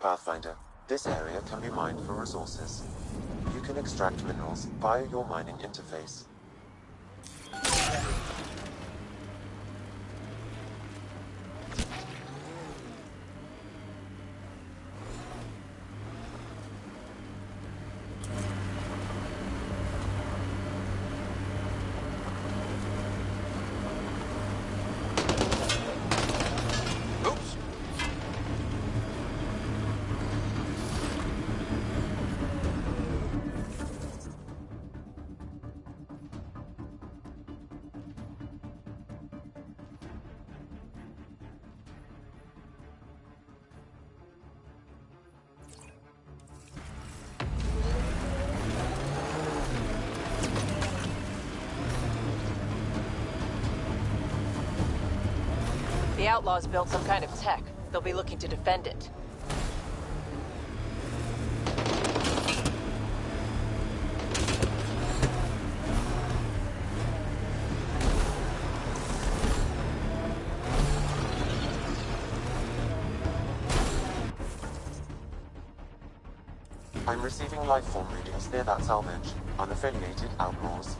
Pathfinder, this area can be mined for resources. You can extract minerals via your mining interface. The outlaws built some kind of tech. They'll be looking to defend it. I'm receiving lifeform readings near that salvage. Unaffiliated outlaws.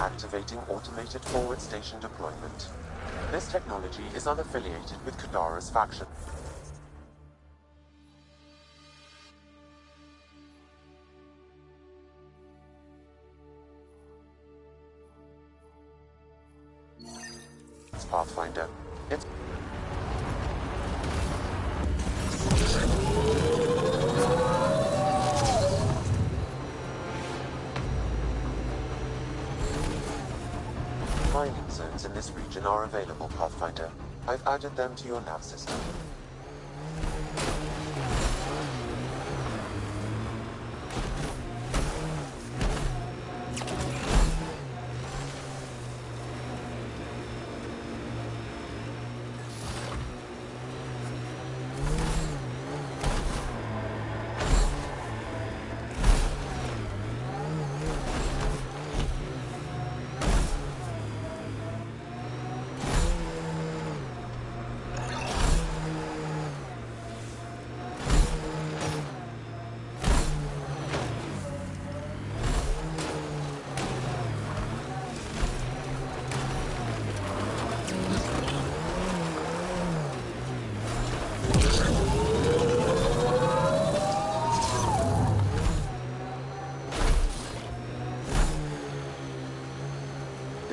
Activating automated forward station deployment. This technology is unaffiliated with Kadara's faction. It's Pathfinder. It's mining zones in this region are available, Pathfinder. I've added them to your nav system.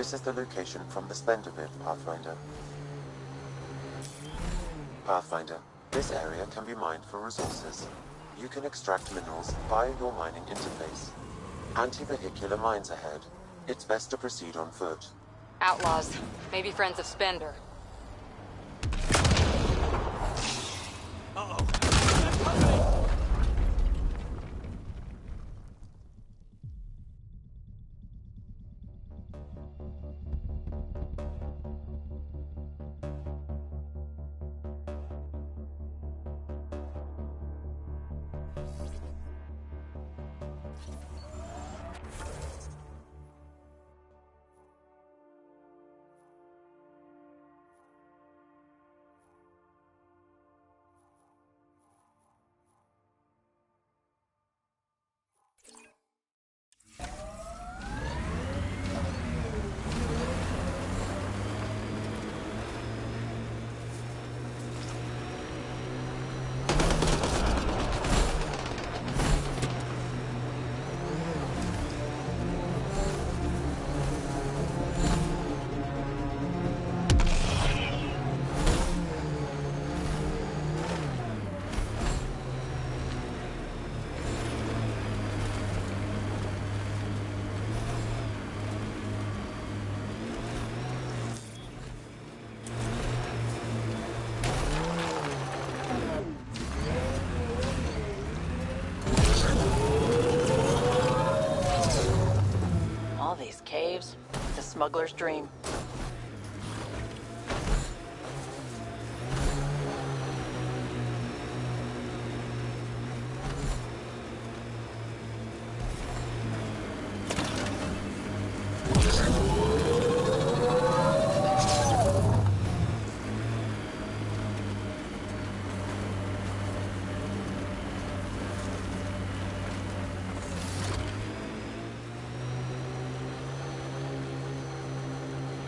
This is the location from the Splendor bit, Pathfinder. Pathfinder, this area can be mined for resources. You can extract minerals via your mining interface. Anti-vehicular mines ahead. It's best to proceed on foot. Outlaws. Maybe friends of Spender. All these caves. It's a smuggler's dream.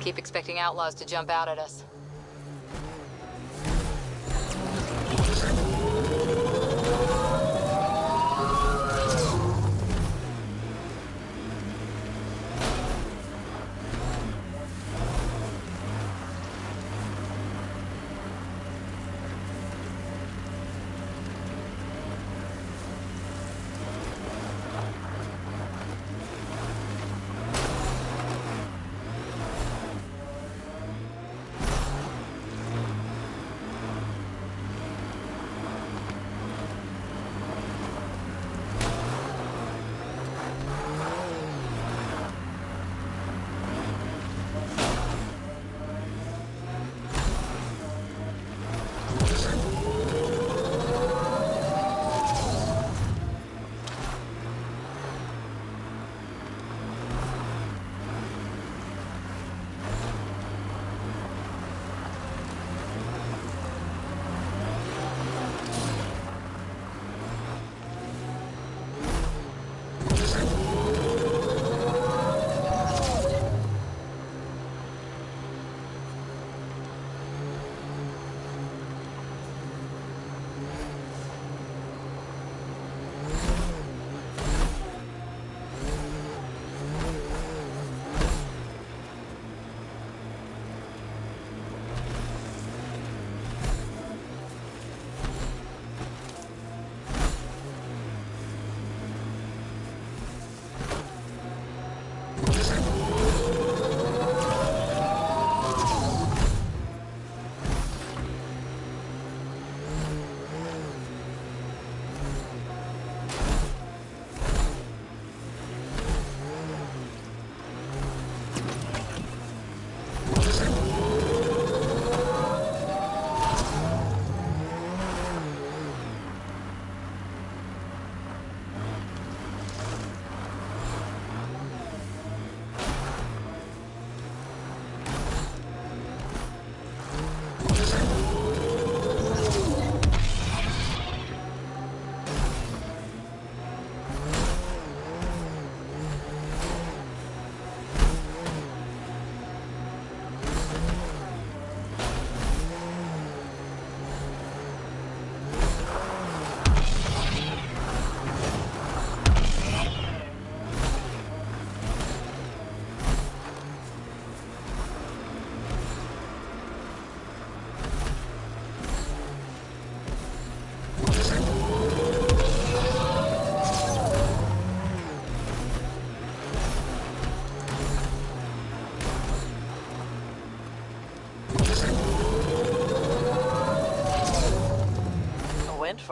Keep expecting outlaws to jump out at us.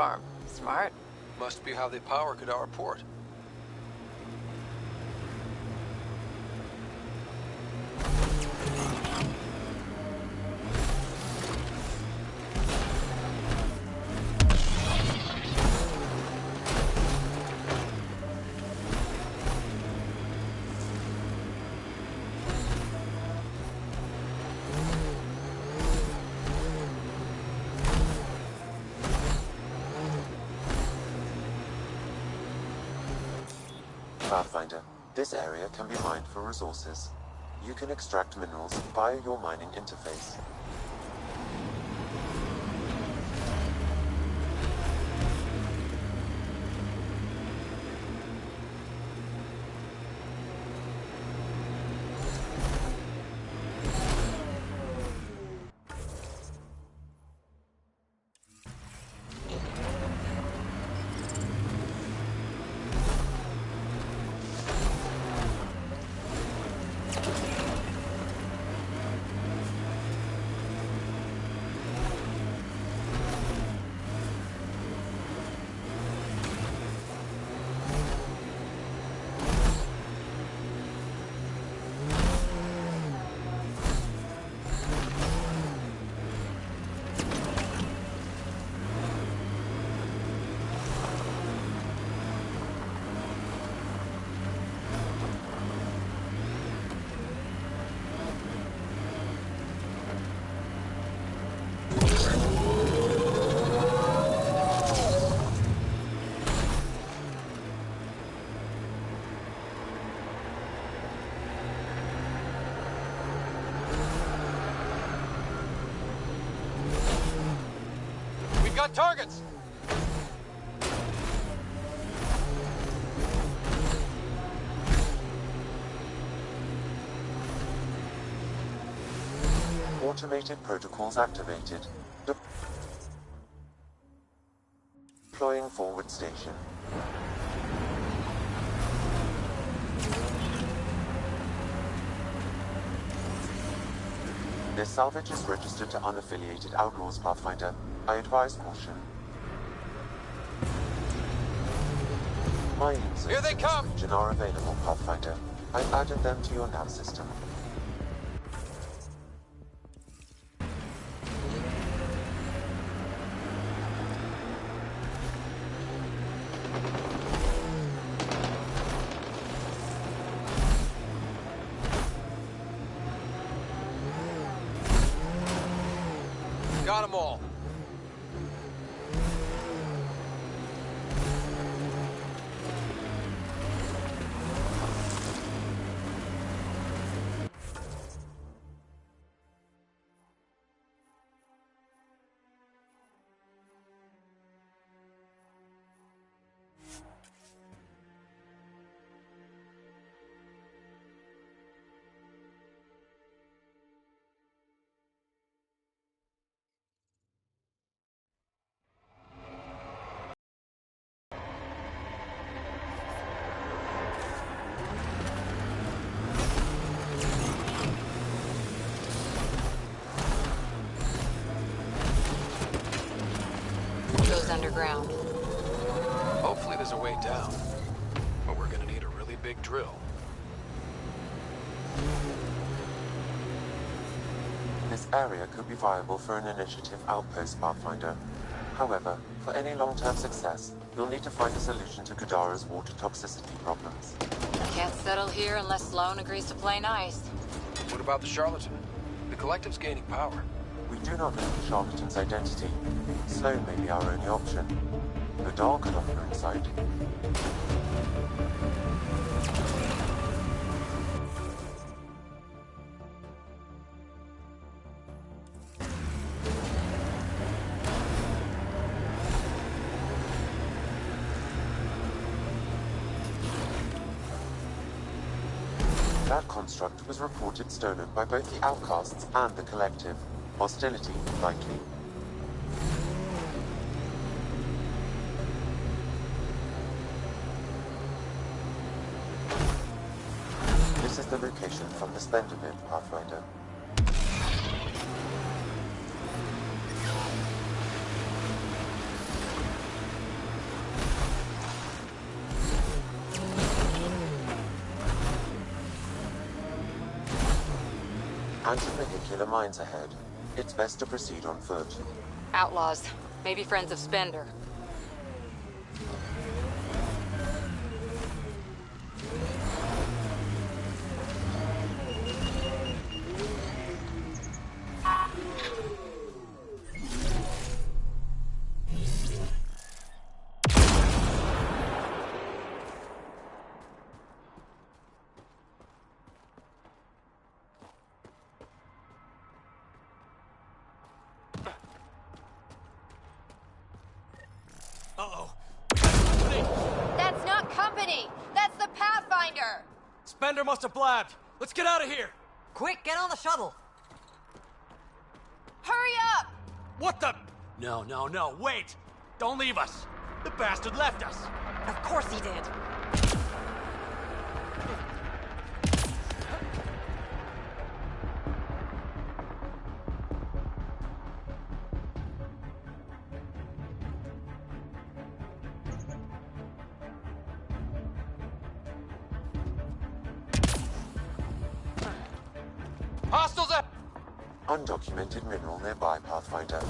farm. Smart. Must be how they power Kadar Port. Pathfinder, this area can be mined for resources. You can extract minerals via your mining interface. Got targets! Automated protocols activated. Deploying forward station. This salvage is registered to unaffiliated outlaws, Pathfinder. I advise caution. Mining zones Here they in come! this region are available, Pathfinder. I've added them to your nav system. Got them all. Underground. Hopefully there's a way down. But we're gonna need a really big drill. This area could be viable for an initiative outpost, Pathfinder. However, for any long-term success, you'll need to find a solution to Kadara's water toxicity problems. Can't settle here unless Sloan agrees to play nice. What about the charlatan? The collective's gaining power. We do not know the charlatan's identity. Sloan may be our only option. Kadar could offer insight. That construct was reported stolen by both the Outcasts and the Collective. Hostility likely. This is the location from the Spender bit, Pathfinder. Anti-vehicular mines ahead. It's best to proceed on foot. Outlaws. Maybe friends of Spender. Uh-oh. That's not company! That's the Pathfinder! Spender must have blabbed. Let's get out of here. Quick, get on the shuttle! Hurry up! What the? No, wait. Don't leave us. The bastard left us. Of course he did. Hostiles up! Undocumented mineral nearby, Pathfinder.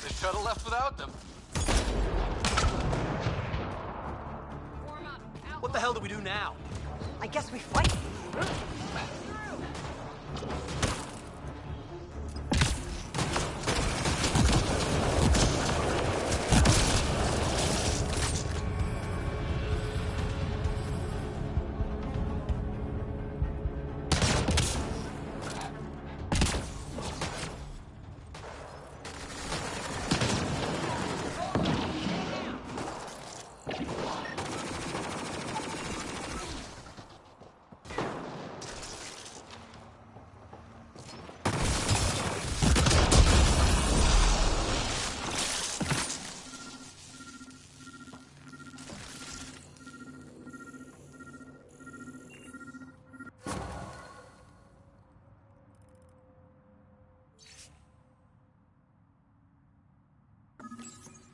The shuttle left without them. What the hell do we do now? I guess we fight.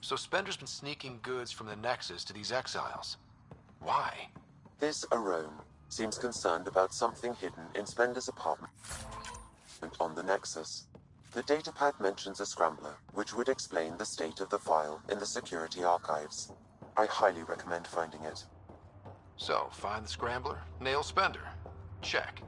So Spender's been sneaking goods from the Nexus to these exiles. Why? This Arome seems concerned about something hidden in Spender's apartment on the Nexus. The datapad mentions a scrambler, which would explain the state of the file in the security archives. I highly recommend finding it. So, find the scrambler, nail Spender. Check.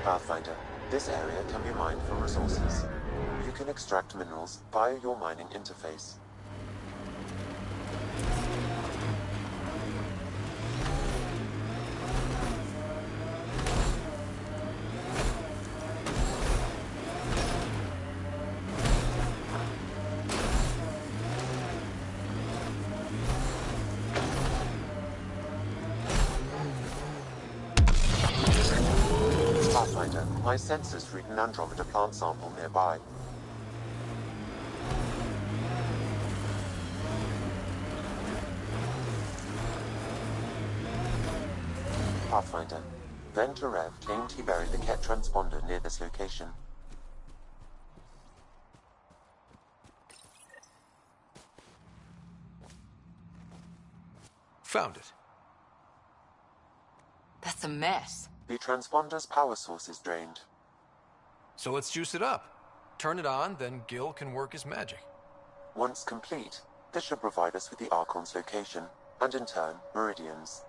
Pathfinder, This area can be mined for resources. You can extract minerals via your mining interface. Pathfinder, my sensors read an Andromeda plant sample nearby. Pathfinder, Venturev claimed he buried the Ket transponder near this location. Found it. That's a mess. The transponder's power source is drained. So let's juice it up. Turn it on, then Gil can work his magic. Once complete, this should provide us with the Archon's location, and in turn, Meridian's.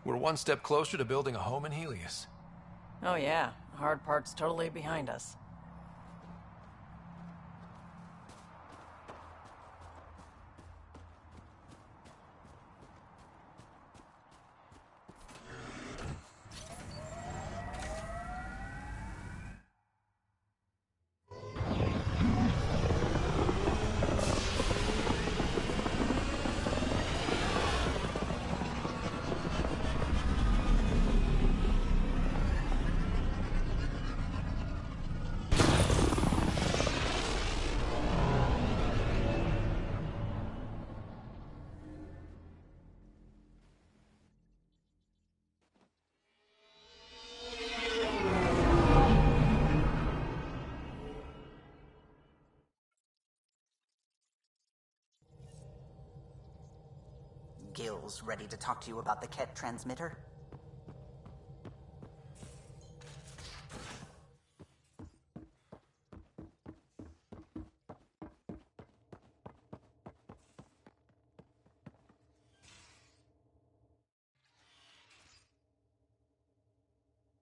We're one step closer to building a home in Helios. Oh yeah, the hard part's totally behind us. Gil's ready to talk to you about the Ket transmitter?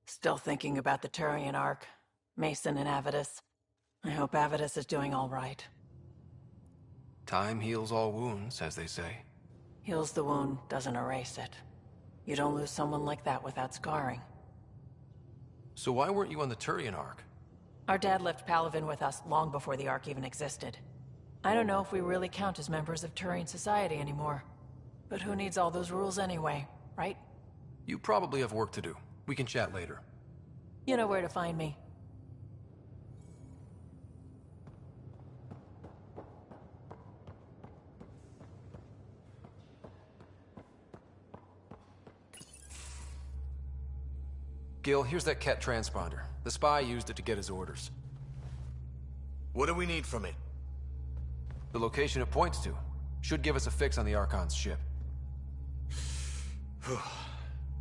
Still thinking about the Turian Ark, Mason and Avidus. I hope Avidus is doing all right. Time heals all wounds, as they say. Heals the wound, doesn't erase it. You don't lose someone like that without scarring. So why weren't you on the Turian Ark? Our dad left Palavin with us long before the Ark even existed. I don't know if we really count as members of Turian society anymore. But who needs all those rules anyway, right? You probably have work to do. We can chat later. You know where to find me. Gil, here's that Ket transponder. The spy used it to get his orders. What do we need from it? The location it points to should give us a fix on the Archon's ship.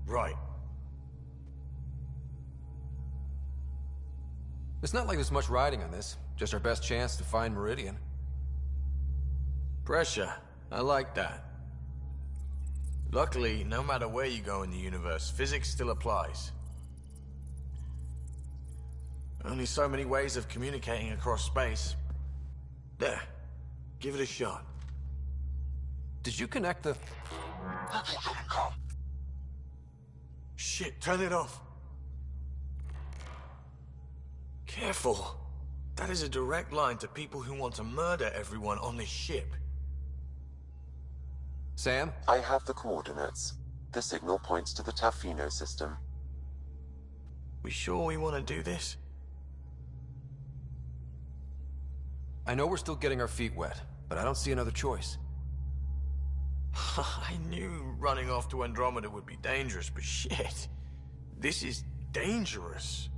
Right. It's not like there's much riding on this. Just our best chance to find Meridian. Pressure. I like that. Luckily, no matter where you go in the universe, physics still applies. Only so many ways of communicating across space. There. Give it a shot. Did you connect the... Shit, turn it off. Careful. That is a direct line to people who want to murder everyone on this ship. Sam? I have the coordinates. The signal points to the Tafino system. We sure we want to do this? I know we're still getting our feet wet, but I don't see another choice. I knew running off to Andromeda would be dangerous, but shit. This is dangerous.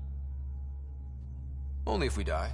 Only if we die.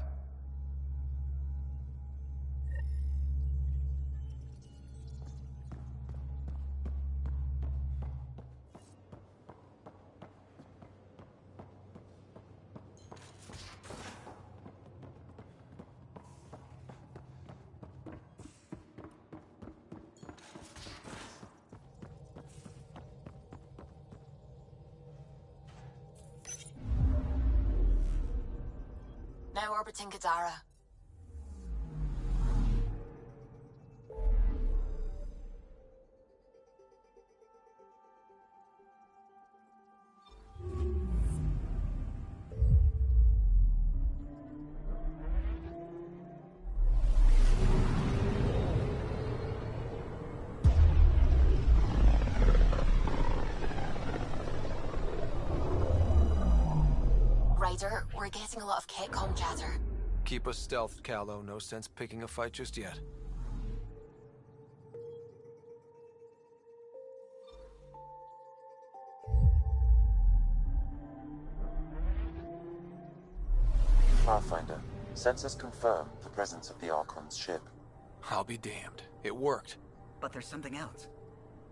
orbiting Gadara. Ryder, we're getting a lot of Ketcom chatter. Keep us stealthed, Callow. No sense picking a fight just yet. Pathfinder, sensors confirm the presence of the Archon's ship. I'll be damned. It worked. But there's something else.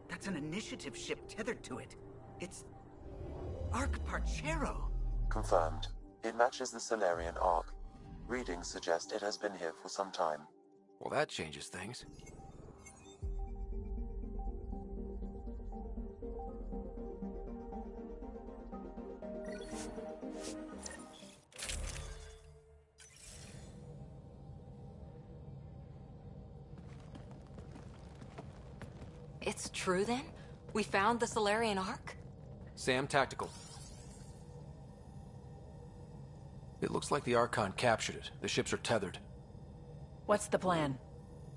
That's an initiative ship tethered to it. It's... Arch-Parchero. Confirmed. It matches the Solarian Ark. Readings suggest it has been here for some time. Well, that changes things. It's true then? We found the Solarian Ark? Sam, tactical. It looks like the Archon captured it. The ships are tethered. What's the plan?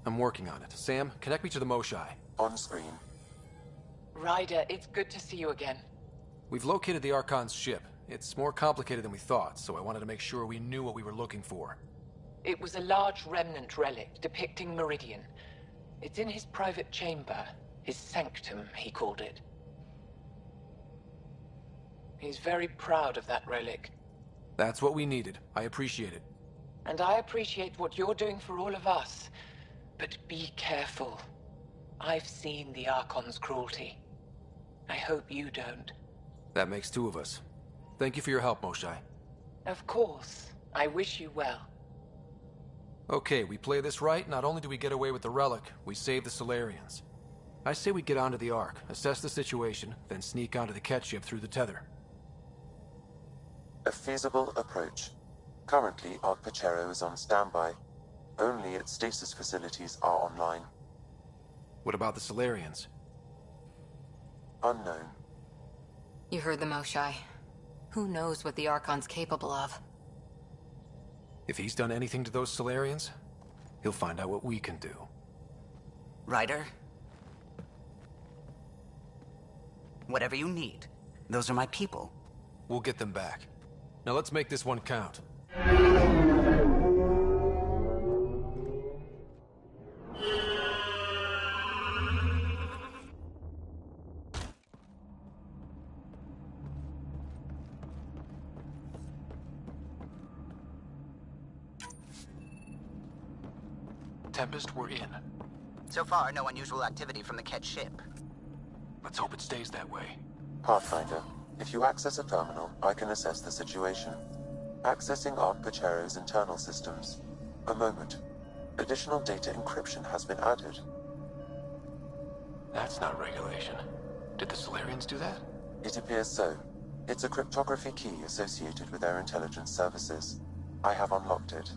I'm working on it. Sam, connect me to the Moshai. On screen. Ryder, it's good to see you again. We've located the Archon's ship. It's more complicated than we thought, so I wanted to make sure we knew what we were looking for. It was a large remnant relic depicting Meridian. It's in his private chamber. His sanctum, he called it. He's very proud of that relic. That's what we needed. I appreciate it. And I appreciate what you're doing for all of us. But be careful. I've seen the Archon's cruelty. I hope you don't. That makes two of us. Thank you for your help, Moshai. Of course. I wish you well. Okay, we play this right. Not only do we get away with the relic, we save the Solarians. I say we get onto the Ark, assess the situation, then sneak onto the Ket ship through the tether. A feasible approach. Currently, Arch-Parchero is on standby. Only its stasis facilities are online. What about the Solarians? Unknown. You heard the Moshai. Who knows what the Archon's capable of? If he's done anything to those Solarians, he'll find out what we can do. Ryder? Whatever you need. Those are my people. We'll get them back. Now let's make this one count. Tempest, we're in. So far, no unusual activity from the Ket ship. Let's hope it stays that way. Pathfinder, if you access a terminal, I can assess the situation. Accessing Arch-Parchero's internal systems. A moment. Additional data encryption has been added. That's not regulation. Did the Solarians do that? It appears so. It's a cryptography key associated with their intelligence services. I have unlocked it.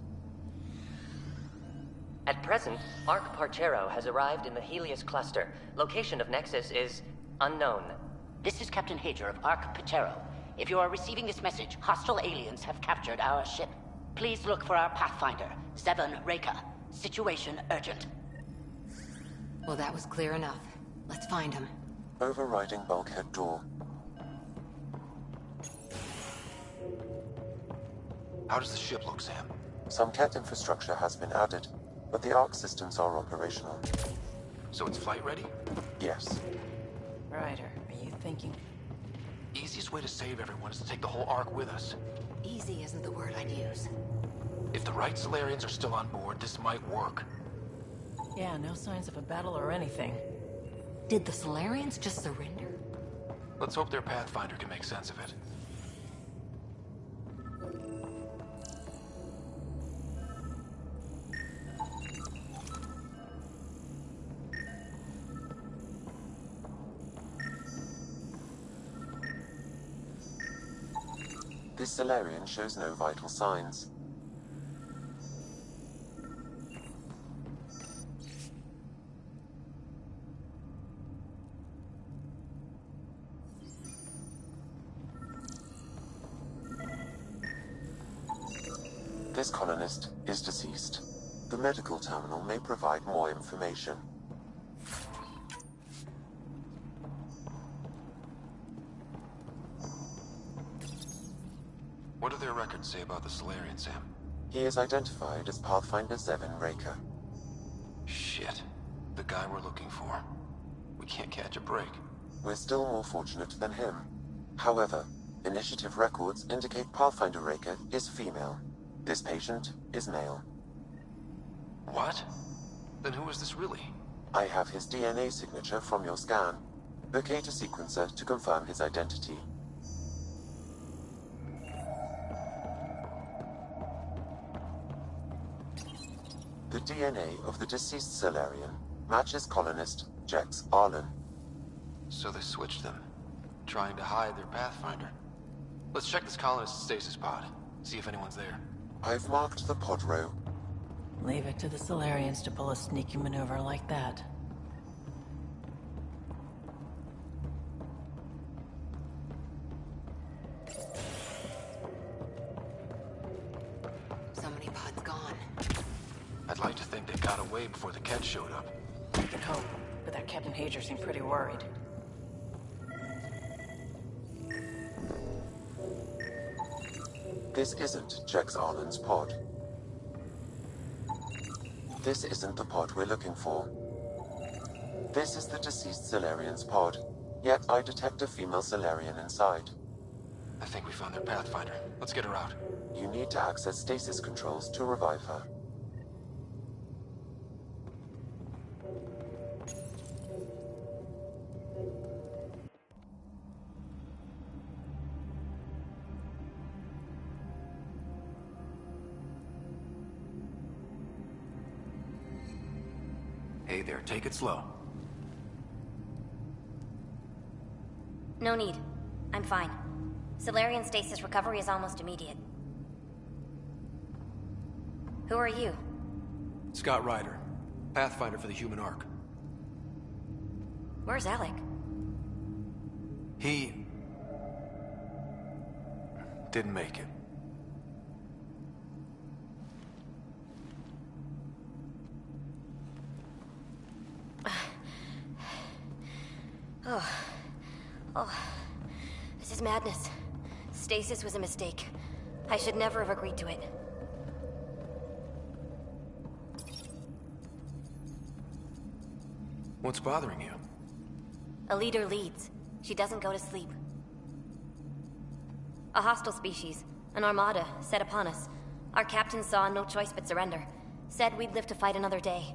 At present, Arch-Parchero has arrived in the Helios cluster. Location of Nexus is unknown. This is Captain Hager of Arch-Parchero. If you are receiving this message, hostile aliens have captured our ship. Please look for our Pathfinder, Zevon Reka. Situation urgent. Well, that was clear enough. Let's find him. Overriding bulkhead door. How does the ship look, Sam? Some Ket infrastructure has been added, but the Arc systems are operational. So it's flight ready? Yes. Ryder, are you thinking? Easiest way to save everyone is to take the whole Ark with us. Easy isn't the word I'd use. If the right Solarians are still on board, this might work. Yeah, no signs of a battle or anything. Did the Solarians just surrender? Let's hope their Pathfinder can make sense of it. This Solarian shows no vital signs. This colonist is deceased. The medical terminal may provide more information. What do their records say about the Solarian, Sam? He is identified as Pathfinder 7 Raker. Shit. The guy we're looking for. We can't catch a break. We're still more fortunate than him. However, initiative records indicate Pathfinder Raker is female. This patient is male. What? Then who is this really? I have his DNA signature from your scan. Locate a sequencer to confirm his identity. The DNA of the deceased Solarian matches colonist Jex Arlen. So they switched them, trying to hide their Pathfinder. Let's check this colonist's stasis pod, see if anyone's there. I've marked the pod row. Leave it to the Solarians to pull a sneaky maneuver like that. So many pods gone. I'd like to think they got away before the Ket showed up. I can hope, but that Captain Hager seemed pretty worried. This isn't Jex Arlen's pod. This isn't the pod we're looking for. This is the deceased Solarian's pod, yet I detect a female Solarian inside. I think we found their Pathfinder. Let's get her out. You need to access stasis controls to revive her. Hey there, take it slow. No need. I'm fine. Solarian stasis recovery is almost immediate. Who are you? Scott Ryder, Pathfinder for the Human Ark. Where's Alec? He... didn't make it. Oh, this is madness. Stasis was a mistake. I should never have agreed to it. What's bothering you? A leader leads. She doesn't go to sleep. A hostile species, an armada, set upon us. Our captain saw no choice but surrender. Said we'd live to fight another day.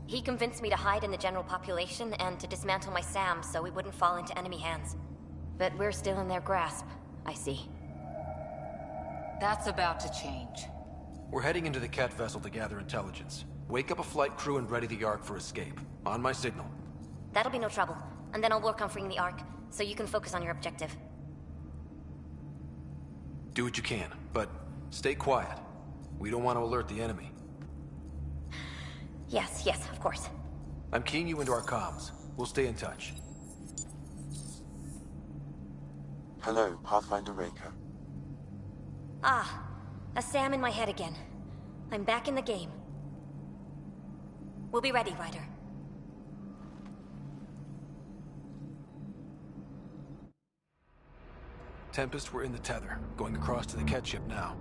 He convinced me to hide in the general population and to dismantle my SAM so we wouldn't fall into enemy hands. But we're still in their grasp, I see. That's about to change. We're heading into the Ket vessel to gather intelligence. Wake up a flight crew and ready the Ark for escape. On my signal. That'll be no trouble. And then I'll work on freeing the Ark, so you can focus on your objective. Do what you can, but stay quiet. We don't want to alert the enemy. Yes, of course. I'm keying you into our comms. We'll stay in touch. Hello, Pathfinder Raker. Ah, a SAM in my head again. I'm back in the game. We'll be ready, Ryder. Tempest, we're in the tether, going across to the Ket ship now.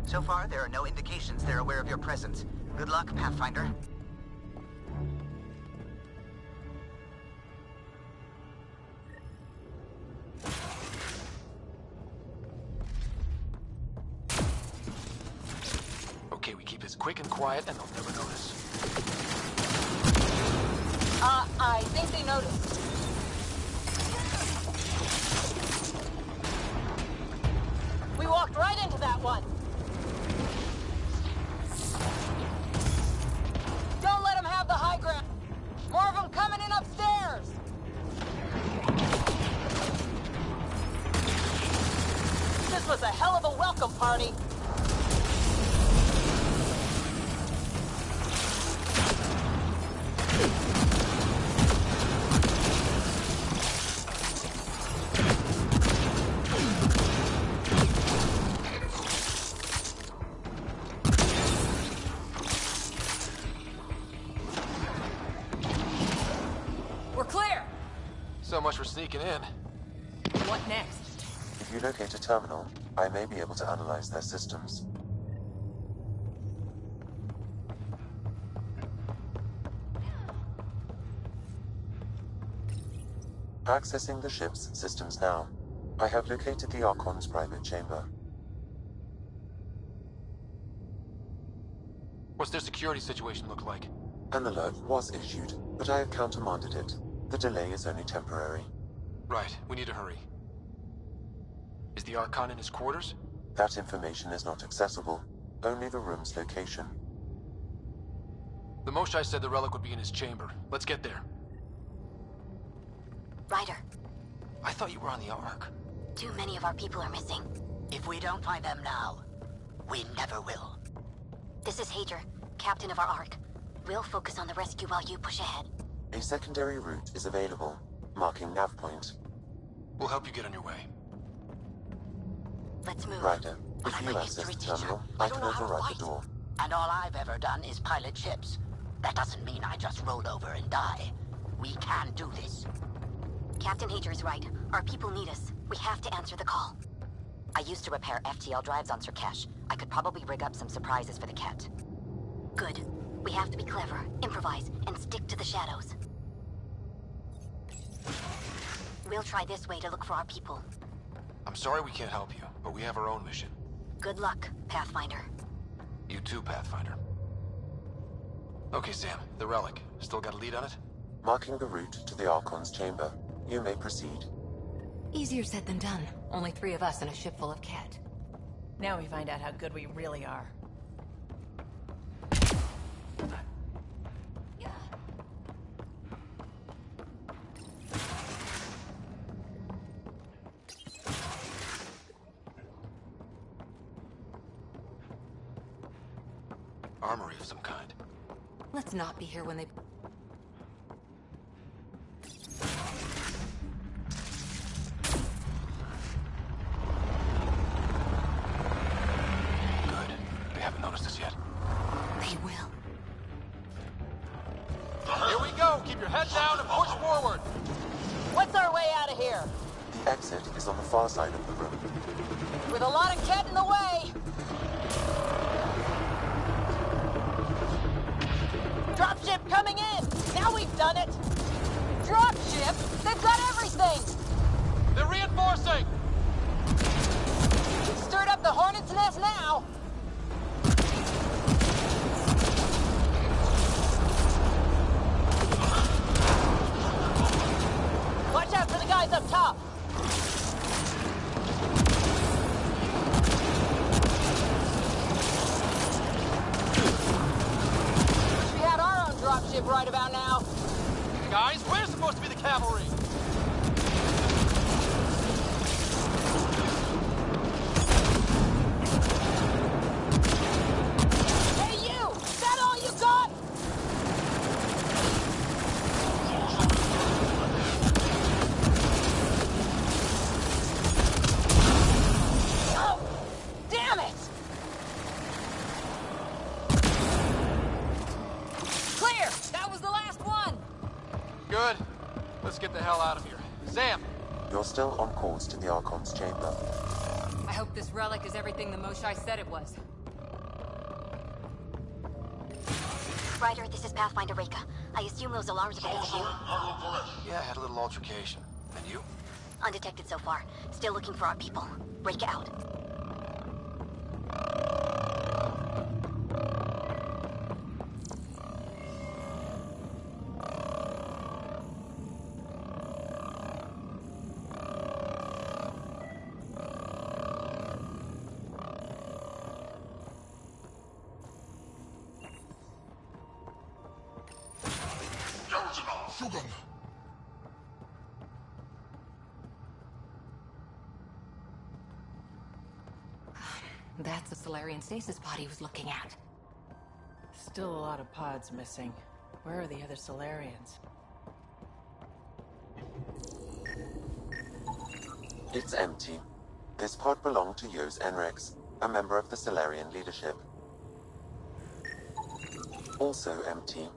So far, there are no indications they're aware of your presence. Good luck, Pathfinder. Okay, we keep this quick and quiet, and they'll never notice. I think they noticed. We walked right into that one. Don't let them have the high ground. More of them coming in upstairs. This was a hell of a welcome party. So much for sneaking in. What next? If you locate a terminal, I may be able to analyze their systems. Accessing the ship's systems now. I have located the Archon's private chamber. What's their security situation look like? An alert was issued, but I have countermanded it. The delay is only temporary. Right, we need to hurry. Is the Archon in his quarters? That information is not accessible. Only the room's location. The Moshai said the relic would be in his chamber. Let's get there. Ryder, I thought you were on the Ark. too many of our people are missing. If we don't find them now, we never will. This is Hager, captain of our Ark. We'll focus on the rescue while you push ahead. A secondary route is available, marking nav point. We'll help you get on your way. Let's move. Ryder, if I'm you a access history the teacher. terminal, I I don't can know how to override fight. the door. And all I've ever done is pilot ships. That doesn't mean I just roll over and die. We can do this. Captain Hager is right. Our people need us. We have to answer the call. I used to repair FTL drives on Sirkesh. I could probably rig up some surprises for the Ket. Good. We have to be clever, improvise, and stick to the shadows. We'll try this way to look for our people. I'm sorry we can't help you, but we have our own mission. Good luck, Pathfinder. You too, Pathfinder. Okay, Sam, the relic. Still got a lead on it? Marking the route to the Archon's chamber. You may proceed. Easier said than done. Only 3 of us in a ship full of Ket. Now we find out how good we really are. Armory of some kind. Let's not be here when they... Good. They haven't noticed us yet. They will. Here we go! Keep your head down and push forward! What's our way out of here? The exit is on the far side of the room. With a lot of Ket in the way. Dropship coming in! Now we've done it! Dropship? They've got everything! They're reinforcing! We've stirred up the hornet's nest now! Watch out for the guys up top! Wish we had our own dropship right about now. Guys, we're supposed to be the cavalry! Hey you! Is that all you got? Oh! Damn it! Clear! That was the last one! Good. Let's get the hell out of here. Sam! You're still on course to the Archon's chamber. I hope this relic is everything the Moshai said it was. Ryder, this is Pathfinder Reka. I assume those alarms are because of you? Yeah, I had a little altercation. And you? Undetected so far. Still looking for our people. Reka out. That's the Solarian stasis pod he was looking at. Still a lot of pods missing. Where are the other Solarians? It's empty. This pod belonged to Yos Enrix, a member of the Solarian leadership. Also empty.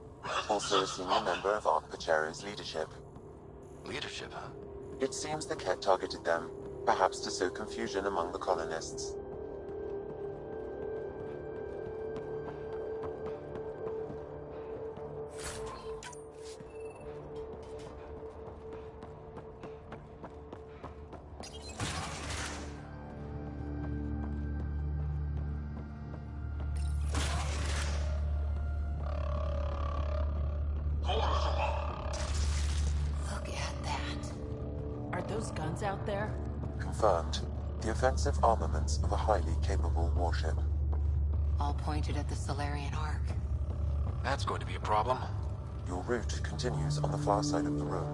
Also a senior member of Ark Pachero's leadership. Leadership, huh? It seems the Ket targeted them, perhaps to sow confusion among the colonists. Out there? Confirmed. The offensive armaments of a highly capable warship. All pointed at the Solarian Ark. That's going to be a problem. Your route continues on the far side of the room.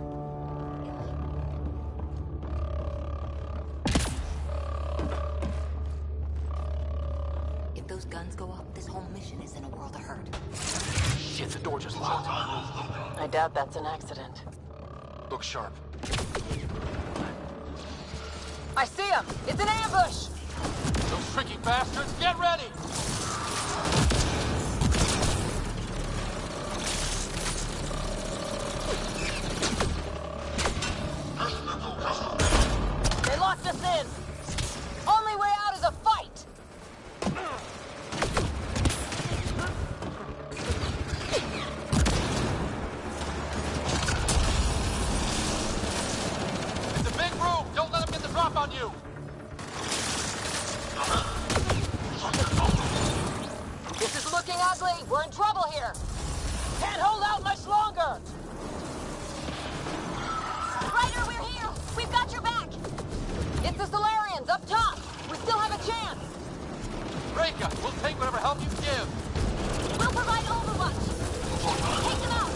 If those guns go off, this whole mission is in a world of hurt. Shit, the door just locked. I doubt that's an accident. Look sharp. I see him! It's an ambush! Those tricky bastards, get ready! They locked us in! Only way out is a fight! It's a big room! Don't let them get the drop on you! This is looking ugly! We're in trouble here! Can't hold out much longer! Ryder, we're here! We've got your back! It's the Solarians, up top! We still have a chance! Reka, we'll take whatever help you give! We'll provide overwatch! Take them out!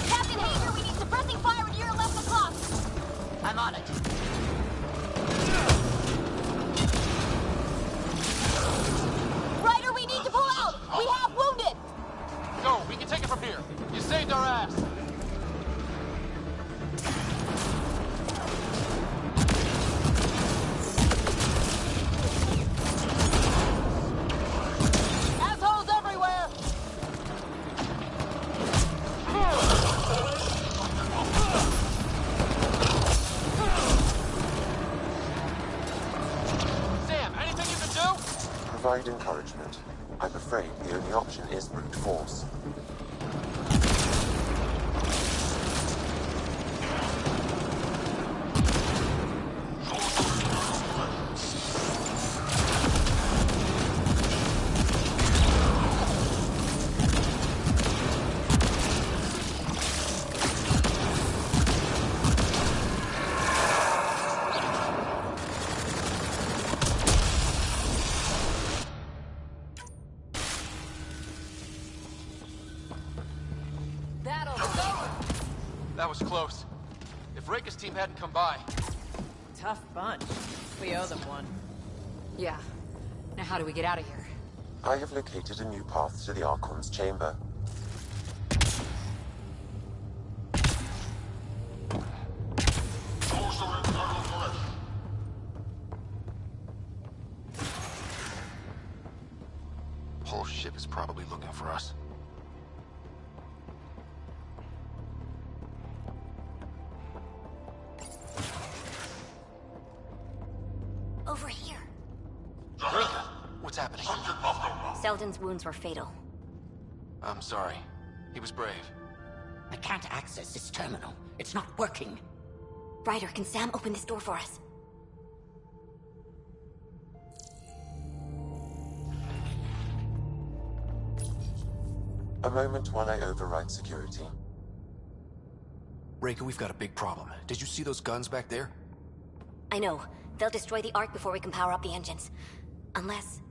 Captain Hager, we need suppressing fire at your 11 o'clock! I'm on it. Ryder, we need to pull out! We have wounded! Go, we can take it from here. You saved our ass. Assholes everywhere! Sam, anything you can do? Provide encouragement. I'm afraid the only option is brute force. That was close. If Reka's team hadn't come by... Tough bunch. We owe them one. Yeah. Now how do we get out of here? I have located a new path to the Archon's chamber. Whole ship is probably looking for us. Over here. Reka, what's happening? Selden's wounds were fatal. I'm sorry. He was brave. I can't access this terminal. It's not working. Ryder, can Sam open this door for us? A moment while I override security. Reka, we've got a big problem. Did you see those guns back there? I know. They'll destroy the Ark before we can power up the engines. Unless...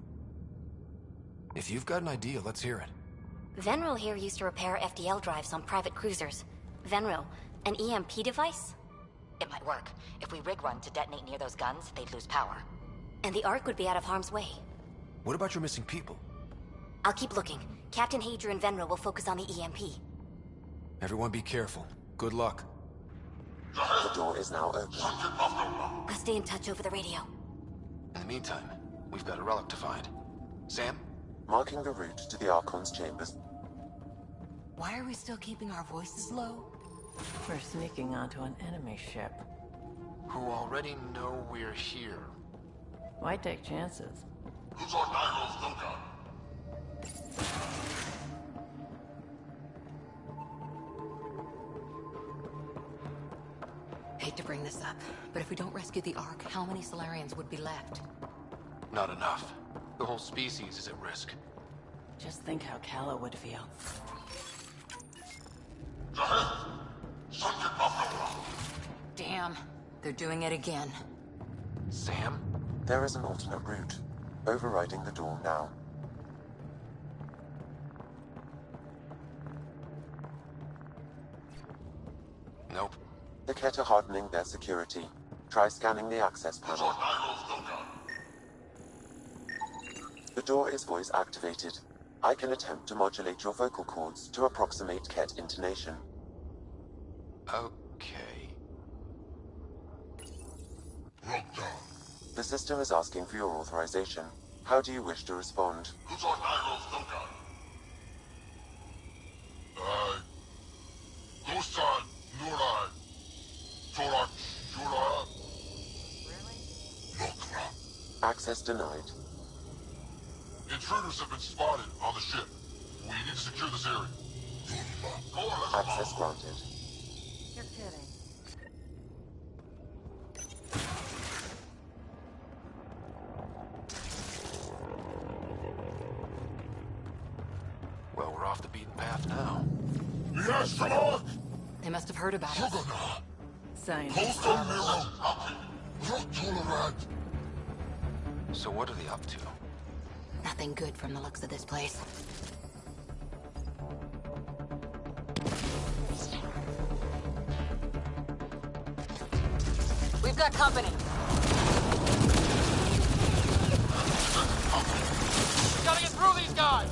If you've got an idea, let's hear it. Venril here used to repair FDL drives on private cruisers. Venril, an EMP device? It might work. If we rig one to detonate near those guns, they'd lose power. And the Ark would be out of harm's way. What about your missing people? I'll keep looking. Captain Hager and Venril will focus on the EMP. Everyone be careful. Good luck. The door is now open. I'll stay in touch over the radio. In the meantime, we've got a relic to find. Sam? Marking the route to the Archon's chambers. Why are we still keeping our voices low? We're sneaking onto an enemy ship. Who already know we're here. Why take chances? Hate to bring this up, but if we don't rescue the Ark, how many Solarians would be left? Not enough. The whole species is at risk. Just think how Calla would feel. Damn, they're doing it again. Sam? There is an alternate route. Overriding the door now. Nope. The Kett are hardening their security. Try scanning the access panel. The door is voice activated. I can attempt to modulate your vocal cords to approximate Kett intonation. Okay. The system is asking for your authorization. How do you wish to respond? Access denied. Intruders have been spotted on the ship. We need to secure this area. Access granted. You're kidding. Well, we're off the beaten path now. They must have heard about us. Science. So what are they up to? Nothing good from the looks of this place. We've got company. Gotta get through these guys!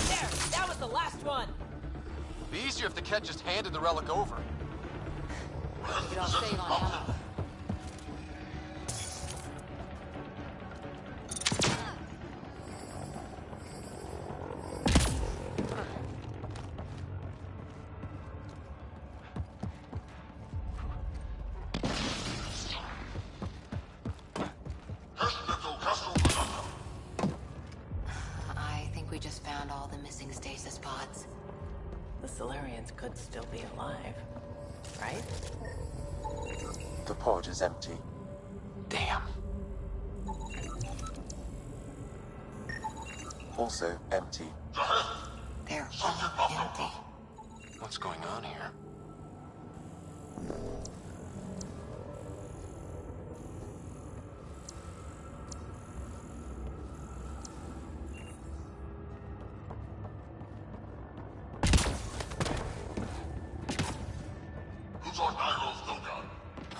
There! That was the last one! Be easier if the Kett just handed the relic over. We don't save on ammo. I think we just found all the missing stasis pods. The Solarians could still be alive, right? The pod is empty. Damn. Also empty. They're all empty. What's going on here?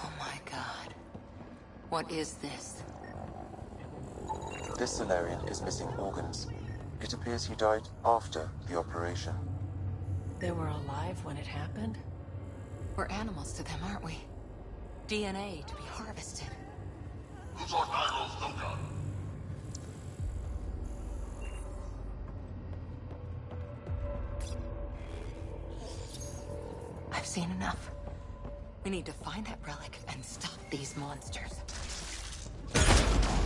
Oh my god. What is this? This Solarian is missing organs. It appears he died after the operation. They were alive when it happened? We're animals to them, aren't we? DNA to be harvested. I've seen enough. We need to find that relic and stop these monsters.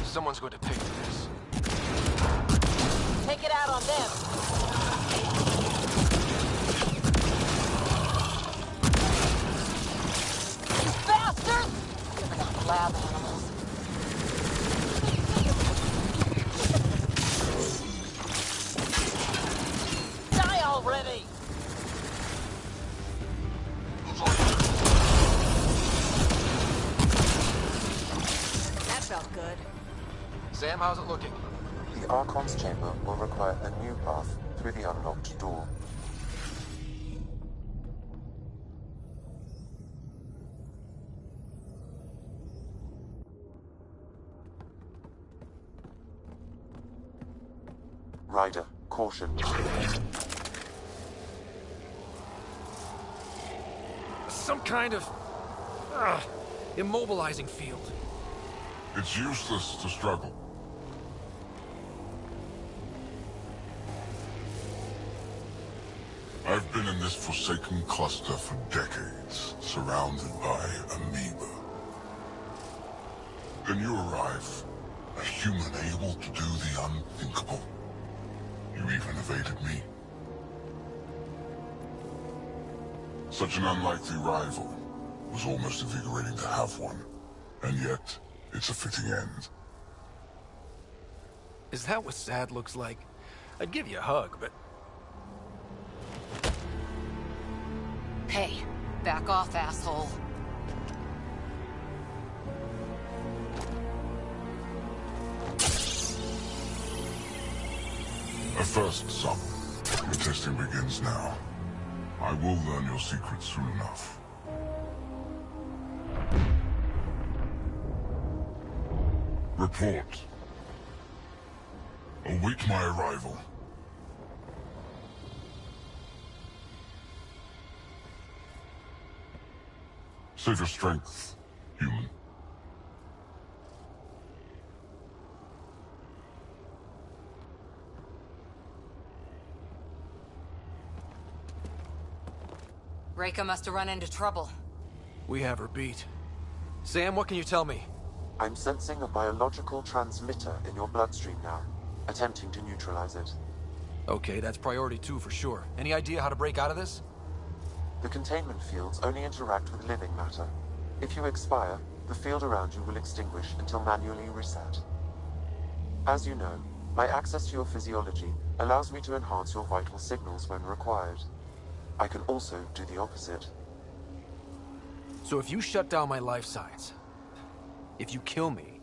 Someone's going to pay for this. Take it out on them! You bastards! They're not lab animals. Die already! That felt good. Sam, how's it looking? The Archon's chamber will require a new path through the unlocked door. Ryder, caution. some kind of... immobilizing field. It's useless to struggle. I've been in this forsaken cluster for decades, surrounded by amoeba. Then you arrive, a human able to do the unthinkable. You even evaded me. Such an unlikely rival. Was almost invigorating to have one. And yet, it's a fitting end. Is that what sad looks like? I'd give you a hug, but... Hey, back off, asshole. A first, son. The testing begins now. I will learn your secrets soon enough. Report. Await my arrival. Save your strength, human. Reika must have run into trouble. We have her beat. Sam, what can you tell me? I'm sensing a biological transmitter in your bloodstream now, attempting to neutralize it. Okay, that's priority 2 for sure. Any idea how to break out of this? The containment fields only interact with living matter. If you expire, the field around you will extinguish until manually reset. As you know, my access to your physiology allows me to enhance your vital signals when required. I can also do the opposite. So if you shut down my life signs, if you kill me,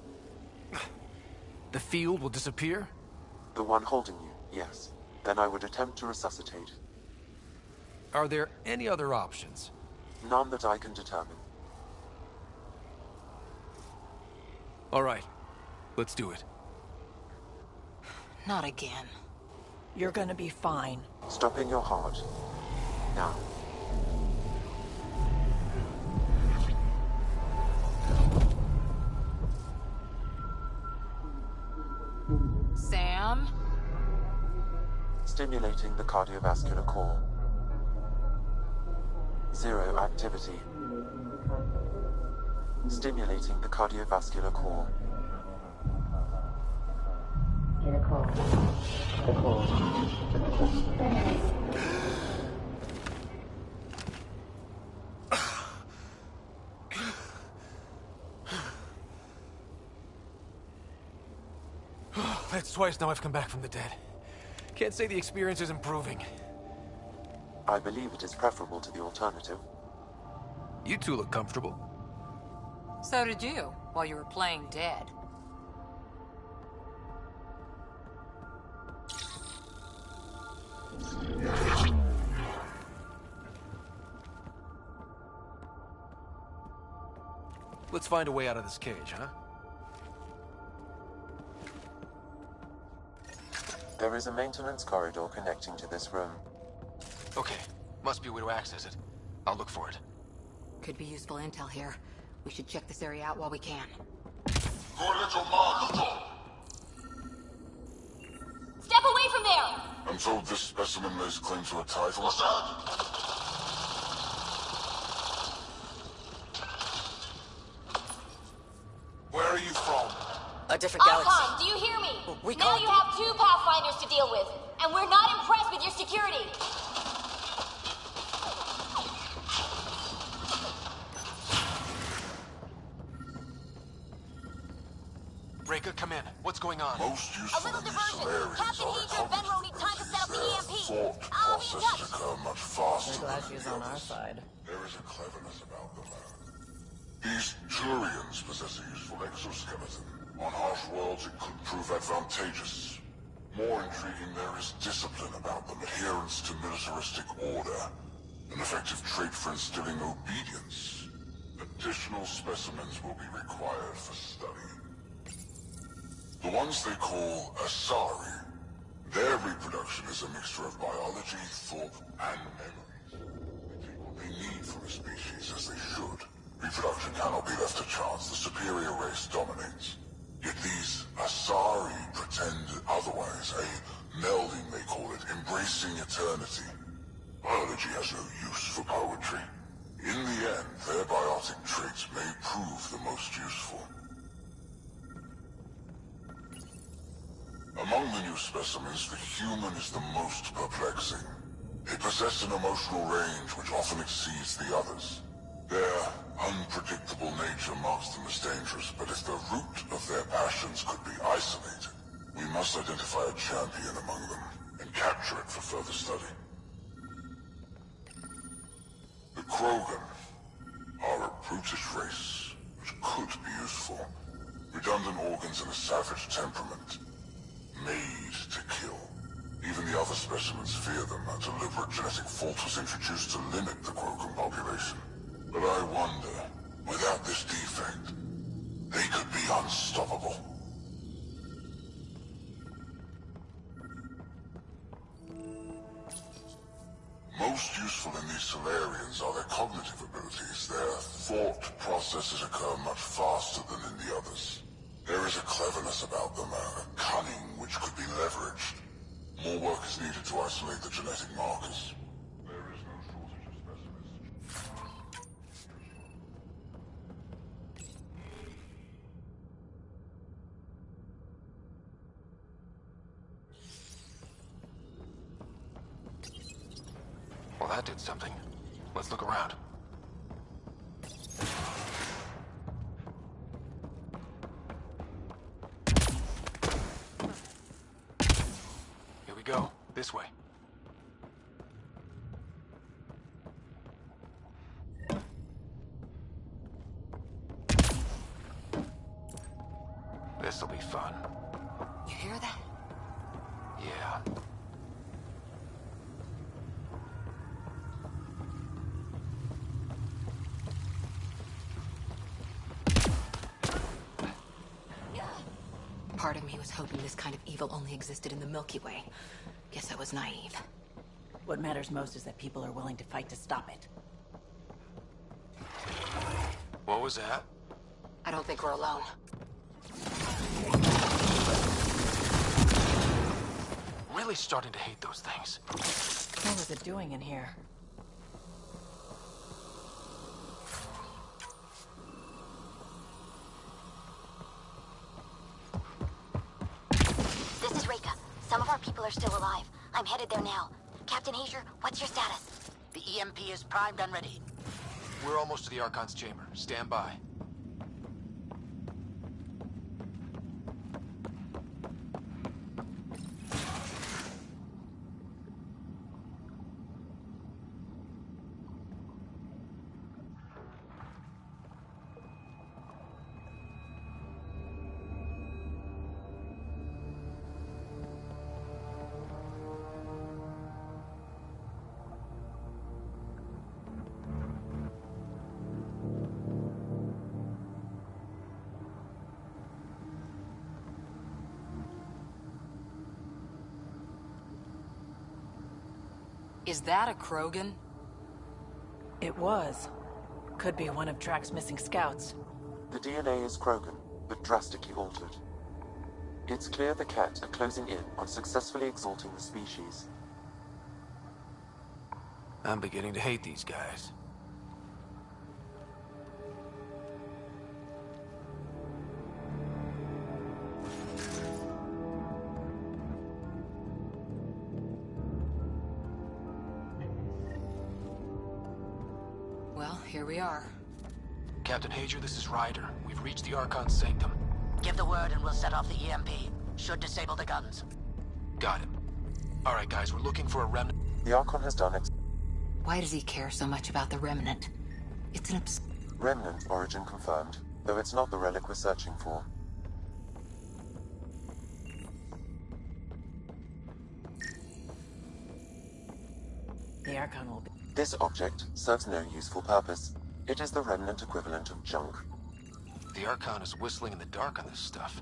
the field will disappear? The one holding you, yes. Then I would attempt to resuscitate. Are there any other options? None that I can determine. All right, let's do it. Not again. You're gonna be fine. Stopping your heart. Now. Sam? Stimulating the cardiovascular core. 0 activity. Stimulating the cardiovascular core. That's twice now I've come back from the dead. Can't say the experience is improving. I believe it is preferable to the alternative. You two look comfortable. So did you, while you were playing dead. Let's find a way out of this cage, huh? There is a maintenance corridor connecting to this room. Okay, must be a way to access it. I'll look for it. Could be useful intel here. We should check this area out while we can. Step away from there! I'm told this specimen lays claim to a title. What's that? Where are you from? A different galaxy. Archon, do you hear me? Now you have 2 Pathfinders to deal with, and we're not impressed with your security. Reika, come in. What's going on? Most useful A little in these diversion. Solarians Captain are Hedra and Benro need time to set up the EMP. thought I'll be in processes touch. occur much faster. I'm glad than she's the on our others. side. There is a cleverness about them. These Turians possess a useful exoskeleton. On harsh worlds, it could prove advantageous. More intriguing, there is discipline about them, adherence to militaristic order, an effective trait for instilling obedience. Additional specimens will be required for study. The ones they call Asari. Their reproduction is a mixture of biology, thought, and memories. They take what they need from a species, a eternity. Biology has no use for poetry. In the end, their biotic traits may prove the most useful. Among the new specimens, the human is the most perplexing. They possess an emotional range which often exceeds the others. Their unpredictable nature marks them as dangerous, but if the root of their passions could be isolated, we must identify a champion among them and capture it for further study. The Krogan are a brutish race which could be useful. Redundant organs and a savage temperament. Made to kill. Even the other specimens fear them. A deliberate genetic fault was introduced to limit the Krogan population. But I wonder, without this defect, they could be unstoppable. Most useful in these Solarians are their cognitive abilities. Their thought processes occur much faster than in the others. There is a cleverness about them, a cunning which could be leveraged. More work is needed to isolate the genetic markers. There is no shortage of specimens. Well, that did something. Let's look around. Here we go. This way. This'll be fun. You hear that? Yeah. Part of me was hoping this kind of evil only existed in the Milky Way. Guess I was naive. What matters most is that people are willing to fight to stop it. What was that? I don't think we're alone. Really starting to hate those things. What was it doing in here? This is Reka. Some of our people are still alive. I'm headed there now. Captain Hazer, what's your status? The EMP is primed and ready. We're almost to the Archon's chamber. Stand by. Is that a Krogan? It was. Could be one of Track's missing scouts. The DNA is Krogan, but drastically altered. It's clear the Ket are closing in on successfully exalting the species. I'm beginning to hate these guys. Well, here we are. Captain Hager, this is Ryder. We've reached the Archon's sanctum. Give the word and we'll set off the EMP. Should disable the guns. Got it. All right, guys, we're looking for a remnant. The Archon has done Why does he care so much about the Remnant? It's an Remnant origin confirmed, though it's not the relic we're searching for. The Archon will be... This object serves no useful purpose. It is the remnant equivalent of junk. The Archon is whistling in the dark on this stuff.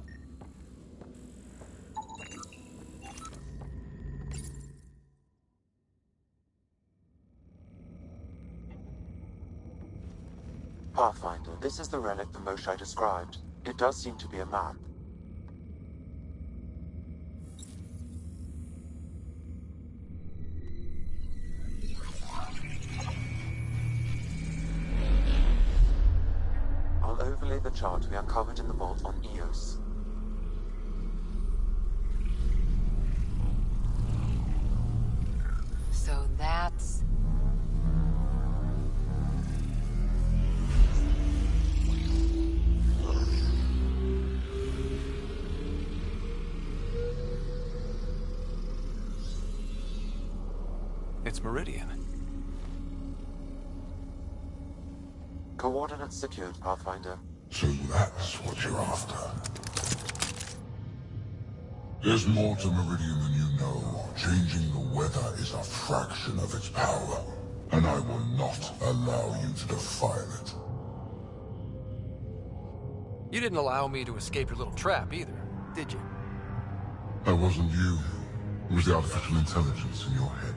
Pathfinder, this is the relic the Moshai described. It does seem to be a map. the chart, we are covered in the vault on Eos. So that's... It's Meridian. Coordinates secured, Pathfinder. So that's what you're after. There's more to Meridian than you know. Changing the weather is a fraction of its power, and I will not allow you to defile it. You didn't allow me to escape your little trap either, did you? That wasn't you. It was the artificial intelligence in your head.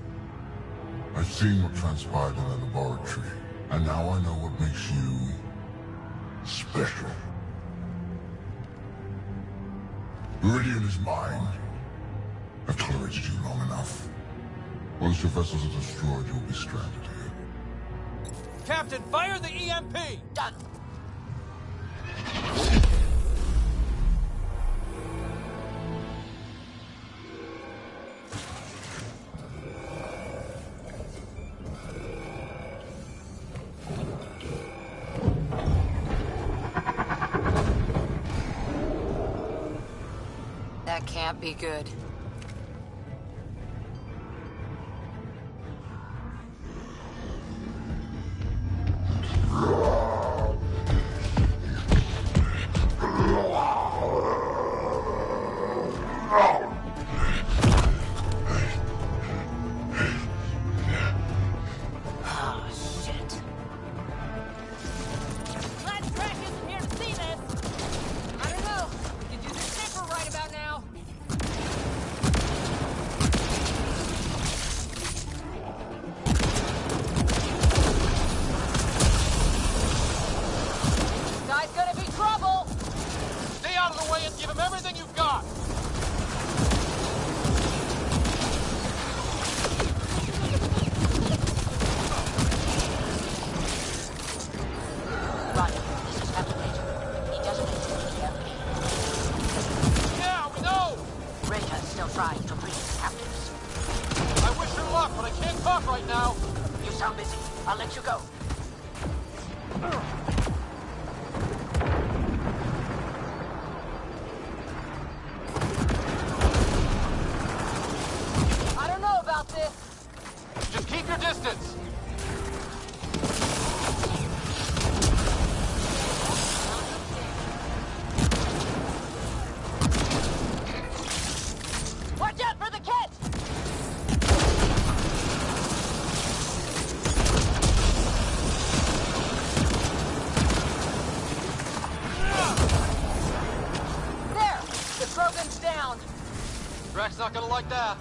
I've seen what transpired in the laboratory, and now I know what makes you... special. Meridian is mine. I've tolerated you long enough. Once your vessels are destroyed, you'll be stranded here. Captain, fire the EMP! Done. That can't be good. Not gonna like that.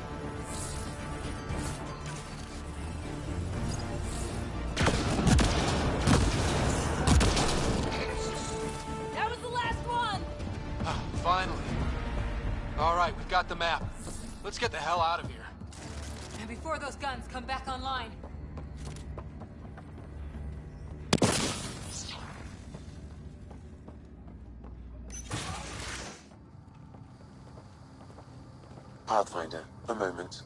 That was the last one! Finally. All right, we've got the map. Let's get the hell out of here. And before those guns come back online. Pathfinder, a moment.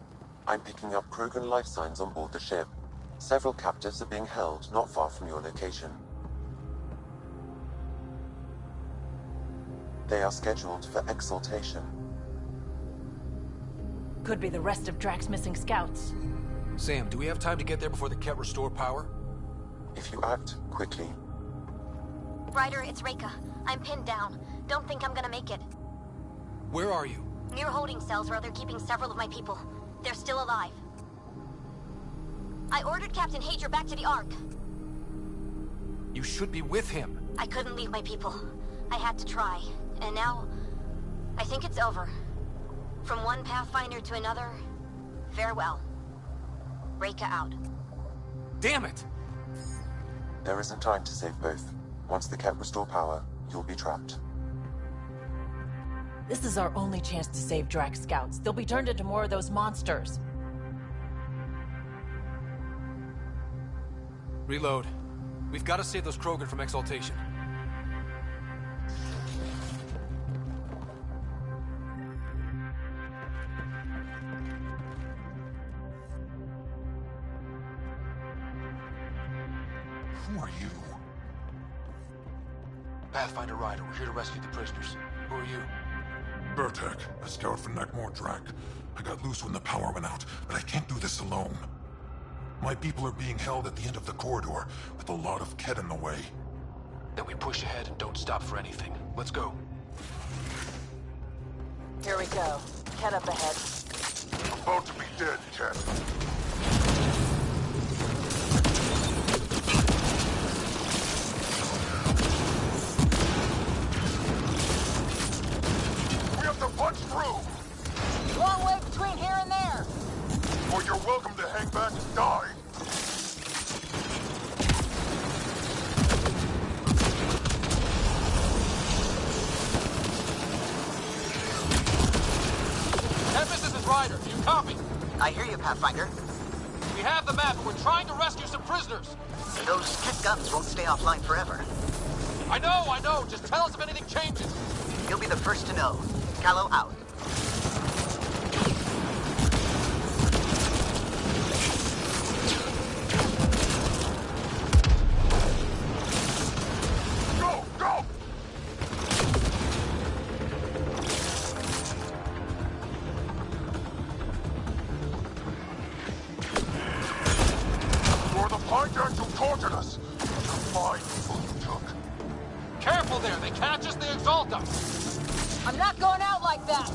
I'm picking up Krogan life signs on board the ship. Several captives are being held not far from your location. They are scheduled for exaltation. Could be the rest of Drax's missing scouts. Sam, do we have time to get there before the Ket restore power? If you act quickly. Ryder, it's Reika. I'm pinned down. Don't think I'm gonna make it. Where are you? Near holding cells where they're keeping several of my people. They're still alive. I ordered Captain Hager back to the Ark. You should be with him. I couldn't leave my people. I had to try. And now, I think it's over. From one Pathfinder to another, farewell. Reika out. Damn it! There isn't time to save both. Once the Ket restore power, you'll be trapped. This is our only chance to save Drax scouts. They'll be turned into more of those monsters. Reload. We've got to save those Krogan from exaltation. Who are you? Pathfinder Ryder, we're here to rescue the prisoners. Who are you? Burtek, a scout for Nakmor Drak. I got loose when the power went out, but I can't do this alone. My people are being held at the end of the corridor, with a lot of Kett in the way. Then we push ahead and don't stop for anything. Let's go. Here we go. Kett up ahead. About to be dead, Kett. We have to punch through! Long way between here and there! Or you're welcome to hang back and die! Tempest, this is Ryder. Do you copy? I hear you, Pathfinder. We have the map, and we're trying to rescue some prisoners. Those Kett guns won't stay offline forever. I know. Just tell us if anything changes. You'll be the first to know. Callow out. Go! Go! You're the Pythons who tortured us. The fine people you took. Careful there. They catch us, they exalt us. I'm not going out like that!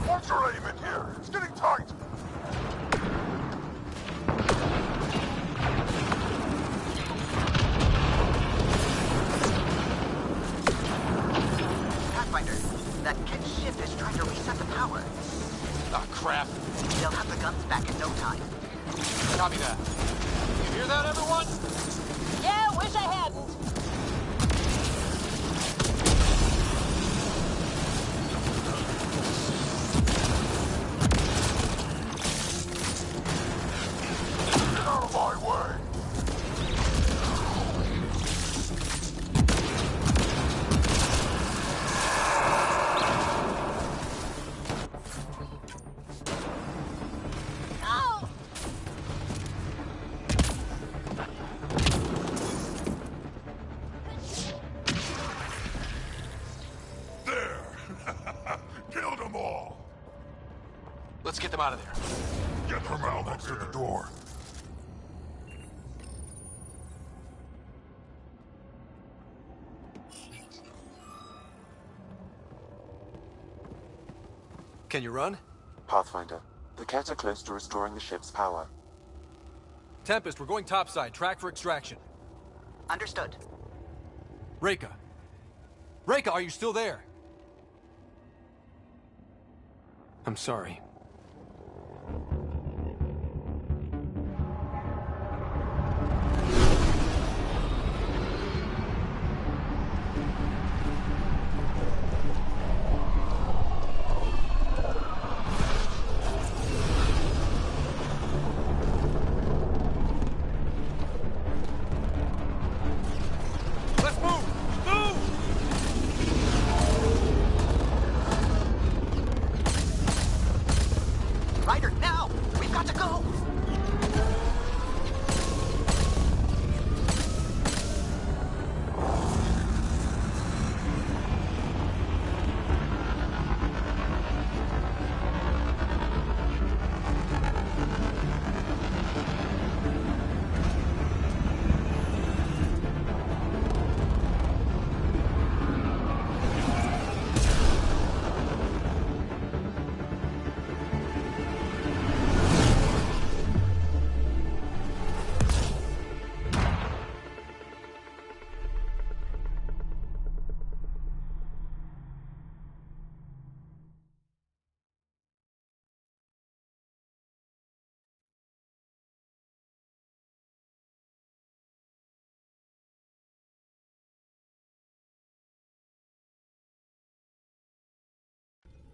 What's your aim in here? It's getting tight. Pathfinder, that Kett ship is trying to reset the power. Ah, crap. They'll have the guns back in no time. Copy that. You hear that, everyone? Yeah, wish I hadn't. Get out of my way! Oh! There! Killed them all! Let's get them out of there. Get them out next to the door. Can you run? Pathfinder, the Kett are close to restoring the ship's power. Tempest, we're going topside. Track for extraction. Understood. Reka. Reka, are you still there? I'm sorry. Let's move! Move! Ryder, now! We've got to go!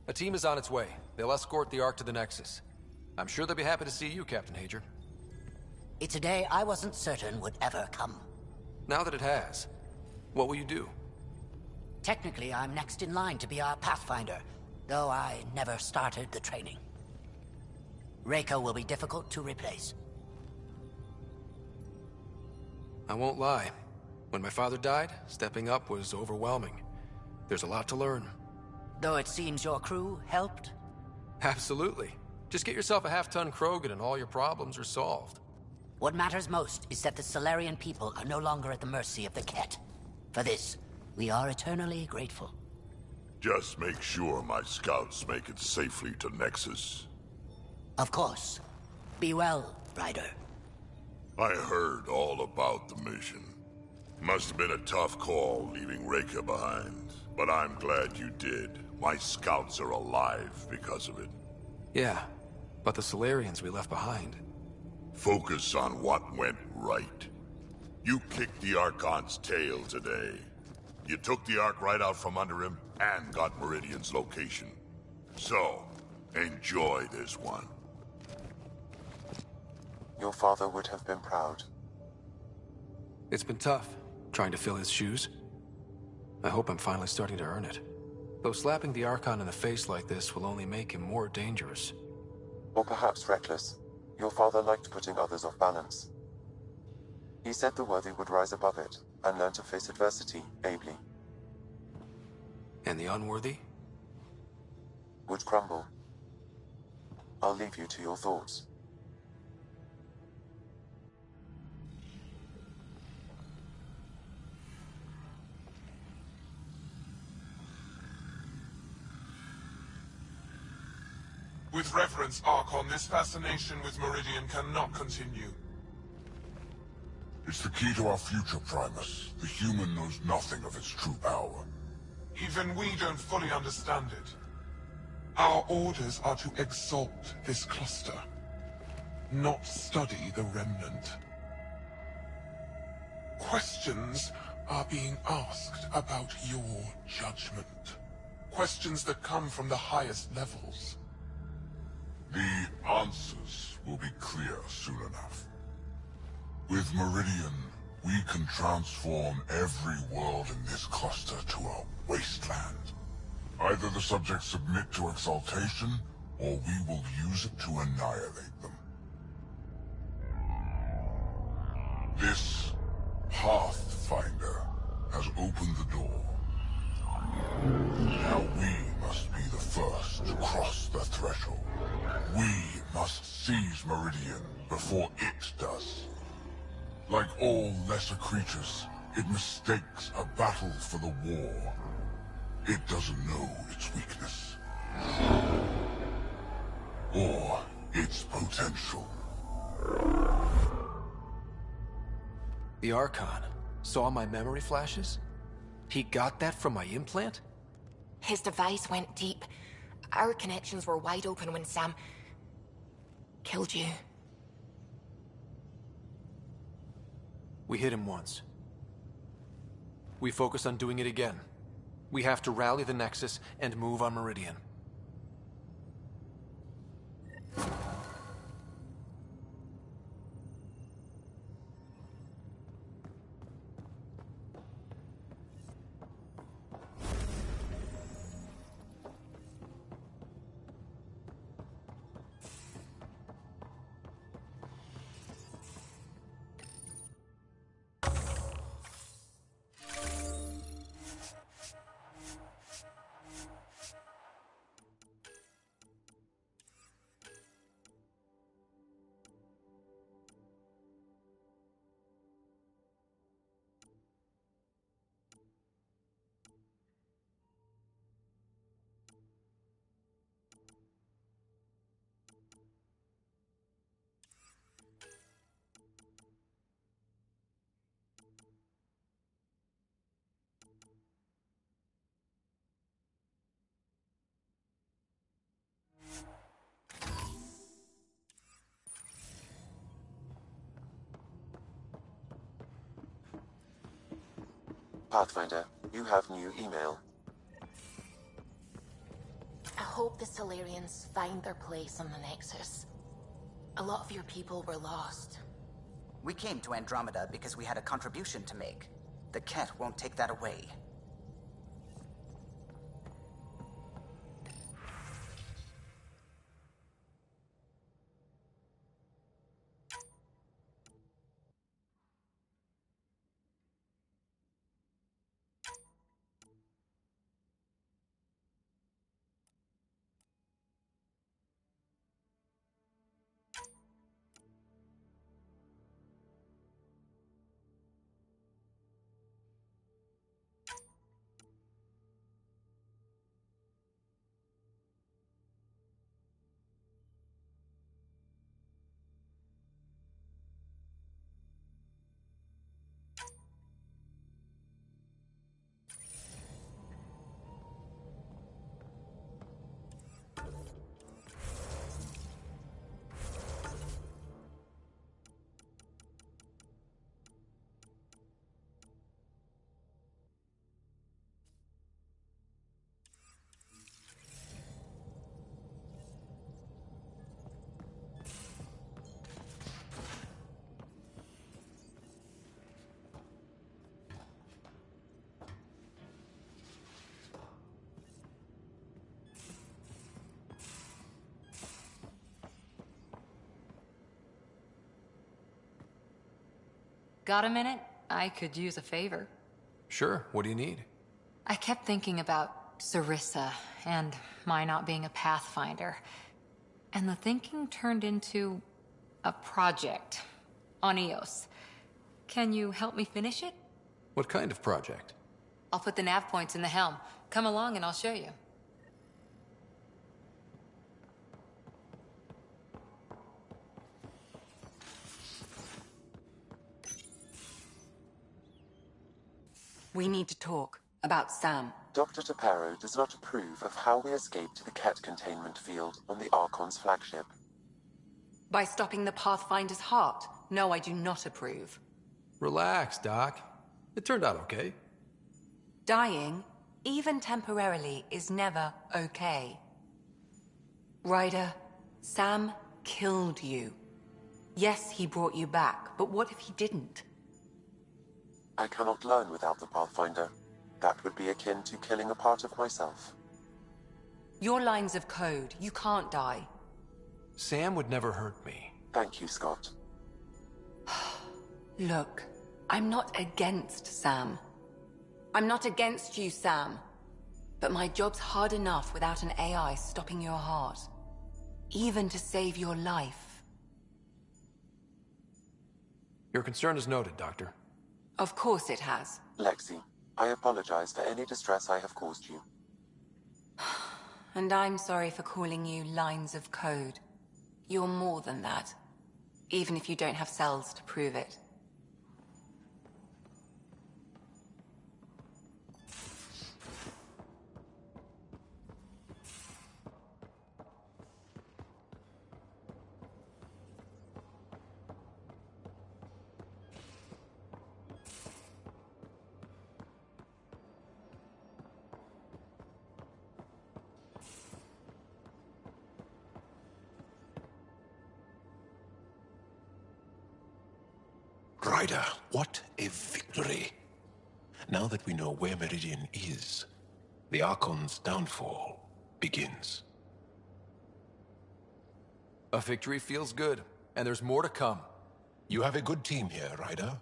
A team is on its way. They'll escort the Ark to the Nexus. I'm sure they'll be happy to see you, Captain Hager. It's a day I wasn't certain would ever come. Now that it has, what will you do? Technically, I'm next in line to be our Pathfinder, though I never started the training. Reika will be difficult to replace. I won't lie. When my father died, stepping up was overwhelming. There's a lot to learn. Though it seems your crew helped? Absolutely. Just get yourself a half-ton Krogan and all your problems are solved. What matters most is that the Solarian people are no longer at the mercy of the Ket. For this, we are eternally grateful. Just make sure my scouts make it safely to Nexus. Of course. Be well, Ryder. I heard all about the mission. Must have been a tough call leaving Reika behind, but I'm glad you did. My scouts are alive because of it. Yeah, but the Solarians we left behind. Focus on what went right. You kicked the Archon's tail today. You took the Ark right out from under him and got Meridian's location. So, enjoy this one. Your father would have been proud. It's been tough, trying to fill his shoes. I hope I'm finally starting to earn it. Though slapping the Archon in the face like this will only make him more dangerous. Or perhaps reckless. Your father liked putting others off balance. He said the worthy would rise above it, and learn to face adversity ably. And the unworthy? Would crumble. I'll leave you to your thoughts. With reverence, Archon, this fascination with Meridian cannot continue. It's the key to our future, Primus. The human knows nothing of its true power. Even we don't fully understand it. Our orders are to exalt this cluster, not study the remnant. Questions are being asked about your judgment. Questions that come from the highest levels. The answers will be clear soon enough. With Meridian, we can transform every world in this cluster to a wasteland. Either the subjects submit to exaltation, or we will use it to annihilate them. This Pathfinder has opened the door. Now we must be the first to cross the threshold. We must seize Meridian before it does. Like all lesser creatures, it mistakes a battle for the war. It doesn't know its weakness. Or its potential. The Archon saw my memory flashes? He got that from my implant? His device went deep. Our connections were wide open when Sam killed you. We hit him once. We focus on doing it again. We have to rally the Nexus and move on Meridian. Pathfinder, you have new email. I hope the Solarians find their place on the Nexus. A lot of your people were lost. We came to Andromeda because we had a contribution to make. The Ket won't take that away. Got a minute? I could use a favor. Sure, what do you need? I kept thinking about Sarissa and my not being a Pathfinder. And the thinking turned into a project on Eos. Can you help me finish it? What kind of project? I'll put the nav points in the helm. Come along and I'll show you. We need to talk about Sam. Dr. Taparo does not approve of how we escaped the Ket containment field on the Archon's flagship. By stopping the Pathfinder's heart? No, I do not approve. Relax, Doc. It turned out okay. Dying, even temporarily, is never okay. Ryder, Sam killed you. Yes, he brought you back, but what if he didn't? I cannot learn without the Pathfinder. That would be akin to killing a part of myself. Your lines of code, you can't die. Sam would never hurt me. Thank you, Scott. Look, I'm not against Sam. I'm not against you, Sam. But my job's hard enough without an AI stopping your heart. Even to save your life. Your concern is noted, Doctor. Of course it has. Lexi, I apologize for any distress I have caused you. And I'm sorry for calling you lines of code. You're more than that. Even if you don't have cells to prove it. Ryder, what a victory. Now that we know where Meridian is, the Archon's downfall begins. A victory feels good, and there's more to come. You have a good team here, Ryder.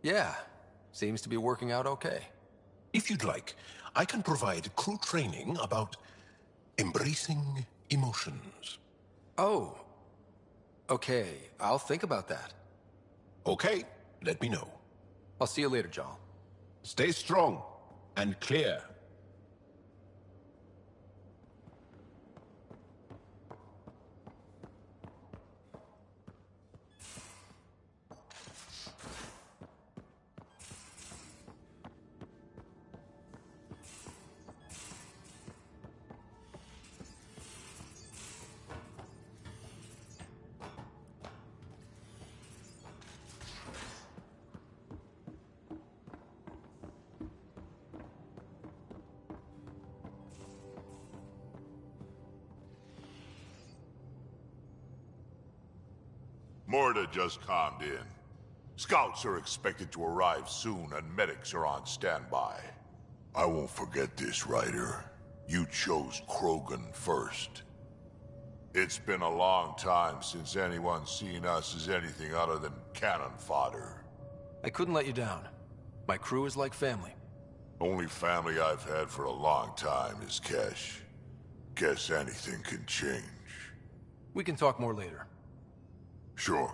Yeah, seems to be working out okay. If you'd like, I can provide crew training about embracing emotions. Oh. Okay, I'll think about that. Okay, let me know. I'll see you later, John. Stay strong and clear. Murder just calmed in. Scouts are expected to arrive soon and medics are on standby. I won't forget this, Ryder. You chose Krogan first. It's been a long time since anyone's seen us as anything other than cannon fodder. I couldn't let you down. My crew is like family. Only family I've had for a long time is Kesh. Guess anything can change. We can talk more later. Sure.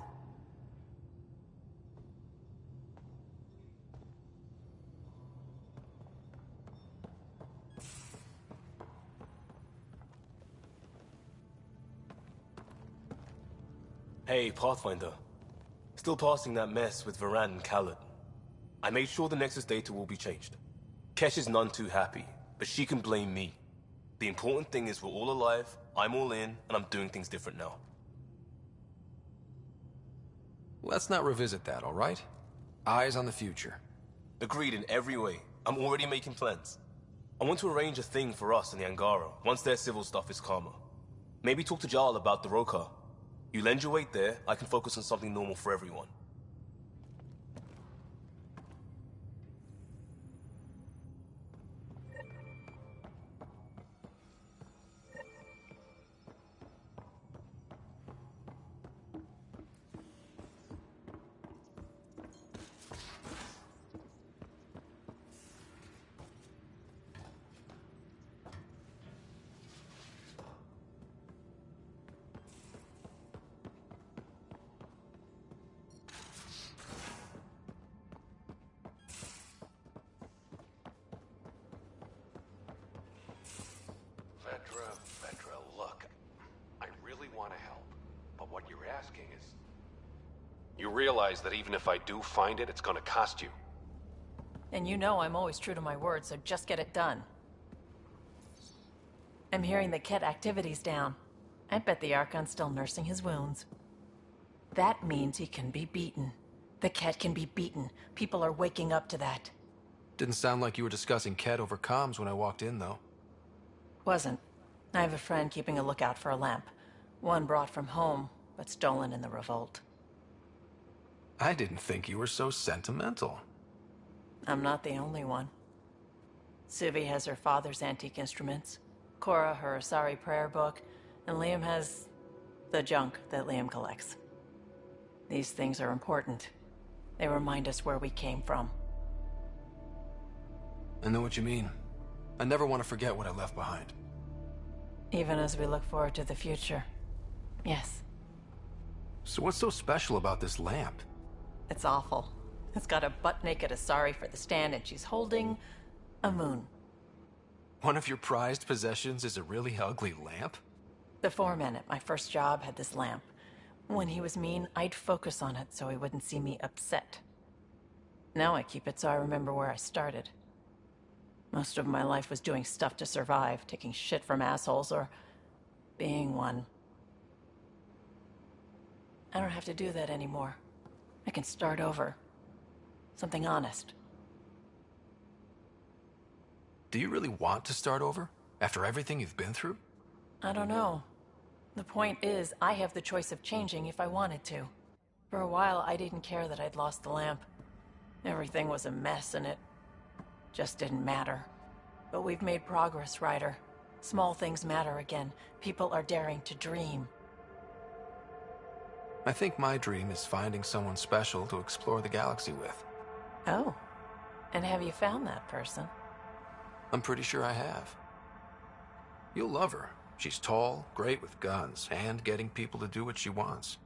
Hey, Pathfinder. Still passing that mess with Varan and Khaled. I made sure the Nexus data will be changed. Kesh is none too happy, but she can blame me. The important thing is we're all alive, I'm all in, and I'm doing things different now. Let's not revisit that, all right? Eyes on the future. Agreed in every way. I'm already making plans. I want to arrange a thing for us in the Angara once their civil stuff is calmer. Maybe talk to Jarl about the Roka. You lend your weight there, I can focus on something normal for everyone. what you're asking is... You realize that even if I do find it, it's gonna cost you. And you know I'm always true to my word, so just get it done. I'm hearing the Ket activity's down. I bet the Archon's still nursing his wounds. That means he can be beaten. The Ket can be beaten. People are waking up to that. Didn't sound like you were discussing Ket over comms when I walked in, though. Wasn't. I have a friend keeping a lookout for a lamp. One brought from home, but stolen in the revolt. I didn't think you were so sentimental. I'm not the only one. Suvi has her father's antique instruments, Cora her Asari prayer book, and Liam has the junk that Liam collects. These things are important. They remind us where we came from. I know what you mean. I never want to forget what I left behind. Even as we look forward to the future. Yes. So what's so special about this lamp? It's awful. It's got a butt-naked Asari for the stand, and she's holding a moon. One of your prized possessions is a really ugly lamp? The foreman at my first job had this lamp. When he was mean, I'd focus on it so he wouldn't see me upset. Now I keep it so I remember where I started. Most of my life was doing stuff to survive, taking shit from assholes, or being one. I don't have to do that anymore. I can start over. Something honest. Do you really want to start over? After everything you've been through? I don't know. The point is, I have the choice of changing if I wanted to. For a while, I didn't care that I'd lost the lamp. Everything was a mess, and it just didn't matter. But we've made progress, Ryder. Small things matter again. People are daring to dream. I think my dream is finding someone special to explore the galaxy with. Oh. And have you found that person? I'm pretty sure I have. You'll love her. She's tall, great with guns, and getting people to do what she wants.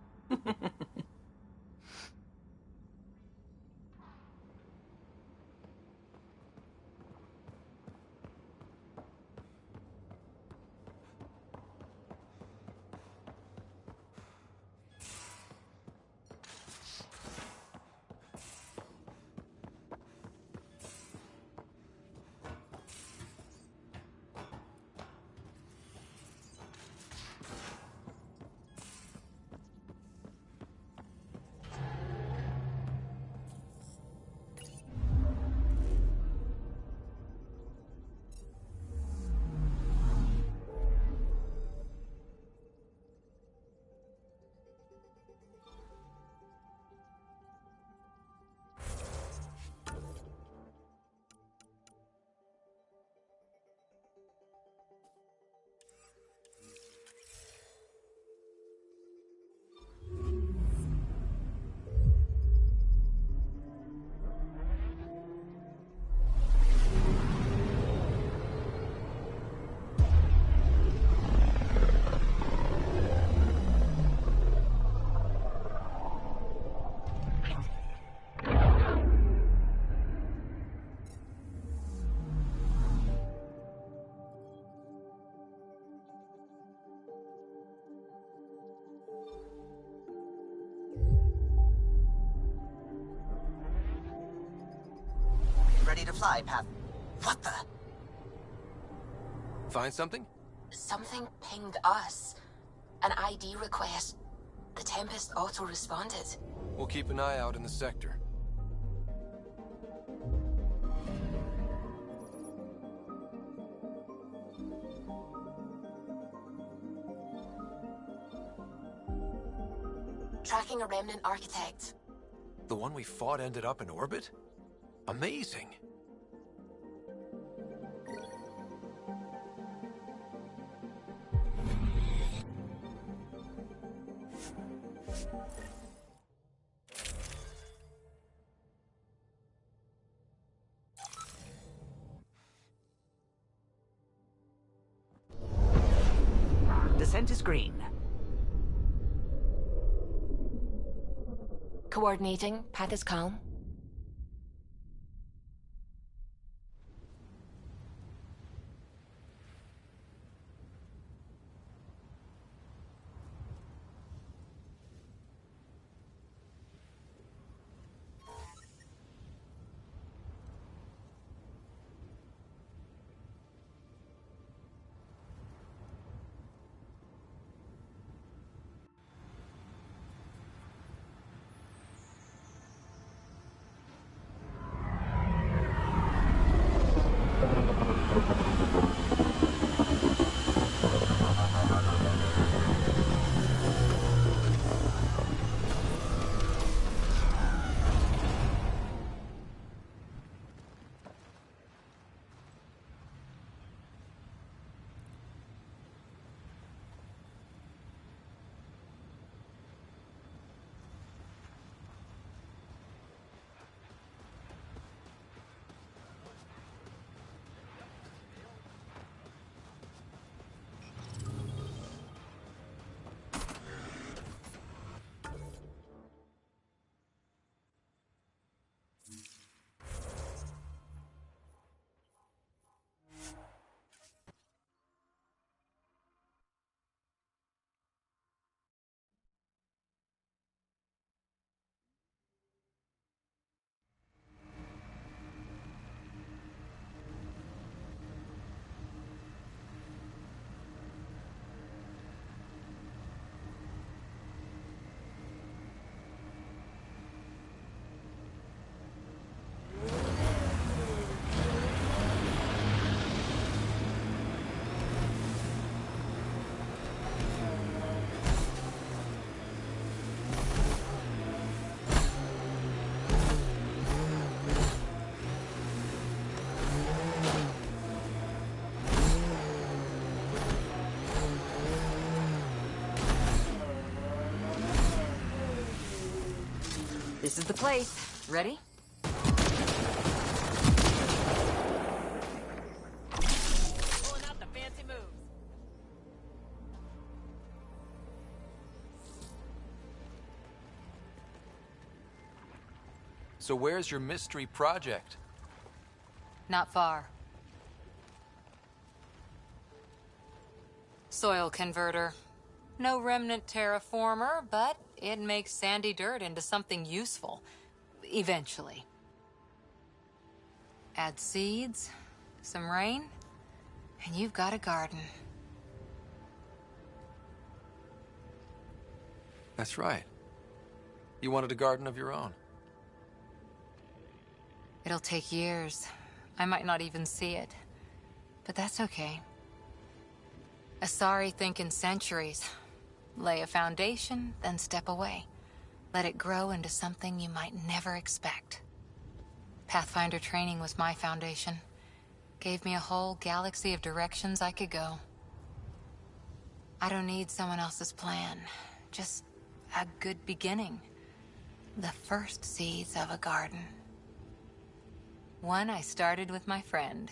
Ready to fly, Pat. What the? Find something? Something pinged us. An ID request. The Tempest auto-responded. We'll keep an eye out in the sector. Tracking a remnant architect. The one we fought ended up in orbit? Amazing. Descent is green. Coordinating. Path is calm. This is the place. Ready? Pulling out the fancy moves. So where's your mystery project? Not far. Soil converter. No remnant terraformer, but it makes sandy dirt into something useful. Eventually. Add seeds, some rain, and you've got a garden. That's right. You wanted a garden of your own. It'll take years. I might not even see it. But that's okay. Asari think in centuries. Lay a foundation, then step away. Let it grow into something you might never expect. Pathfinder training was my foundation. Gave me a whole galaxy of directions I could go. I don't need someone else's plan. Just a good beginning. The first seeds of a garden. One I started with my friend.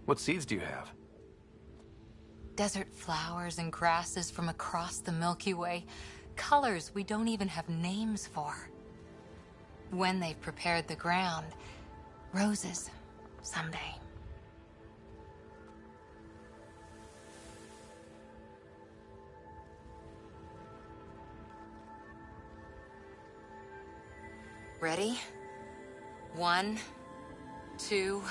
What seeds do you have? Desert flowers and grasses from across the Milky Way. Colors we don't even have names for. When they've prepared the ground, roses someday. Ready? 1, 2...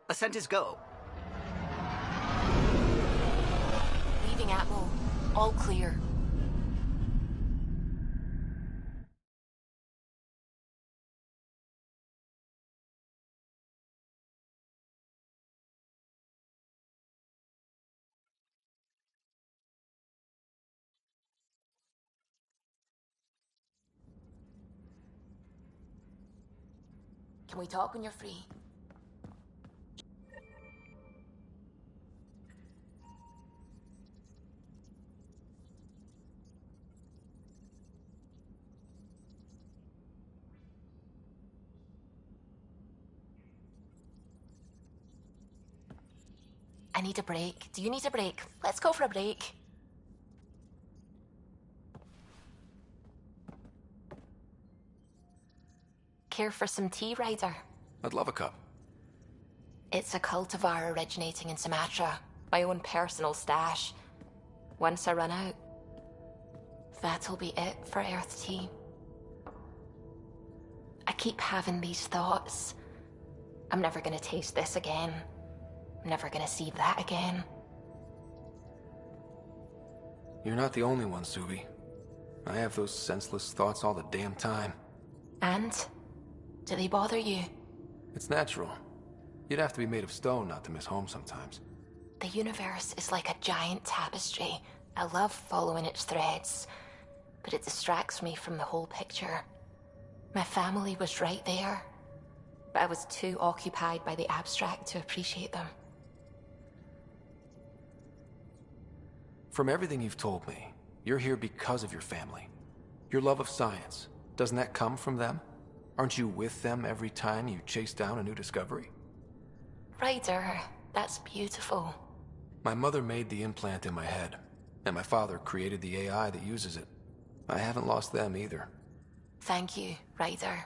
Ascent is go. Leaving Atmo. All clear. Can we talk when you're free? I need a break. Do you need a break? Let's go for a break. Care for some tea, Ryder? I'd love a cup. It's a cultivar originating in Sumatra. My own personal stash. Once I run out, that'll be it for Earth tea. I keep having these thoughts. I'm never gonna taste this again. I'm never gonna see that again. You're not the only one, Subi. I have those senseless thoughts all the damn time. And? Do they bother you? It's natural. You'd have to be made of stone not to miss home sometimes. The universe is like a giant tapestry. I love following its threads, but it distracts me from the whole picture. My family was right there, but I was too occupied by the abstract to appreciate them. From everything you've told me, you're here because of your family. Your love of science, doesn't that come from them? Aren't you with them every time you chase down a new discovery? Ryder, that's beautiful. My mother made the implant in my head, and my father created the AI that uses it. I haven't lost them either. Thank you, Ryder.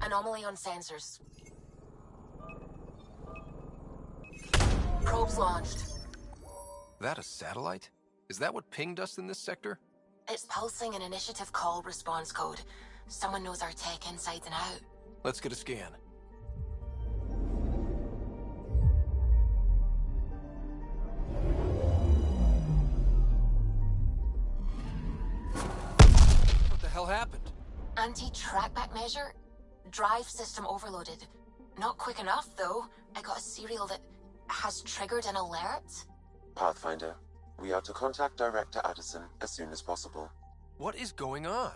Anomaly on sensors. Probes launched. That a satellite? Is that what pinged us in this sector? It's pulsing an initiative call response code. Someone knows our tech inside and out. Let's get a scan. What the hell happened? Anti-trackback measure? Drive system overloaded. Not quick enough, though. I got a serial that has triggered an alert. Pathfinder, we are to contact Director Addison as soon as possible. What is going on?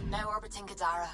Now orbiting Gadara.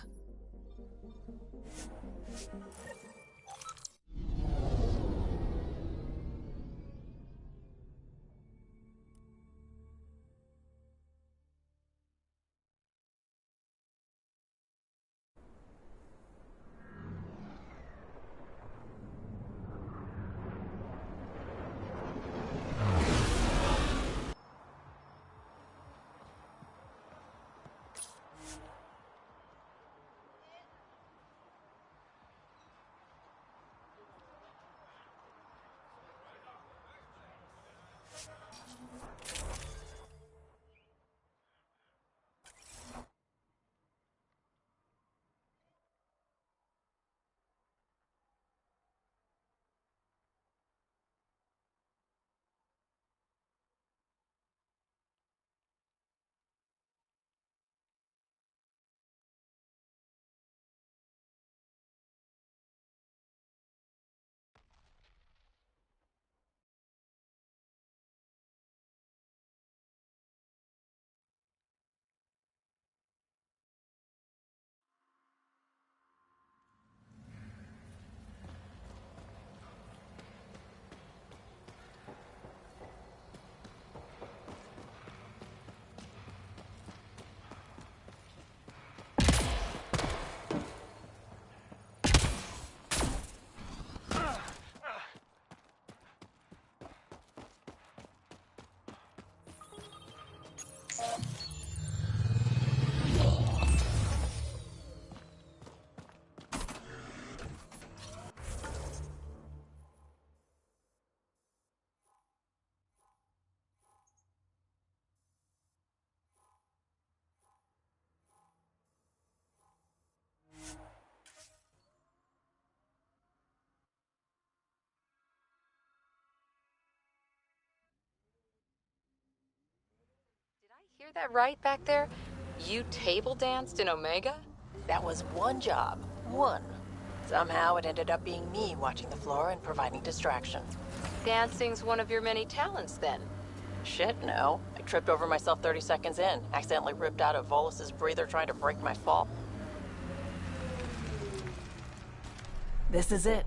Hear that right back there? You table danced in Omega? That was one job. One. Somehow it ended up being me watching the floor and providing distraction. Dancing's one of your many talents, then. Shit, no. I tripped over myself 30 seconds in, accidentally ripped out a Volus's breather trying to break my fall. This is it.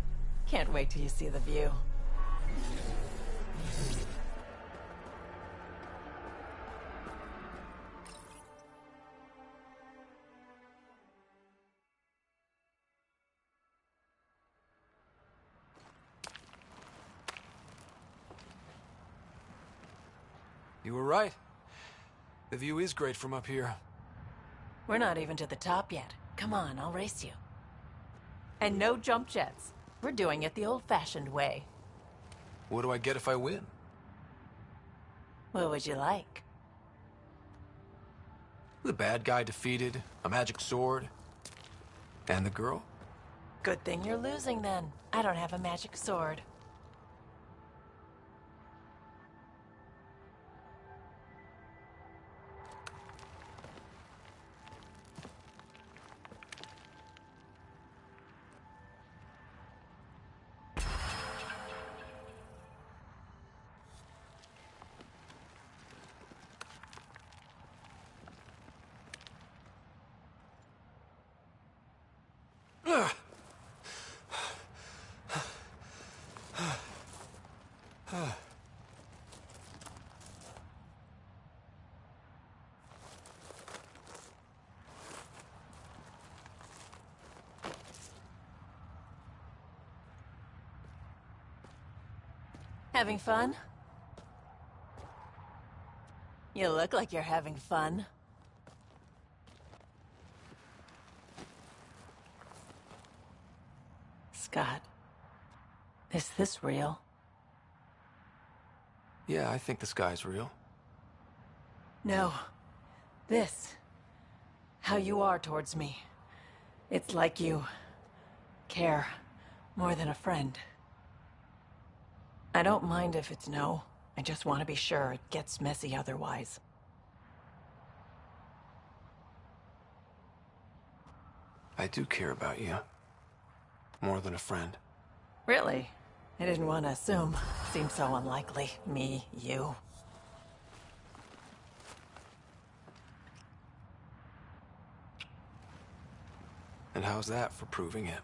Can't wait till you see the view. You were right. The view is great from up here. We're not even to the top yet. Come on, I'll race you. And no jump jets. We're doing it the old-fashioned way. What do I get if I win? What would you like? The bad guy defeated, a magic sword, and the girl? Good thing you're losing then. I don't have a magic sword. Having fun? You look like you're having fun. Scott, is this real? Yeah, I think the sky's real. No. This. How you are towards me. It's like you care more than a friend. I don't mind if it's no. I just want to be sure it gets messy otherwise. I do care about you. More than a friend. Really? I didn't want to assume. Seems so unlikely. Me, you. And how's that for proving it?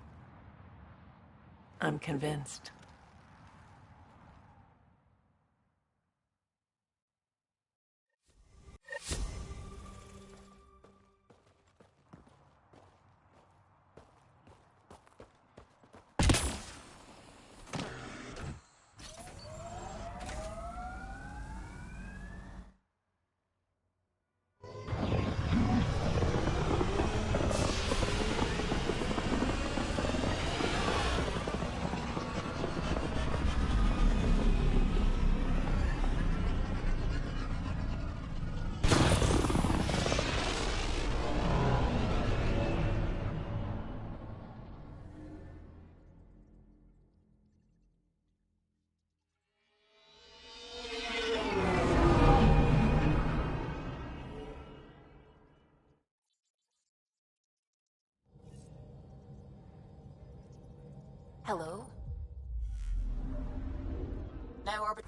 I'm convinced. Hello? Now orbit.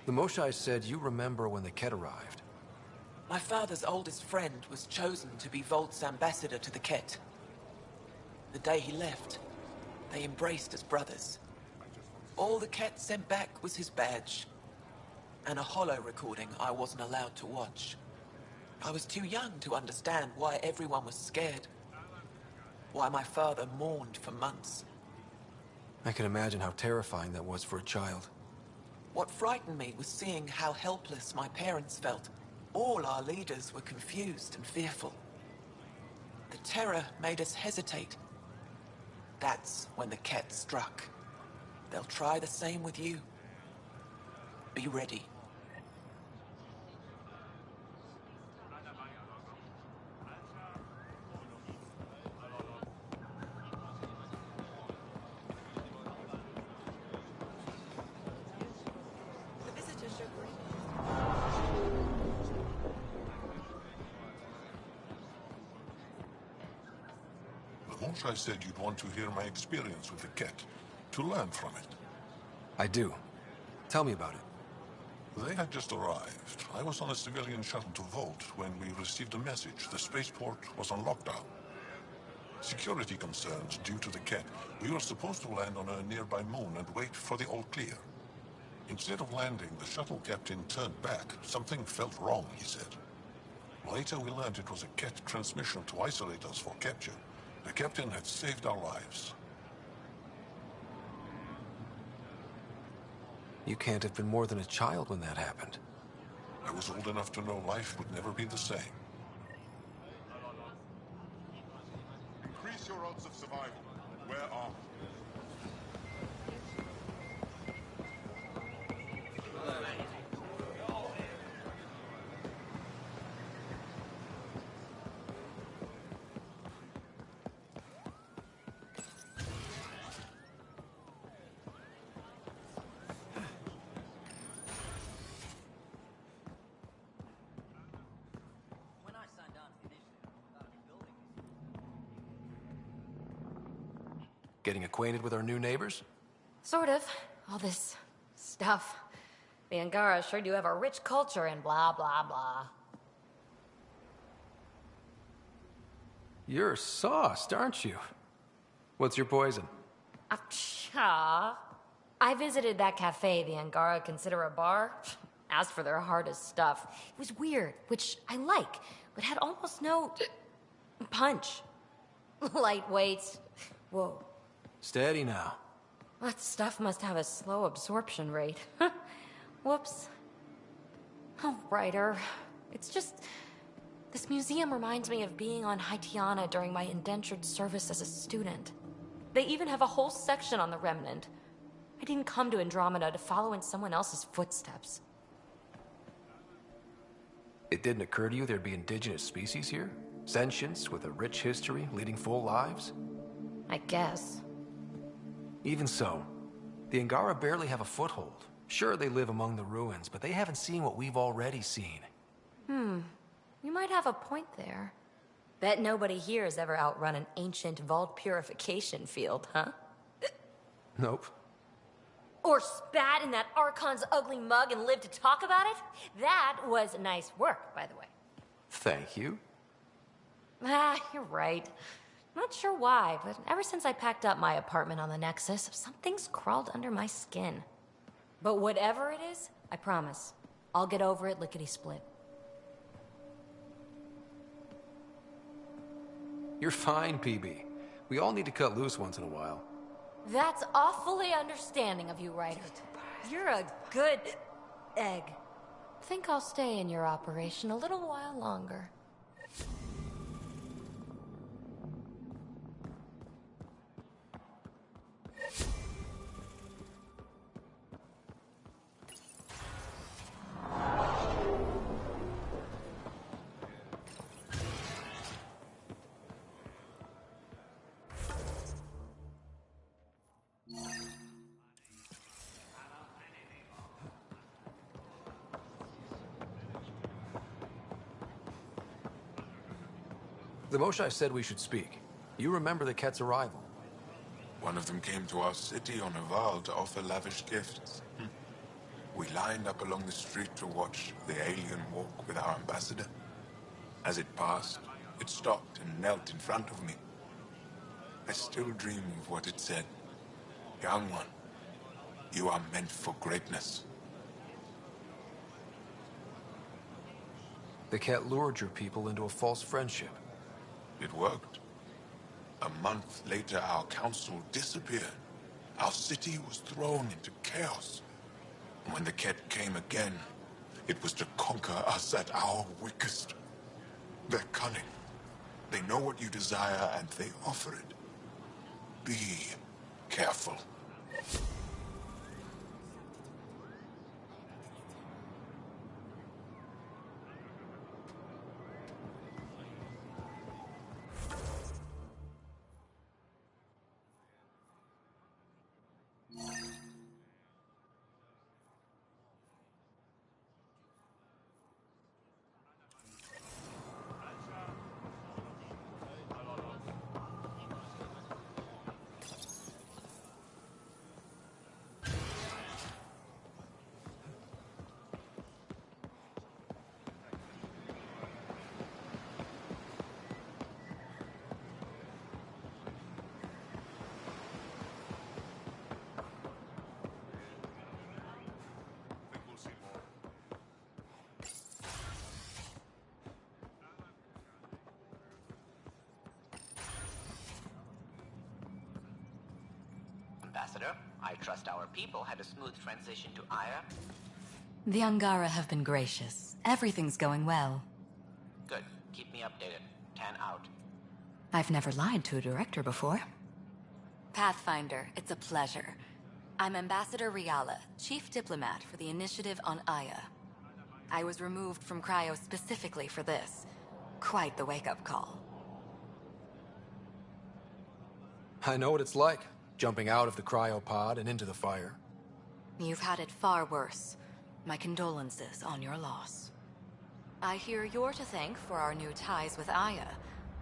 The Moshai said you remember when the Ket arrived. My father's oldest friend was chosen to be Volt's ambassador to the Ket. The day he left, they embraced as brothers. All the Ket sent back was his badge, and a holo recording I wasn't allowed to watch. I was too young to understand why everyone was scared. Why my father mourned for months. I can imagine how terrifying that was for a child. What frightened me was seeing how helpless my parents felt. All our leaders were confused and fearful. The terror made us hesitate. That's when the Ket struck. They'll try the same with you. Be ready. I said you'd want to hear my experience with the Ket, to learn from it. I do. Tell me about it. They had just arrived. I was on a civilian shuttle to Volt when we received a message. The spaceport was on lockdown. Security concerns due to the Ket. We were supposed to land on a nearby moon and wait for the all clear. Instead of landing, the shuttle captain turned back. Something felt wrong, he said. Later we learned it was a Ket transmission to isolate us for capture. The captain had saved our lives. You can't have been more than a child when that happened. I was old enough to know life would never be the same. Increase your odds of survival. Where are Getting acquainted with our new neighbors? Sort of. All this stuff. The Angara sure do have a rich culture and blah, blah, blah. You're sauced, aren't you? What's your poison? I visited that cafe the Angara consider a bar. Asked for their hardest stuff. It was weird, which I like, but had almost no punch. Lightweight. Whoa. Steady now. That stuff must have a slow absorption rate. Whoops. Oh, Ryder. It's just... This museum reminds me of being on Haitiana during my indentured service as a student. They even have a whole section on the Remnant. I didn't come to Andromeda to follow in someone else's footsteps. It didn't occur to you there'd be indigenous species here? Sentients with a rich history, leading full lives? I guess. Even so, the Angara barely have a foothold. Sure, they live among the ruins, but they haven't seen what we've already seen. You might have a point there. Bet nobody here has ever outrun an ancient vault purification field, huh? Nope. Or spat in that Archon's ugly mug and lived to talk about it? That was nice work, by the way. Thank you. You're right. Not sure why, but ever since I packed up my apartment on the Nexus, something's crawled under my skin. But whatever it is, I promise, I'll get over it lickety-split. You're fine, PB. We all need to cut loose once in a while. That's awfully understanding of you, Ryder. You're a good egg. Think I'll stay in your operation a little while longer. The Moshai said we should speak. You remember the Ket's arrival. One of them came to our city on a Val to offer lavish gifts. We lined up along the street to watch the alien walk with our ambassador. As it passed, it stopped and knelt in front of me. I still dream of what it said. Young one, you are meant for greatness. The cat lured your people into a false friendship. It worked. A month later, our council disappeared. Our city was thrown into chaos. And when the cat came again, it was to conquer us at our weakest. They're cunning. They know what you desire, and they offer it. Be careful. Ambassador, I trust our people had a smooth transition to Aya. The Angara have been gracious. Everything's going well. Good. Keep me updated. 10 out. I've never lied to a director before. Pathfinder, it's a pleasure. I'm Ambassador Riala, Chief Diplomat for the Initiative on Aya. I was removed from Cryo specifically for this. Quite the wake-up call. I know what it's like, jumping out of the cryopod and into the fire. You've had it far worse. My condolences on your loss. I hear you're to thank for our new ties with Aya.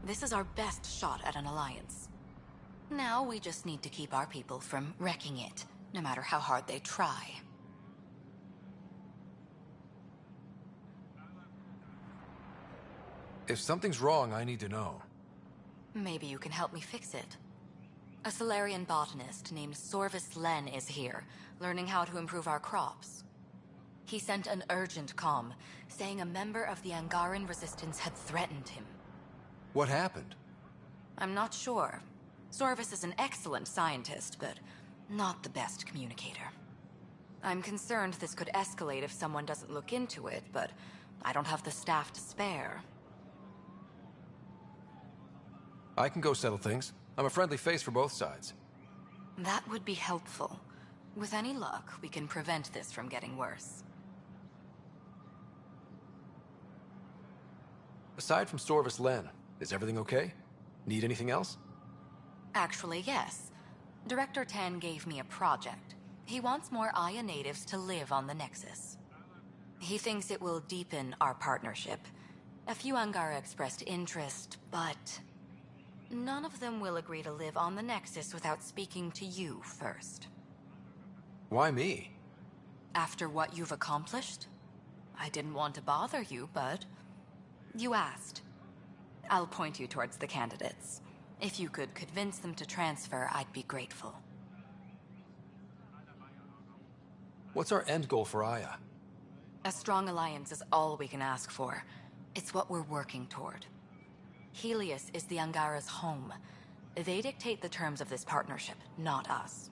This is our best shot at an alliance. Now we just need to keep our people from wrecking it, no matter how hard they try. If something's wrong, I need to know. Maybe you can help me fix it. A Solarian botanist named Sorvis Len is here, learning how to improve our crops. He sent an urgent comm, saying a member of the Angaran resistance had threatened him. What happened? I'm not sure. Sorvis is an excellent scientist, but not the best communicator. I'm concerned this could escalate if someone doesn't look into it, but I don't have the staff to spare. I can go settle things. I'm a friendly face for both sides. That would be helpful. With any luck, we can prevent this from getting worse. Aside from Sorvis Len, is everything okay? Need anything else? Actually, yes. Director Tan gave me a project. He wants more Aya natives to live on the Nexus. He thinks it will deepen our partnership. A few Angara expressed interest, but none of them will agree to live on the Nexus without speaking to you first. Why me? After what you've accomplished? I didn't want to bother you, but you asked. I'll point you towards the candidates. If you could convince them to transfer, I'd be grateful. What's our end goal for Aya? A strong alliance is all we can ask for. It's what we're working toward. Helios is the Angara's home. They dictate the terms of this partnership, not us.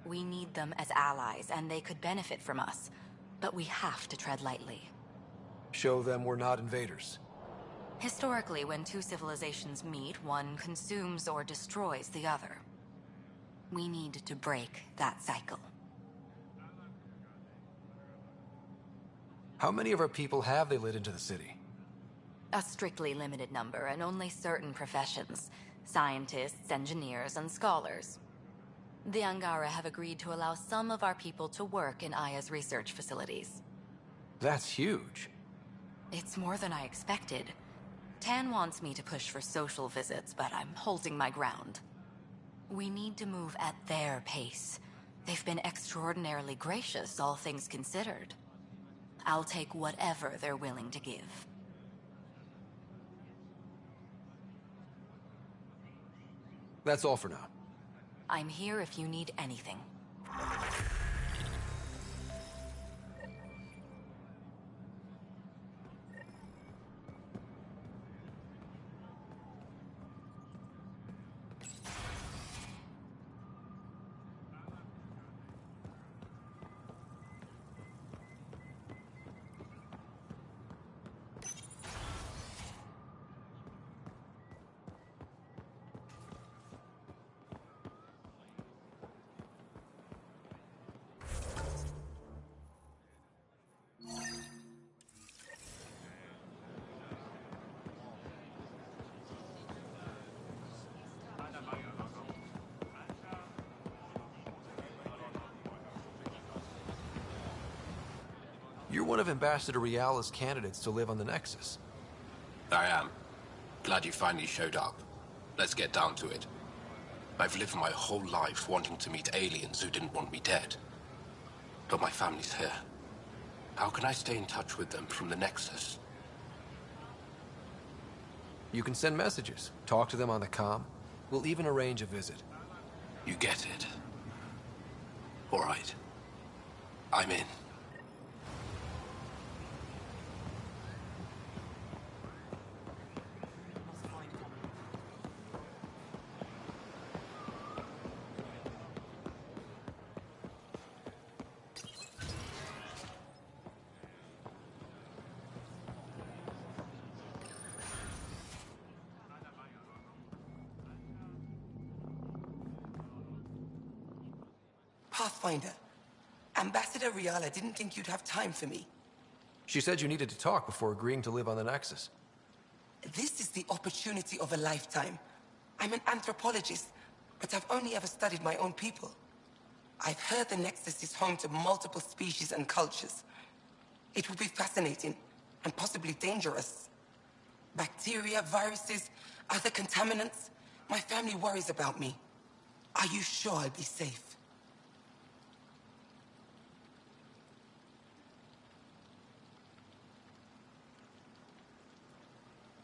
We need them as allies, and they could benefit from us. But we have to tread lightly. Show them we're not invaders. Historically, when two civilizations meet, one consumes or destroys the other. We need to break that cycle. How many of our people have they let into the city? A strictly limited number, and only certain professions. Scientists, engineers, and scholars. The Angara have agreed to allow some of our people to work in Aya's research facilities. That's huge. It's more than I expected. Tan wants me to push for social visits, but I'm holding my ground. We need to move at their pace. They've been extraordinarily gracious, all things considered. I'll take whatever they're willing to give. That's all for now. I'm here if you need anything. You're one of Ambassador Reala's candidates to live on the Nexus. I am. Glad you finally showed up. Let's get down to it. I've lived my whole life wanting to meet aliens who didn't want me dead. But my family's here. How can I stay in touch with them from the Nexus? You can send messages, talk to them on the comm. We'll even arrange a visit. You get it. All right. I'm in. Pathfinder, Ambassador Reala didn't think you'd have time for me. She said you needed to talk before agreeing to live on the Nexus. This is the opportunity of a lifetime. I'm an anthropologist, but I've only ever studied my own people. I've heard the Nexus is home to multiple species and cultures. It will be fascinating and possibly dangerous. Bacteria, viruses, other contaminants. My family worries about me. Are you sure I'll be safe?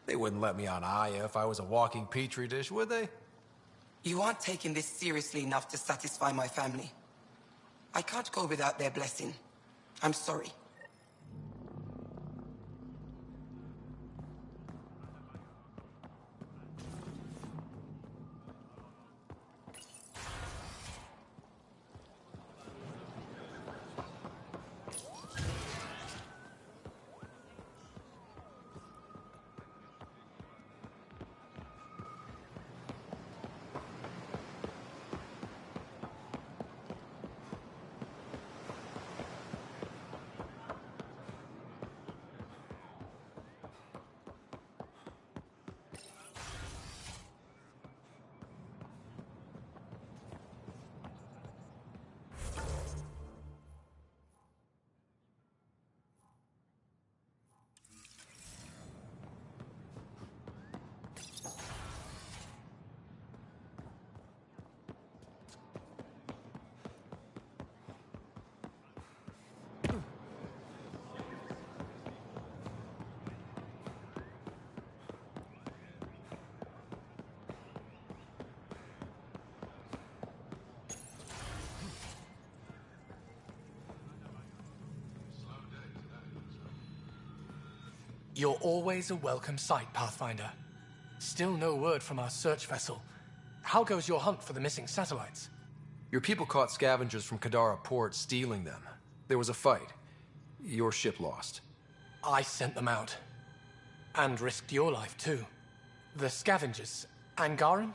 They wouldn't let me on Aya if I was a walking petri dish, would they? You aren't taking this seriously enough to satisfy my family. I can't go without their blessing. I'm sorry. You're always a welcome sight, Pathfinder. Still no word from our search vessel. How goes your hunt for the missing satellites? Your people caught scavengers from Kadara Port stealing them. There was a fight. Your ship lost. I sent them out. And risked your life, too. The scavengers, Angaran?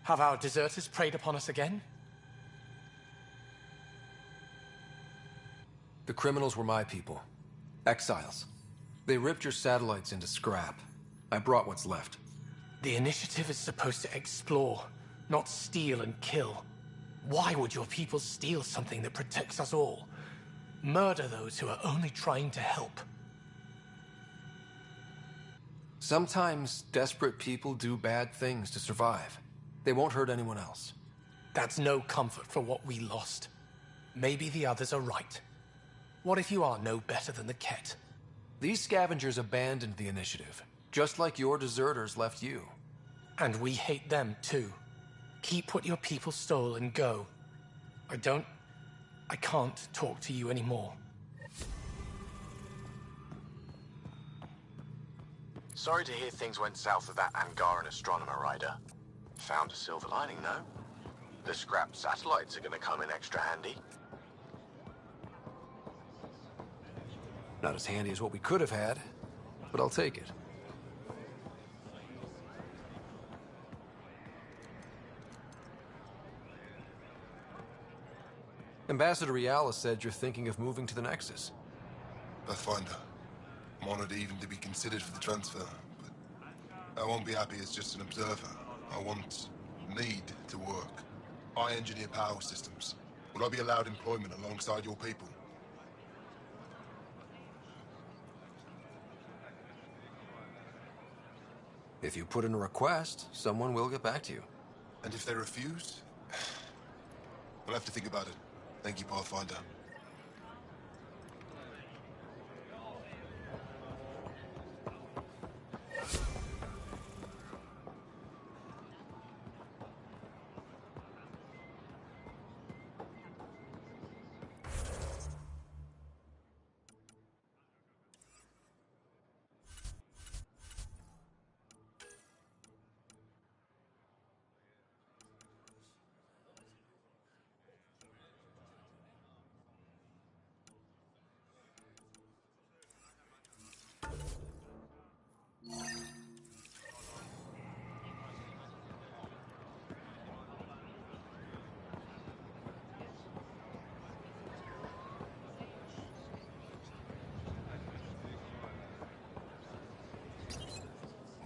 Have our deserters preyed upon us again? The criminals were my people. Exiles. They ripped your satellites into scrap. I brought what's left. The initiative is supposed to explore, not steal and kill. Why would your people steal something that protects us all? Murder those who are only trying to help. Sometimes desperate people do bad things to survive. They won't hurt anyone else. That's no comfort for what we lost. Maybe the others are right. What if you are no better than the Ket? These scavengers abandoned the initiative, just like your deserters left you. And we hate them too. Keep what your people stole and go. I can't talk to you anymore. Sorry to hear things went south with that Angaran astronomer rider. Found a silver lining, though. The scrap satellites are gonna come in extra handy. Not as handy as what we could have had, but I'll take it. Ambassador Riala said you're thinking of moving to the Nexus. Pathfinder. I'm honored even to be considered for the transfer, but I won't be happy as just an observer. Need to work. I engineer power systems. Will I be allowed employment alongside your people? If you put in a request, someone will get back to you. And if they refuse? I'll have to think about it. Thank you, Pathfinder.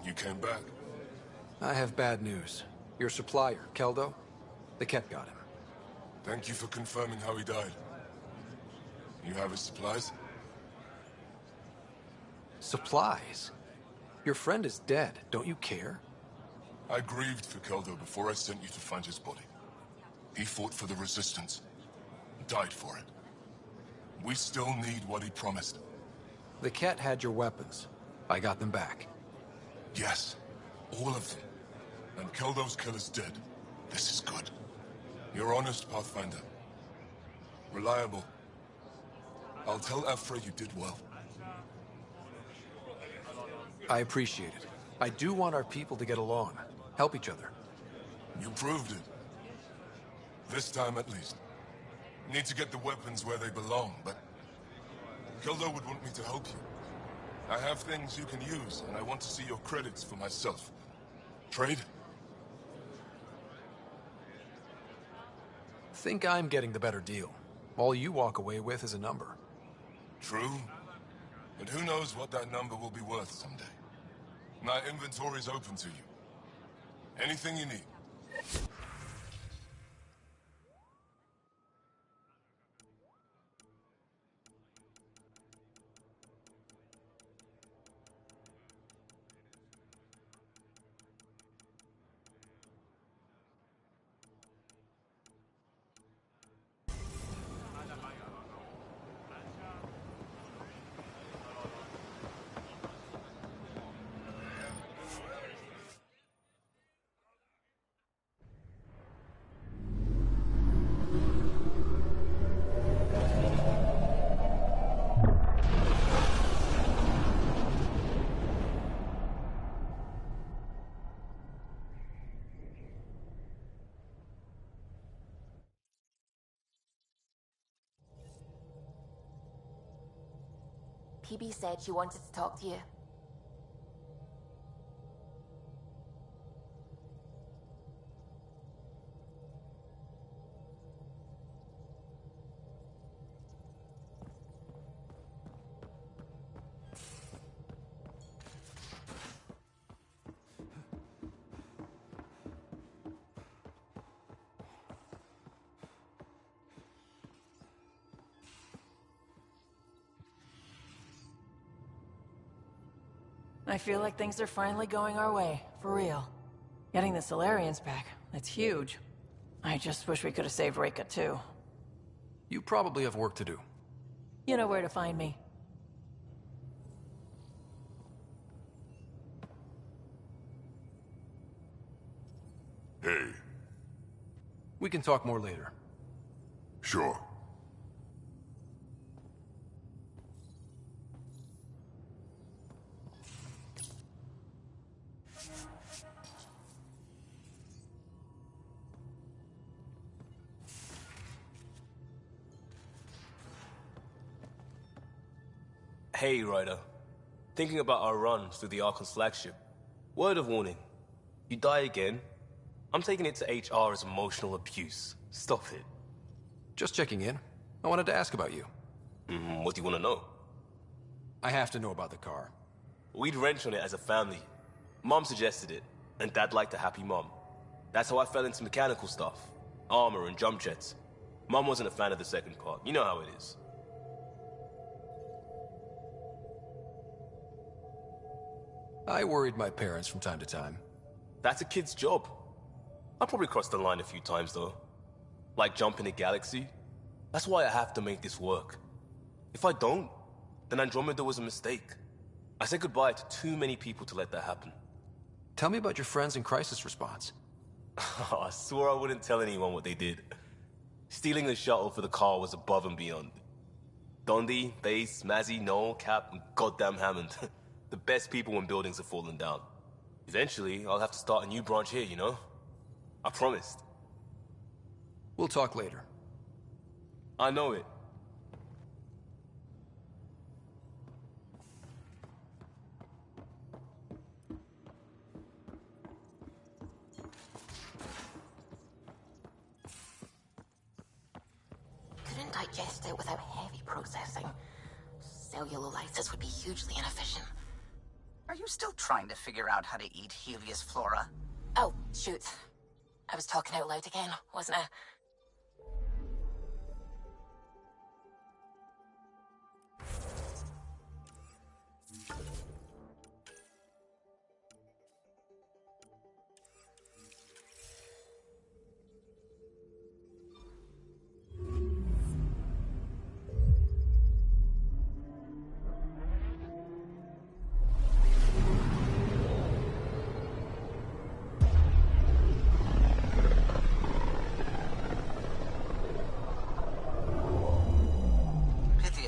You came back? I have bad news. Your supplier, Keldo, the Ket got him. Thank you for confirming how he died. You have his supplies? Supplies? Your friend is dead. Don't you care? I grieved for Keldo before I sent you to find his body. He fought for the Resistance. Died for it. We still need what he promised. The Ket had your weapons. I got them back. Yes, all of them. And Keldo's killer's dead. This is good. You're honest, Pathfinder. Reliable. I'll tell Afra you did well. I appreciate it. I do want our people to get along. Help each other. You proved it. This time at least. Need to get the weapons where they belong, but Keldo would want me to help you. I have things you can use, and I want to see your credits for myself. Trade? Think I'm getting the better deal. All you walk away with is a number. True. But who knows what that number will be worth someday. My inventory's open to you. Anything you need. PB said she wanted to talk to you. I feel like things are finally going our way, for real. Getting the Solarians back, that's huge. I just wish we could have saved Reka too. You probably have work to do. You know where to find me. Hey. We can talk more later. Sure. Hey, Ryder. Thinking about our run through the Archon's flagship. Word of warning. You die again, I'm taking it to HR as emotional abuse. Stop it. Just checking in. I wanted to ask about you. What do you want to know? I have to know about the car. We'd wrench on it as a family. Mom suggested it, and Dad liked a happy mom. That's how I fell into mechanical stuff. Armor and jump jets. Mom wasn't a fan of the second part. You know how it is. I worried my parents from time to time. That's a kid's job. I probably crossed the line a few times, though. Like jumping a galaxy. That's why I have to make this work. If I don't, then Andromeda was a mistake. I said goodbye to too many people to let that happen. Tell me about your friends in crisis response. I swore I wouldn't tell anyone what they did. Stealing the shuttle for the car was above and beyond. Dondi, Base, Mazzy, Noel, Cap, and goddamn Hammond. The best people when buildings are falling down. Eventually, I'll have to start a new branch here, you know? I promised. We'll talk later. I know it. Couldn't digest it without heavy processing. Cellulolysis would be hugely inefficient. Are you still trying to figure out how to eat Helios flora? Oh, shoot. I was talking out loud again, wasn't I?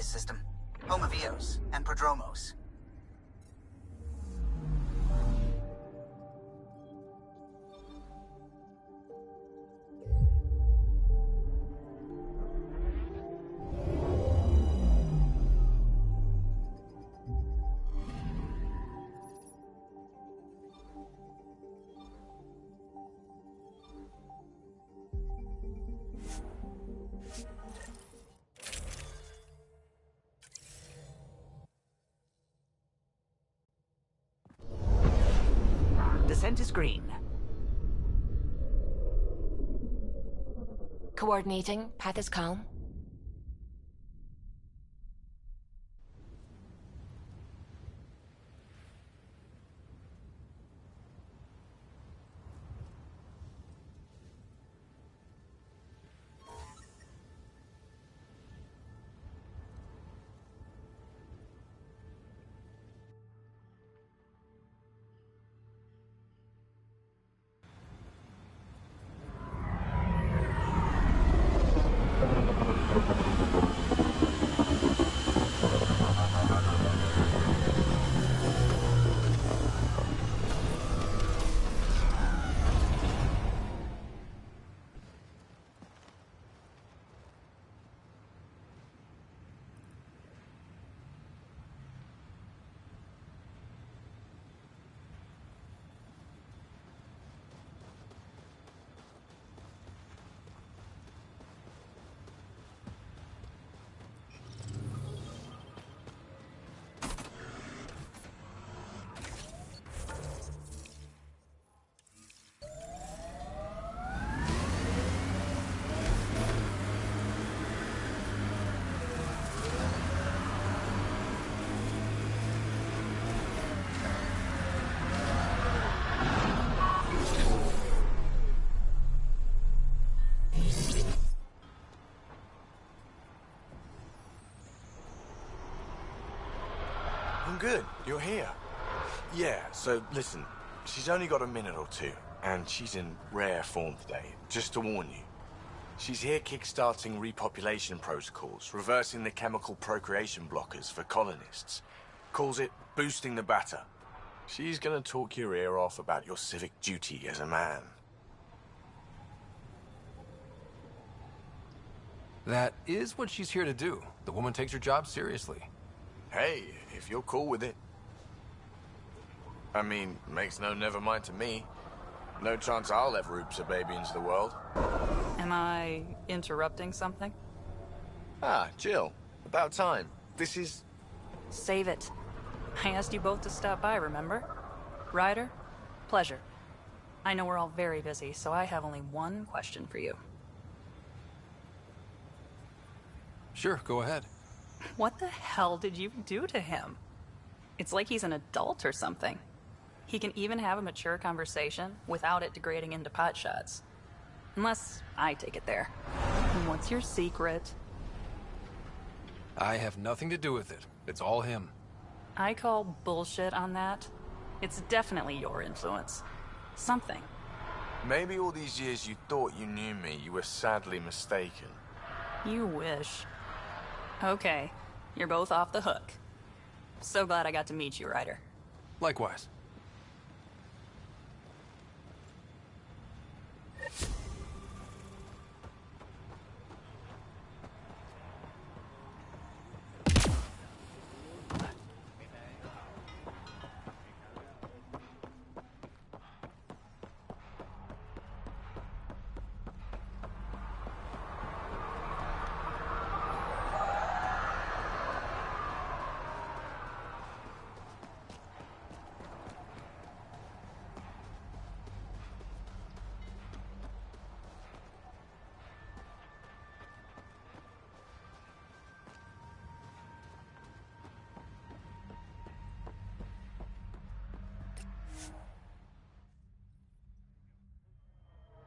System, home of Eos and Prodromos. Descent is green. Coordinating. Path is calm. good. You're here. Yeah, so listen, she's only got a minute or two, and she's in rare form today, just to warn you. She's here kickstarting repopulation protocols, reversing the chemical procreation blockers for colonists. Calls it boosting the batter. She's gonna talk your ear off about your civic duty as a man. That is what she's here to do. The woman takes her job seriously. Hey, if you're cool with it. I mean, makes no never mind to me. No chance I'll ever oops a baby into the world. Am I interrupting something? Ah, Jill. About time. This is... Save it. I asked you both to stop by, remember? Ryder, pleasure. I know we're all very busy, so I have only one question for you. Sure, go ahead. What the hell did you do to him? It's like he's an adult or something. He can even have a mature conversation without it degrading into pot shots. Unless I take it there. And what's your secret? I have nothing to do with it. It's all him. I call bullshit on that. It's definitely your influence. Something. Maybe all these years you thought you knew me, you were sadly mistaken. You wish. Okay, you're both off the hook. So glad I got to meet you, Ryder. Likewise.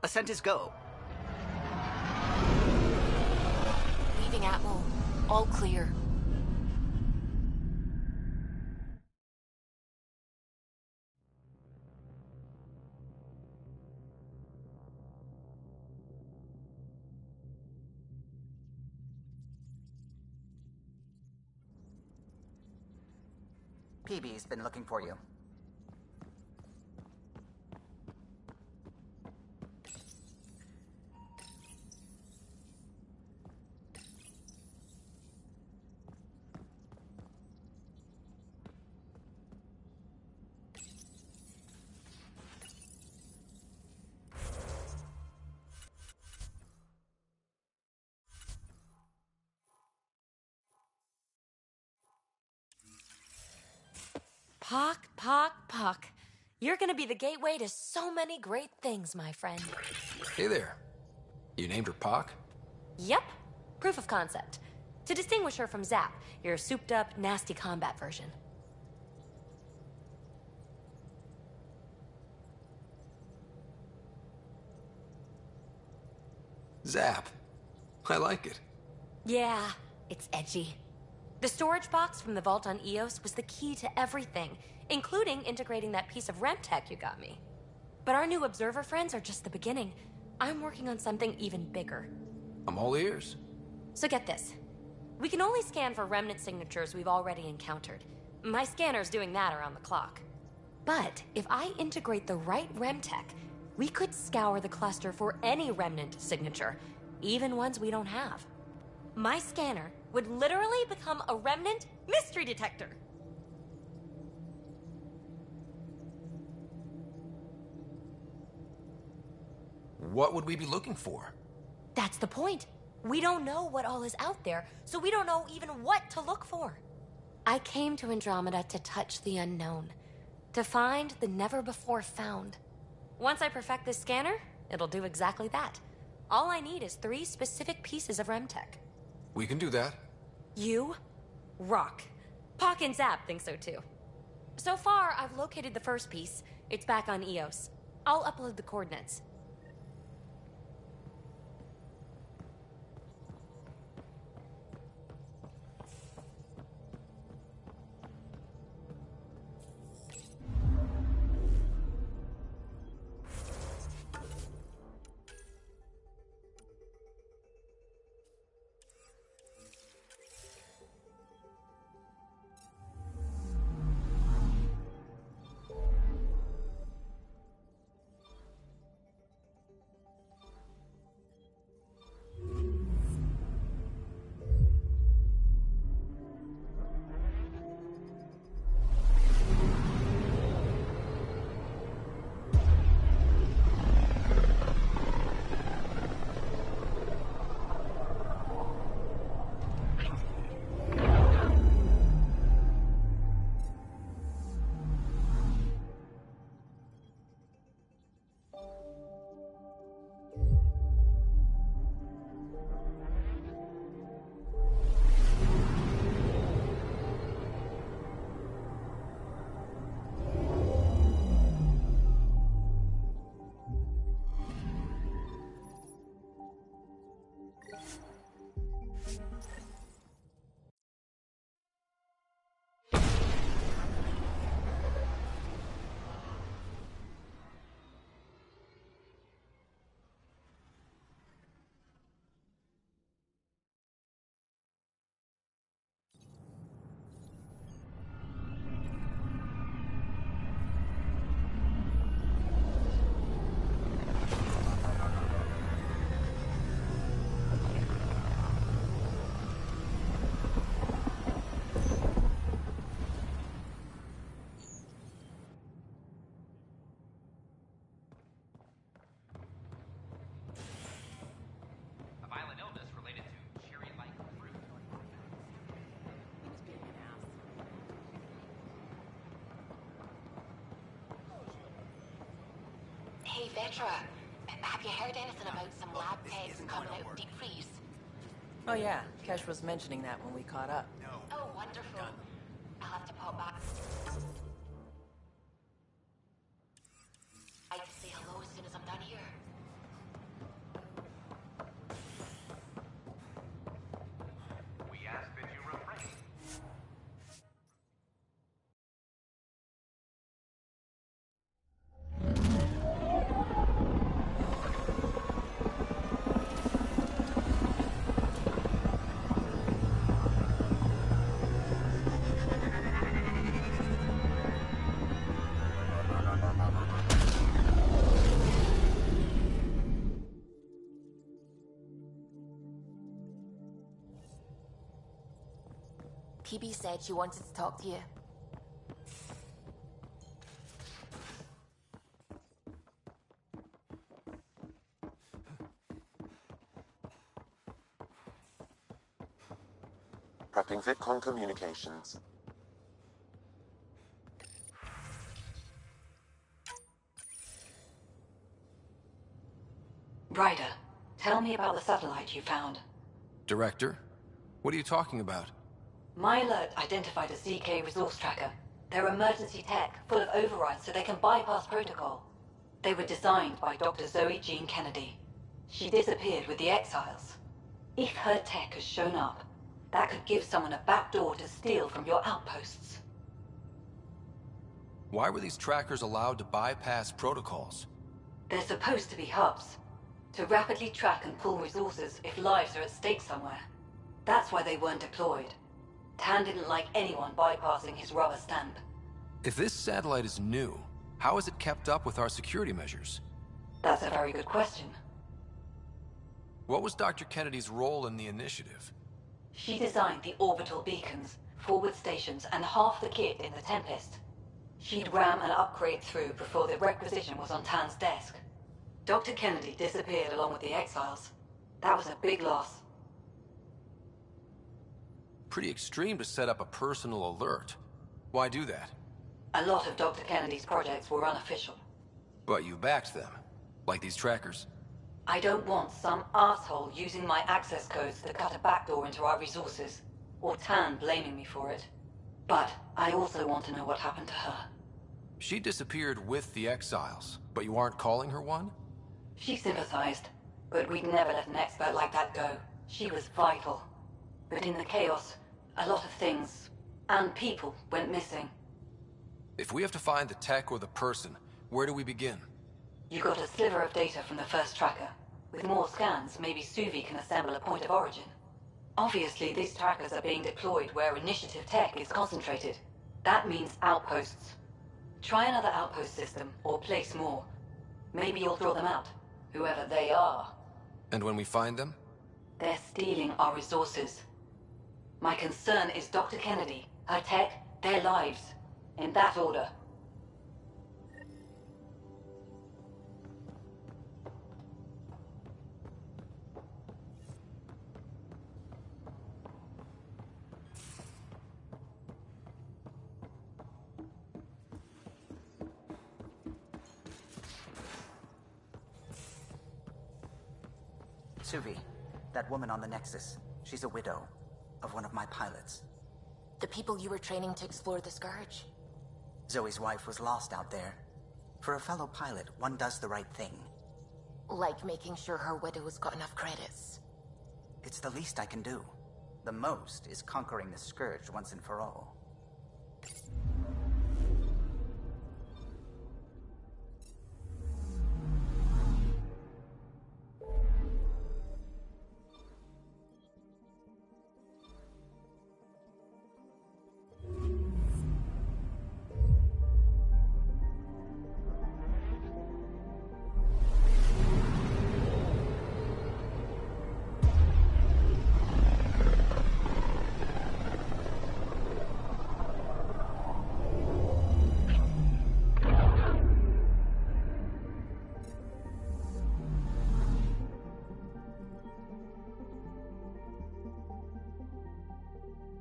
Ascent is go. Leaving Atmo. All clear. PB's been looking for you. Puck. You're gonna be the gateway to so many great things, my friend. Hey there. You named her Pac? Yep. Proof of concept. To distinguish her from Zap, your souped-up, nasty combat version. Zap. I like it. Yeah, it's edgy. The storage box from the vault on Eos was the key to everything, including integrating that piece of REM tech you got me. But our new observer friends are just the beginning. I'm working on something even bigger. I'm all ears. So get this. We can only scan for remnant signatures we've already encountered. My scanner's doing that around the clock. But if I integrate the right REM tech, we could scour the cluster for any remnant signature, even ones we don't have. My scanner would literally become a remnant mystery detector. What would we be looking for? That's the point. We don't know what all is out there, so we don't know even what to look for. I came to Andromeda to touch the unknown, to find the never-before-found. Once I perfect this scanner, it'll do exactly that. All I need is 3 specific pieces of REM-tech. We can do that. You rock. Pock and Zap think so too. So far, I've located the first piece. It's back on Eos. I'll upload the coordinates. Hey, Vetra, have you heard anything about some lab techs coming out of deep freeze? Oh yeah, Kesh was mentioning that when we caught up. Oh, wonderful. I'll have to pop back. I can say hello as soon as I'm done here. We ask that you refrain. PB said she wanted to talk to you. Prepping VidCon communications. Ryder, tell me about the satellite you found. Director? What are you talking about? My alert identified a ZK resource tracker. They're emergency tech, full of overrides so they can bypass protocol. They were designed by Dr. Zoe Jean Kennedy. She disappeared with the Exiles. If her tech has shown up, that could give someone a backdoor to steal from your outposts. Why were these trackers allowed to bypass protocols? They're supposed to be hubs, to rapidly track and pull resources if lives are at stake somewhere. That's why they weren't deployed. Tan didn't like anyone bypassing his rubber stamp. If this satellite is new, how is it kept up with our security measures? That's a very good question. What was Dr. Kennedy's role in the initiative? She designed the orbital beacons, forward stations, and half the kit in the Tempest. She'd ram an upgrade through before the requisition was on Tan's desk. Dr. Kennedy disappeared along with the Exiles. That was a big loss. Pretty extreme to set up a personal alert. Why do that? A lot of Dr. Kennedy's projects were unofficial. But you backed them, like these trackers. I don't want some asshole using my access codes to cut a backdoor into our resources, or Tan blaming me for it. But I also want to know what happened to her. She disappeared with the Exiles, but you aren't calling her one? She sympathized, but we'd never let an expert like that go. She was vital. But in the chaos, a lot of things, and people, went missing. If we have to find the tech or the person, where do we begin? You got a sliver of data from the first tracker. With more scans, maybe Suvi can assemble a point of origin. Obviously, these trackers are being deployed where initiative tech is concentrated. That means outposts. Try another outpost system, or place more. Maybe you'll draw them out, whoever they are. And when we find them? They're stealing our resources. My concern is Dr. Kennedy, her tech, their lives. In that order. Suvi, that woman on the Nexus, she's a widow of one of my pilots. The people you were training to explore the Scourge? Zoe's wife was lost out there. For a fellow pilot, one does the right thing. Like making sure her widow's got enough credits. It's the least I can do. The most is conquering the Scourge once and for all.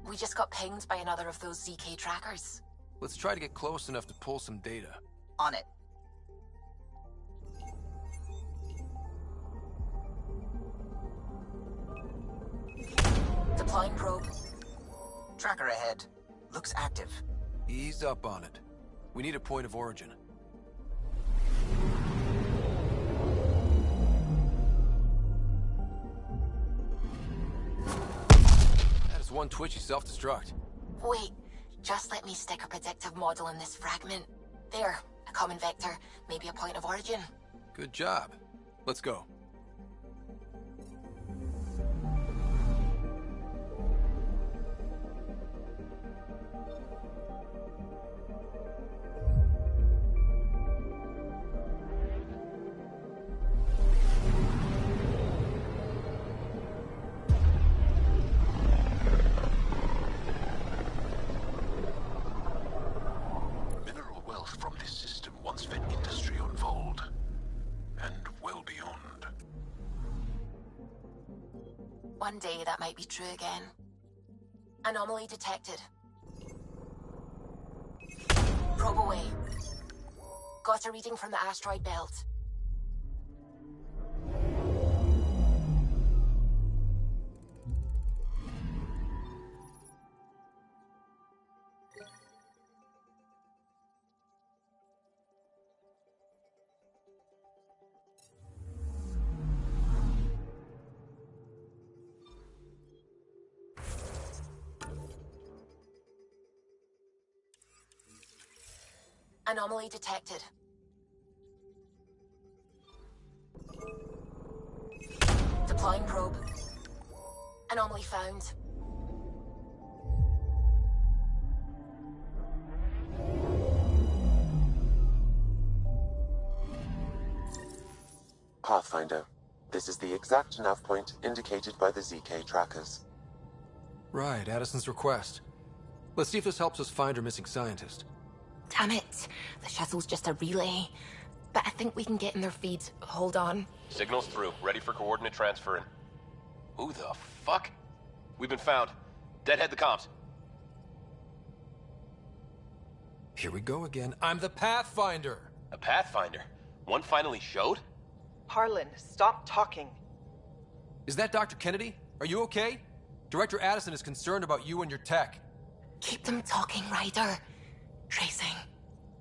We just got pinged by another of those ZK trackers. Let's try to get close enough to pull some data. On it. Deploying probe. Tracker ahead. Looks active. Ease up on it. We need a point of origin. That is one twitchy self-destruct. Wait, just let me stick a predictive model in this fragment. There, a common vector, maybe a point of origin. Good job. Let's go. Mineral wealth from this system once fed industry on Vold, and well beyond. One day that might be true again. Anomaly detected. Probe away. Got a reading from the asteroid belt. Anomaly detected. Deploying probe. Anomaly found. Pathfinder, this is the exact nav point indicated by the ZK trackers. Right, Addison's request. Let's see if this helps us find her missing scientist. Damn it. The shuttle's just a relay. But I think we can get in their feeds. Hold on. Signal's through. Ready for coordinate transferring. Who the fuck? We've been found. Deadhead the comms. Here we go again. I'm the Pathfinder! A Pathfinder? One finally showed? Harlan, stop talking. Is that Dr. Kennedy? Are you okay? Director Addison is concerned about you and your tech. Keep them talking, Ryder. Tracing.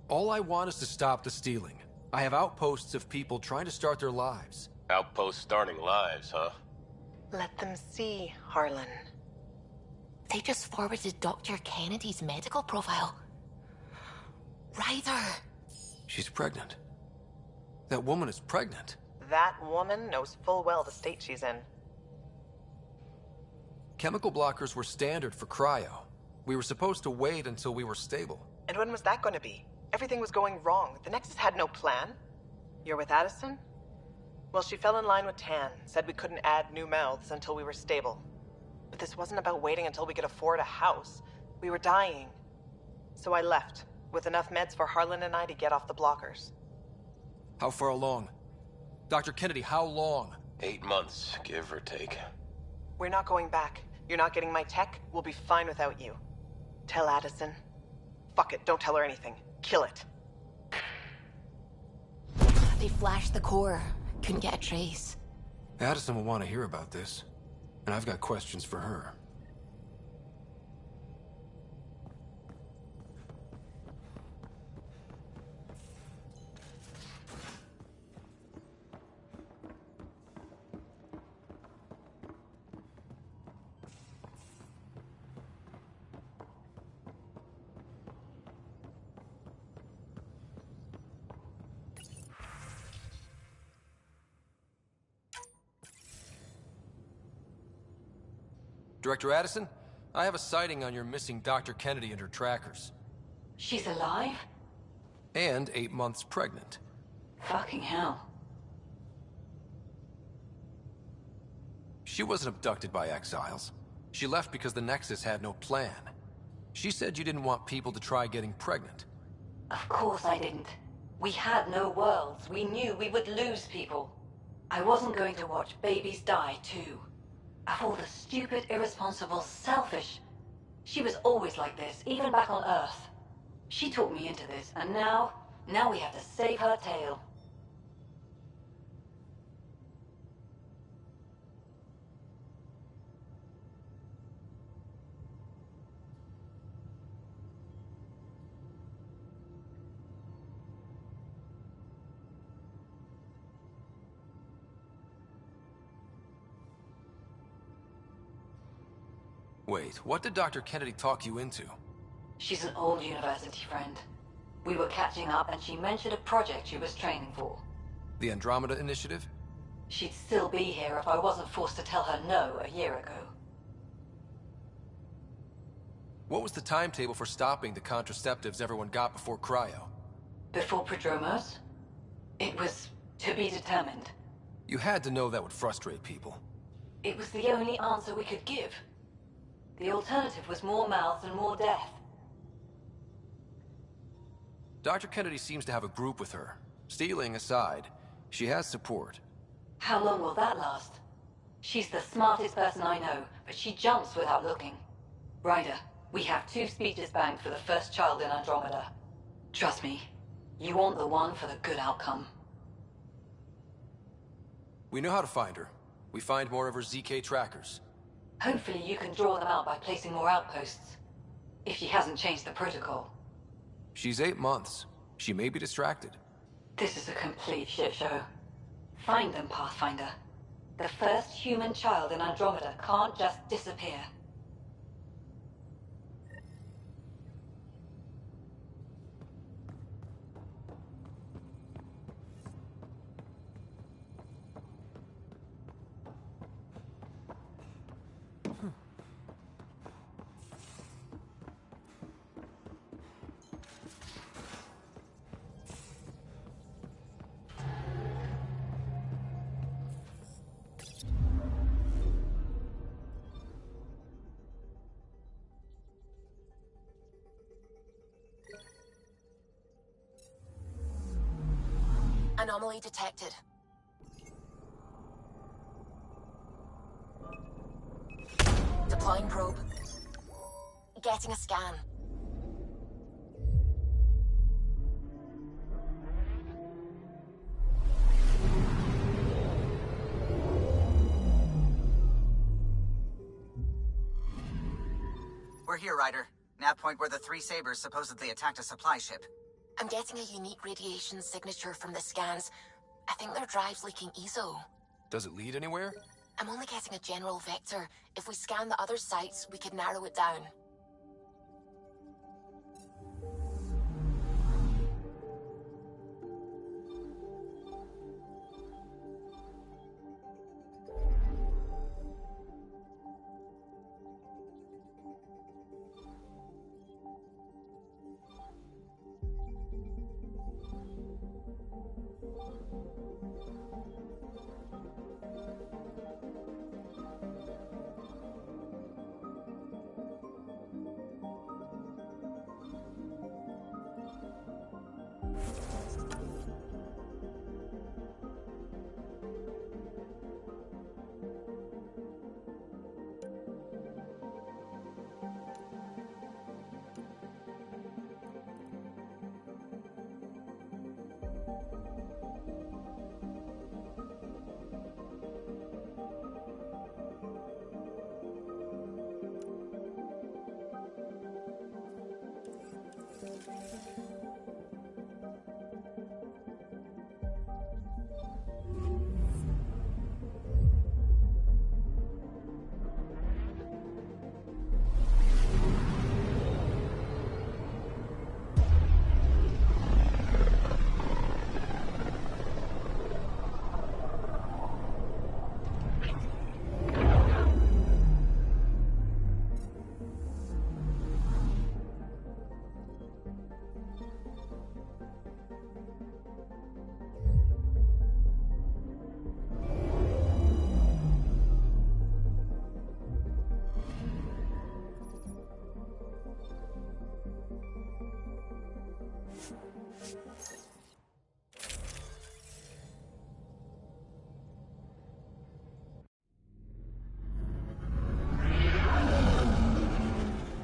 All I want is to stop the stealing. I have outposts of people trying to start their lives. Outpost starting lives, huh? Let them see, Harlan. They just forwarded Dr. Kennedy's medical profile. Ryder! She's pregnant. That woman is pregnant. That woman knows full well the state she's in. Chemical blockers were standard for cryo. We were supposed to wait until we were stable. And when was that going to be? Everything was going wrong. The Nexus had no plan. You're with Addison? Well, she fell in line with Tan, said we couldn't add new mouths until we were stable. But this wasn't about waiting until we could afford a house. We were dying. So I left, with enough meds for Harlan and I to get off the blockers. How far along? Dr. Kennedy, how long? 8 months, give or take. We're not going back. You're not getting my tech. We'll be fine without you. Tell Addison. Fuck it, don't tell her anything. Kill it. They flashed the core. Couldn't get a trace. Addison will want to hear about this. And I've got questions for her. Director Addison, I have a sighting on your missing Dr. Kennedy and her trackers. She's alive? And 8 months pregnant. Fucking hell. She wasn't abducted by exiles. She left because the Nexus had no plan. She said you didn't want people to try getting pregnant. Of course I didn't. We had no worlds. We knew we would lose people. I wasn't going to watch babies die, too. Of all the stupid, irresponsible, selfish... She was always like this, even back on Earth. She talked me into this, and now we have to save her tail. Wait, what did Dr. Kennedy talk you into? She's an old university friend. We were catching up and she mentioned a project she was training for. The Andromeda Initiative? She'd still be here if I wasn't forced to tell her no a year ago. What was the timetable for stopping the contraceptives everyone got before cryo? Before Prodromos? It was to be determined. You had to know that would frustrate people. It was the only answer we could give. The alternative was more mouths and more death. Dr. Kennedy seems to have a group with her. Stealing aside, she has support. How long will that last? She's the smartest person I know, but she jumps without looking. Ryder, we have 2 speeches banked for the first child in Andromeda. Trust me, you want the one for the good outcome. We know how to find her. We find more of her ZK trackers. Hopefully you can draw them out by placing more outposts. If she hasn't changed the protocol. She's 8 months. She may be distracted. This is a complete shit show. Find them, Pathfinder. The first human child in Andromeda can't just disappear. Anomaly detected. Deploying probe. Getting a scan. We're here, Ryder. Nav point where the 3 Sabers supposedly attacked a supply ship. I'm getting a unique radiation signature from the scans. I think their drive's leaking ESO. Does it lead anywhere? I'm only getting a general vector. If we scan the other sites, we could narrow it down.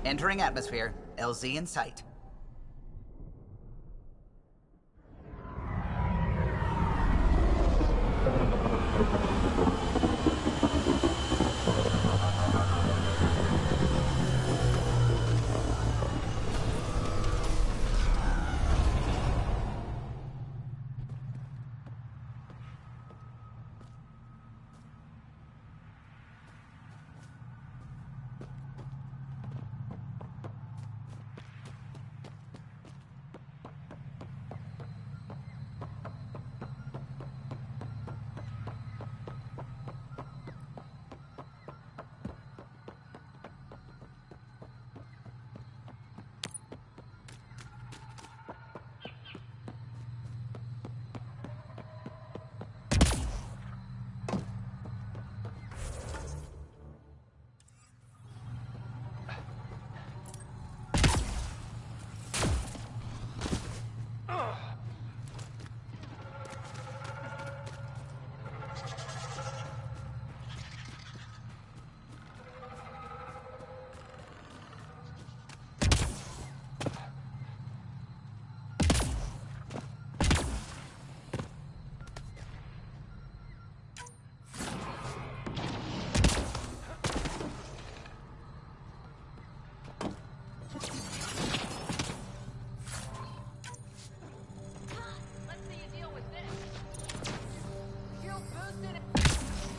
Entering atmosphere. LZ in sight.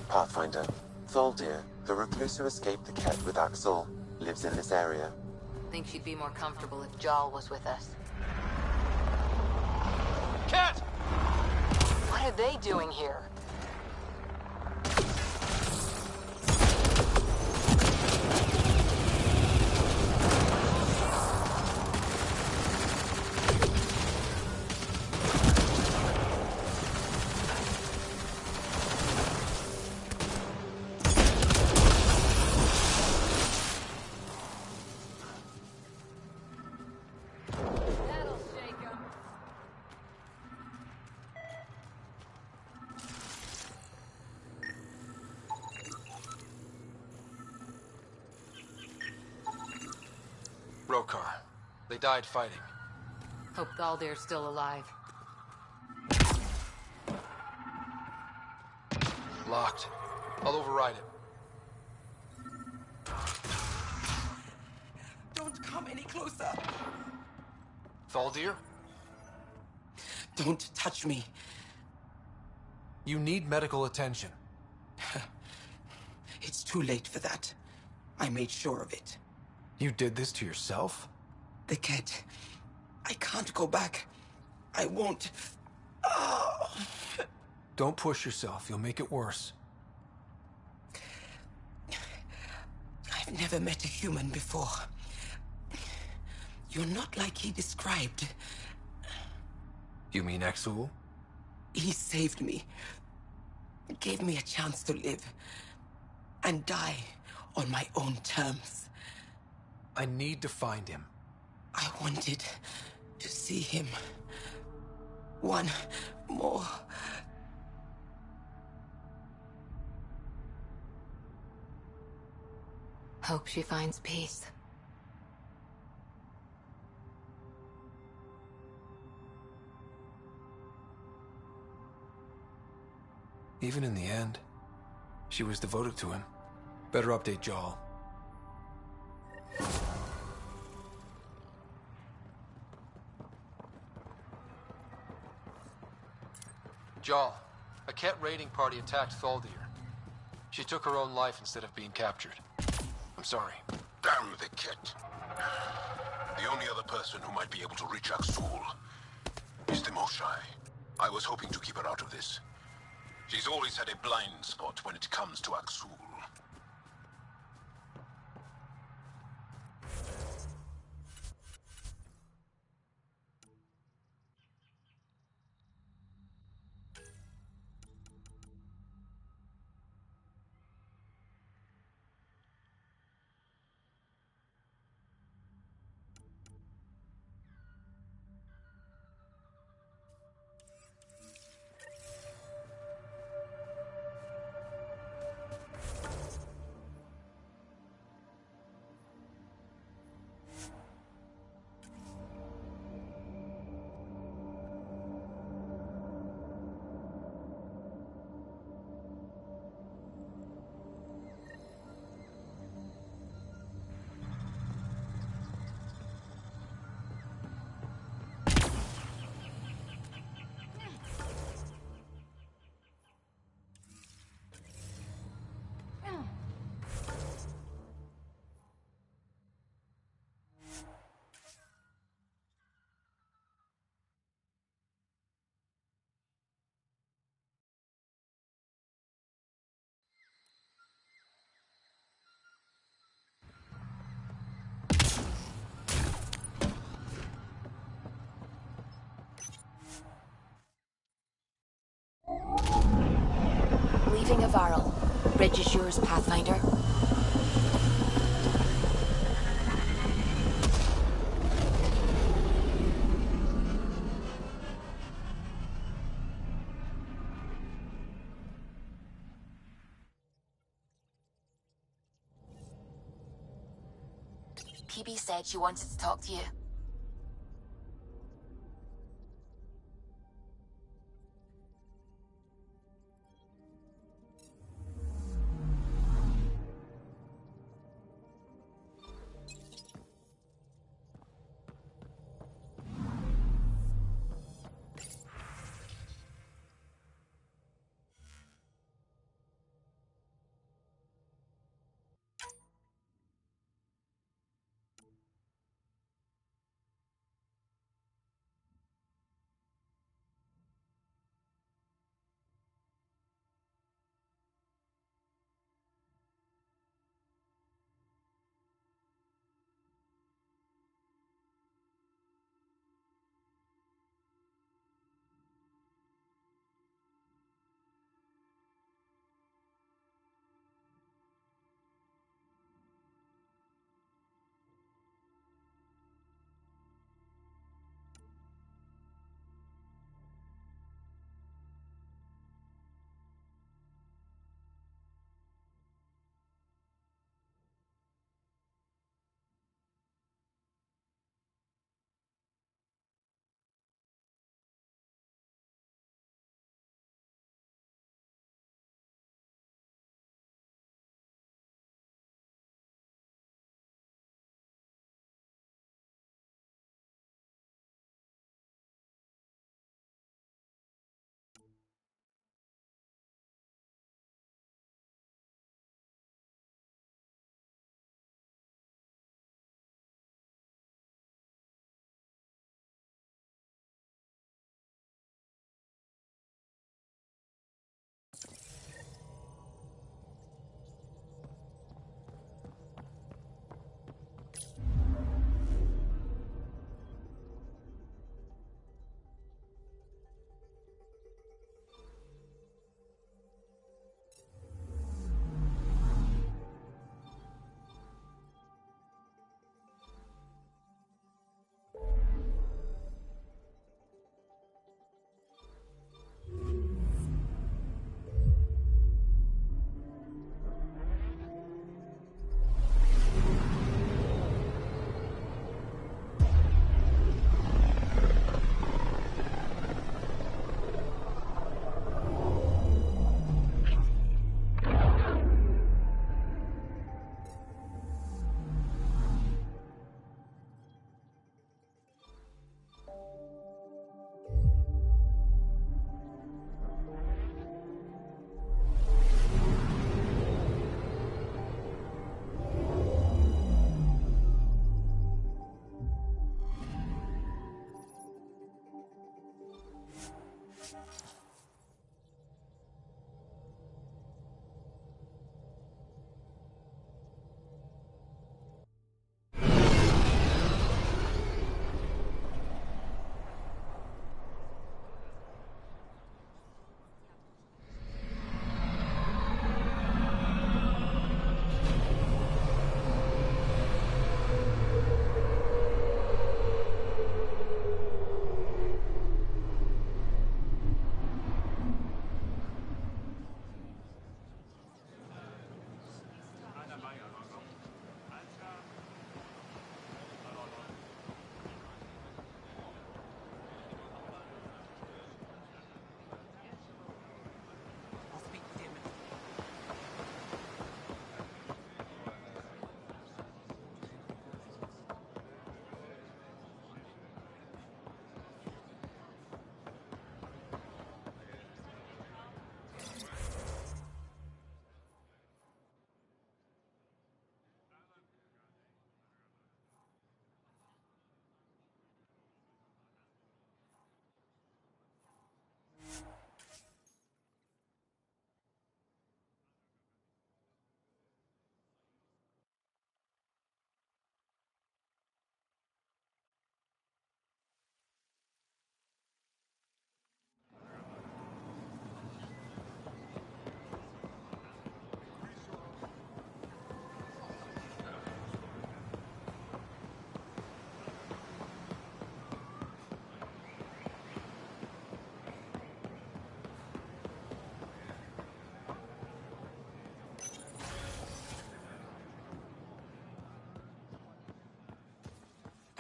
Pathfinder. Thaldir, the recluse who escaped the Ket with Axel, lives in this area. Think she'd be more comfortable if Jarl was with us. Cat! What are they doing here? Rokar. They died fighting. Hope Thaldir's still alive. Locked. I'll override it. Don't come any closer. Thaldir? Don't touch me. You need medical attention. It's too late for that. I made sure of it. You did this to yourself? The Ket. I can't go back. I won't. Oh. Don't push yourself. You'll make it worse. I've never met a human before. You're not like he described. You mean Exul? He saved me. Gave me a chance to live. And die on my own terms. I need to find him. I wanted to see him. One more. Hope she finds peace. Even in the end, she was devoted to him. Better update Jarl. Jarl, a Ket raiding party attacked Thaldir. She took her own life instead of being captured. I'm sorry. Damn the Ket. The only other person who might be able to reach Axul is the Moshai. I was hoping to keep her out of this. She's always had a blind spot when it comes to Axul. Leaving Avaril. Bridge is yours, Pathfinder. PB said she wanted to talk to you.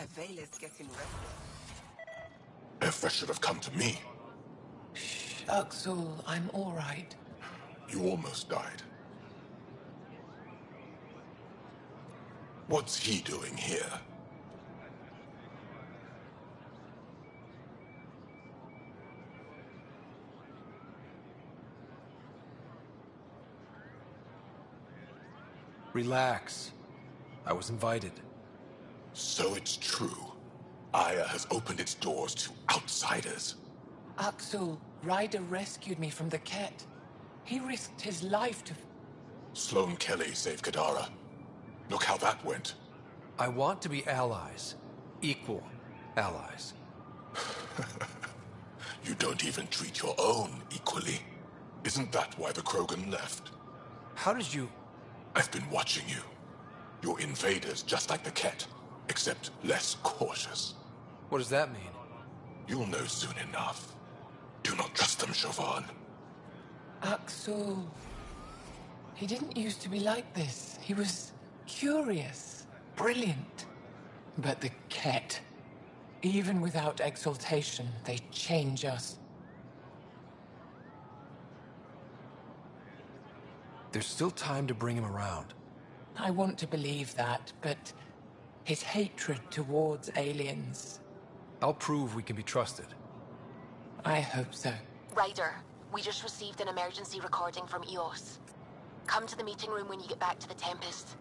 A veil is getting restless. If should have come to me. Shh, Axel, I'm all right. You almost died. What's he doing here? Relax. I was invited. So it's true. Aya has opened its doors to outsiders. Axel, Ryder rescued me from the Ket. He risked his life to... Sloane Kelly saved Kadara. Look how that went. I want to be allies. Equal allies. You don't even treat your own equally. Isn't that why the Krogan left? How did you... I've been watching you. You're invaders just like the Ket, except less cautious. What does that mean? You'll know soon enough. Do not trust them, Chauvin. Axel... He didn't used to be like this. He was curious, brilliant. But the Ket, even without exaltation, they change us. There's still time to bring him around. I want to believe that, but his hatred towards aliens... I'll prove we can be trusted. I hope so. Ryder, we just received an emergency recording from EOS. Come to the meeting room when you get back to the Tempest.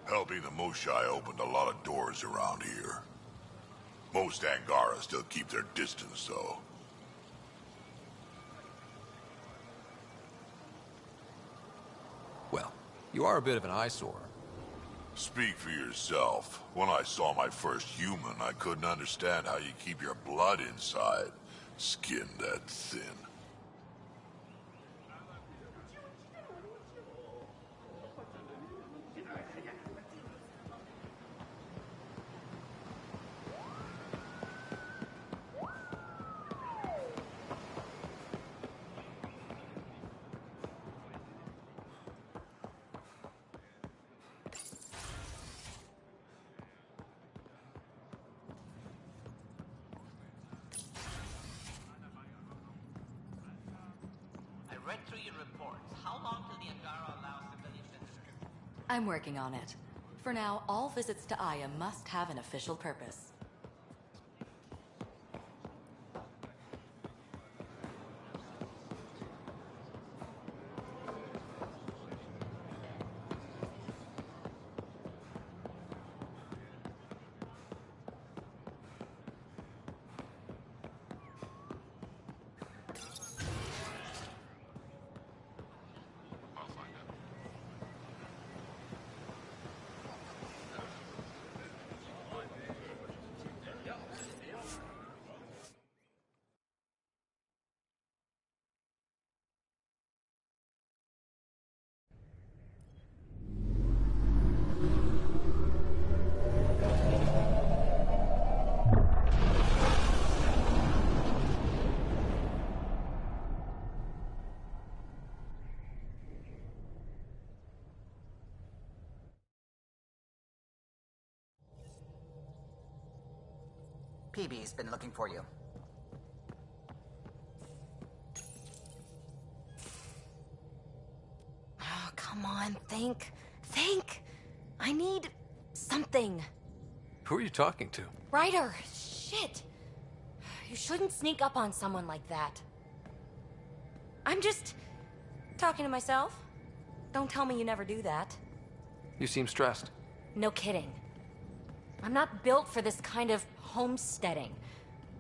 Helping the Moshai opened a lot of doors around here. Most Angara still keep their distance, though. Well, you are a bit of an eyesore. Speak for yourself. When I saw my first human, I couldn't understand how you keep your blood inside. Skin that thin. Read through your reports. How long till the Angara allow civilian visitors? I'm working on it. For now, all visits to Aya must have an official purpose. PB's been looking for you. Oh, come on, think. Think! I need something. Who are you talking to? Ryder, shit. You shouldn't sneak up on someone like that. I'm just talking to myself. Don't tell me you never do that. You seem stressed. No kidding. I'm not built for this kind of homesteading.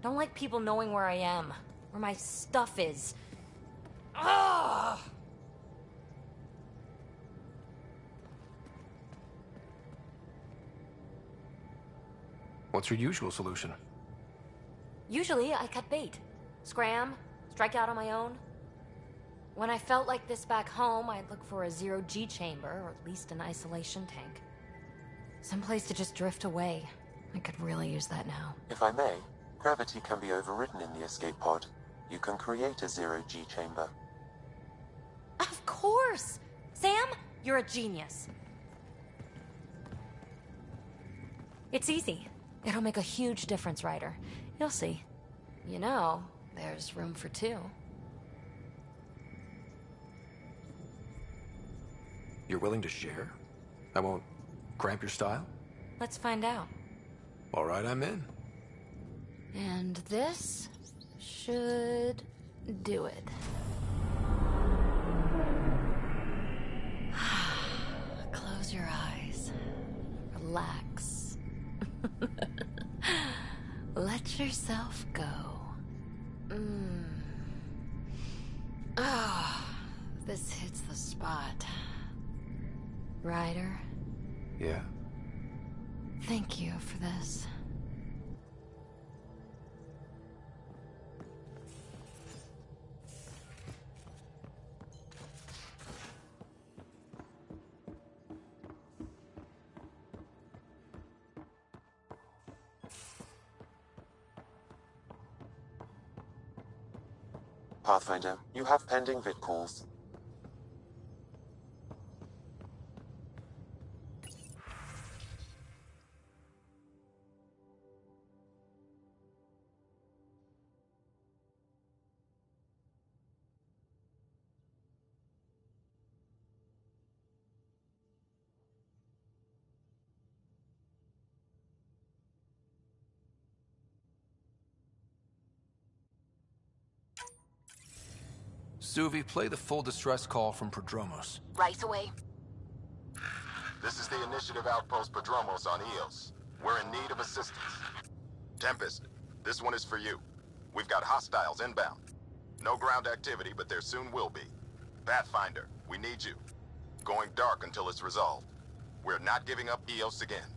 Don't like people knowing where I am, where my stuff is. Ugh! What's your usual solution? Usually, I cut bait. Scram, strike out on my own. When I felt like this back home, I'd look for a zero-G chamber, or at least an isolation tank. Someplace to just drift away. I could really use that now. If I may, gravity can be overridden in the escape pod. You can create a zero-G chamber. Of course! Sam, you're a genius. It's easy. It'll make a huge difference, Ryder. You'll see. You know, there's room for two. You're willing to share? I won't cramp your style? Let's find out. All right, I'm in. And this should do it. Close your eyes. Relax. Let yourself go. Oh, this hits the spot. Ryder, Yeah? thank you for this. Pathfinder, you have pending vid calls. Suvi, play the full distress call from Prodromos. Right away. This is the Initiative Outpost Padromos on Eos. We're in need of assistance. Tempest, this one is for you. We've got hostiles inbound. No ground activity, but there soon will be. Pathfinder, we need you. Going dark until it's resolved. We're not giving up Eos again.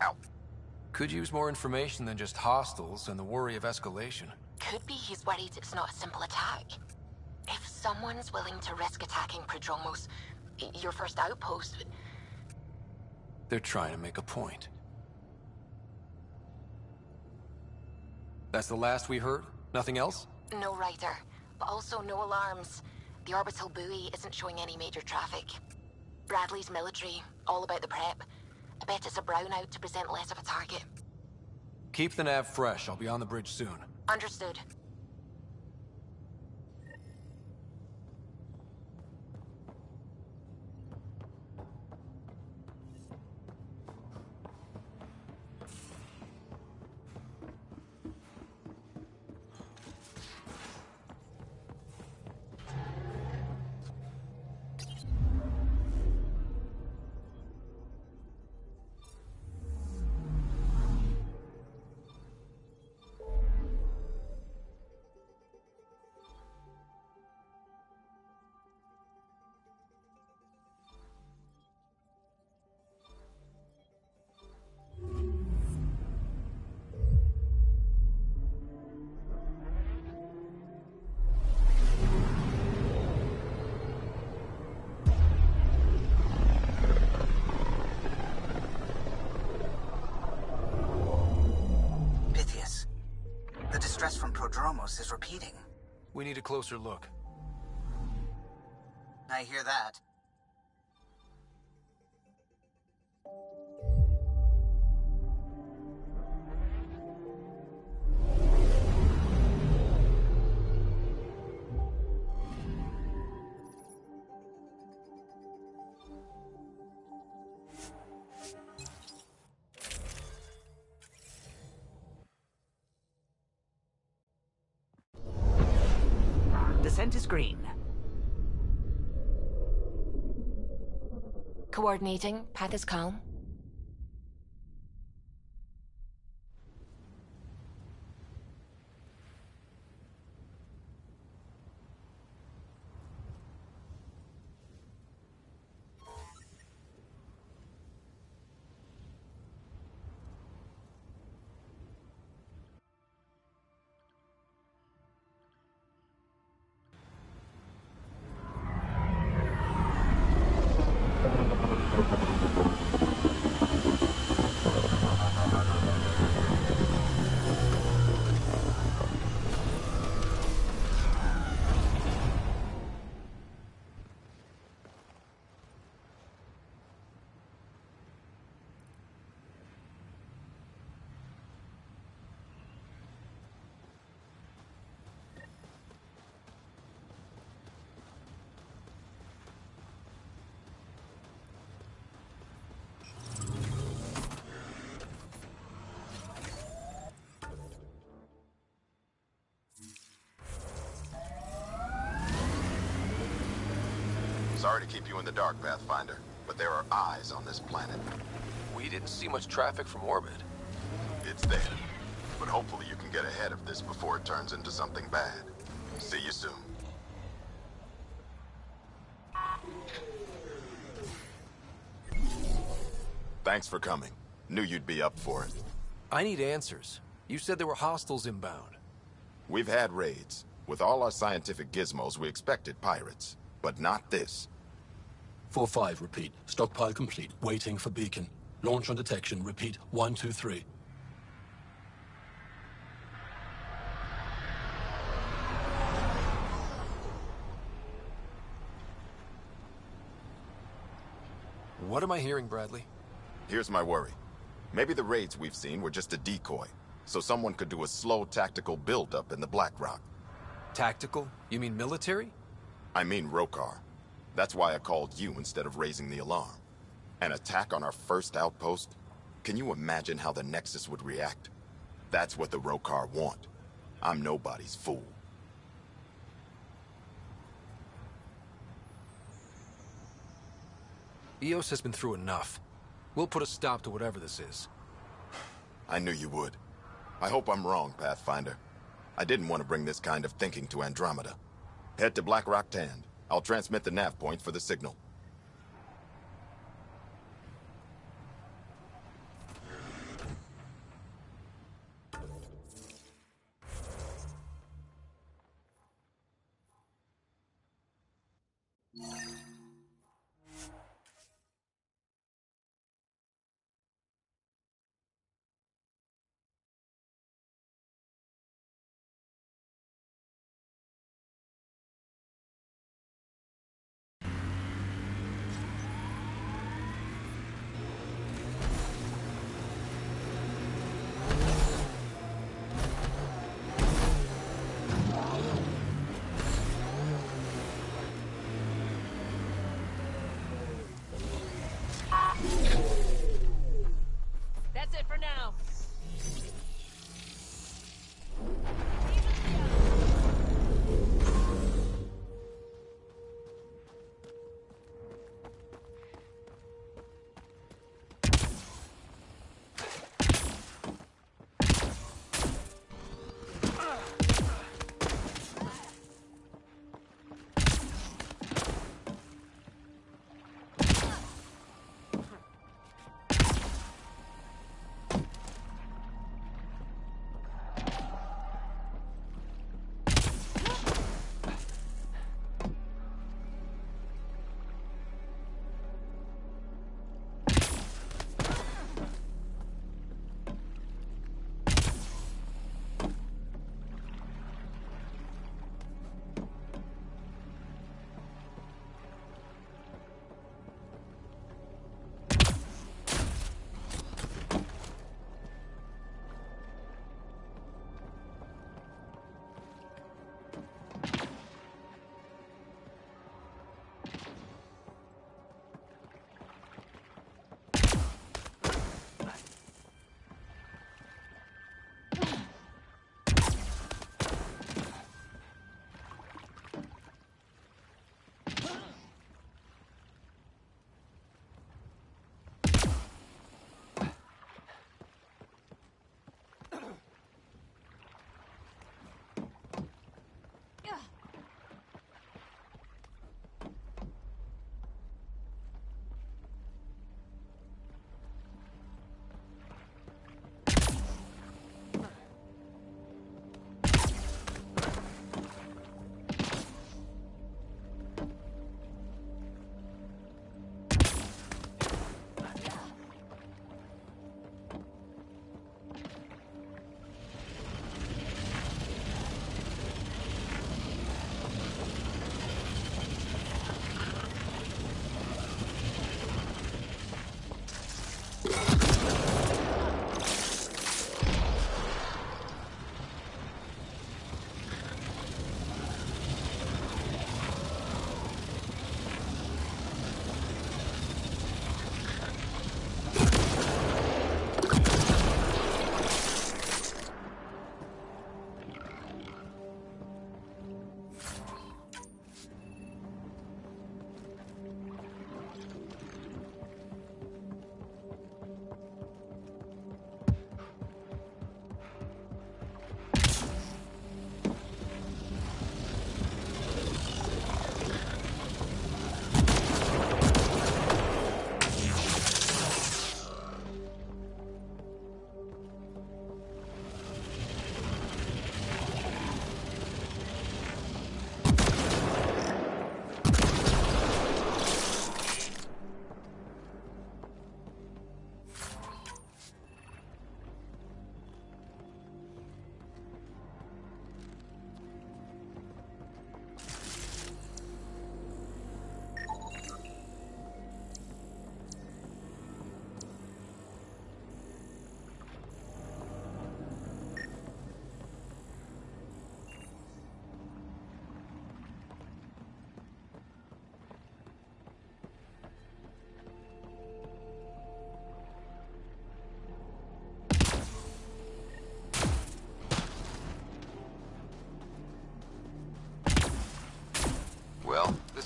Out. Could use more information than just hostiles and the worry of escalation. Could be he's worried it's not a simple attack. If someone's willing to risk attacking Prodromos, your first outpost... They're trying to make a point. That's the last we heard? Nothing else? No Ryder, but also no alarms. The orbital buoy isn't showing any major traffic. Bradley's military, all about the prep. I bet it's a brownout to present less of a target. Keep the nav fresh. I'll be on the bridge soon. Understood. From Prodromos is repeating. We need a closer look. I hear that. Descent is green. Coordinating. Path is calm. Sorry to keep you in the dark, Pathfinder, but there are eyes on this planet. We didn't see much traffic from orbit. It's there. But hopefully you can get ahead of this before it turns into something bad. See you soon. Thanks for coming. Knew you'd be up for it. I need answers. You said there were hostiles inbound. We've had raids. With all our scientific gizmos, we expected pirates. But not this. 4-5, repeat. Stockpile complete. Waiting for beacon. Launch on detection. Repeat. 1, 2, 3. What am I hearing, Bradley? Here's my worry. Maybe the raids we've seen were just a decoy, so someone could do a slow tactical build-up in the Black Rock. Tactical? You mean military? I mean Rokar. That's why I called you instead of raising the alarm. An attack on our first outpost? Can you imagine how the Nexus would react? That's what the Rokar want. I'm nobody's fool. EOS has been through enough. We'll put a stop to whatever this is. I knew you would. I hope I'm wrong, Pathfinder. I didn't want to bring this kind of thinking to Andromeda. Head to Black Rock Tand. I'll transmit the nav point for the signal.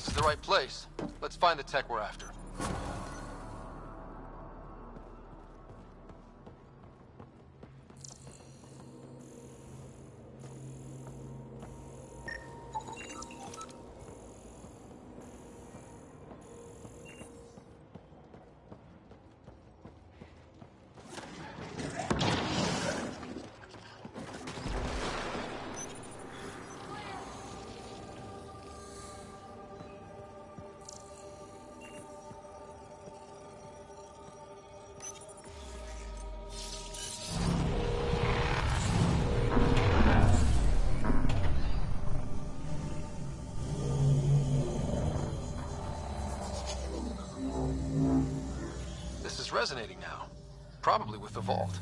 this is the right place. Let's find the tech we're after. Resonating now. Probably with the vault.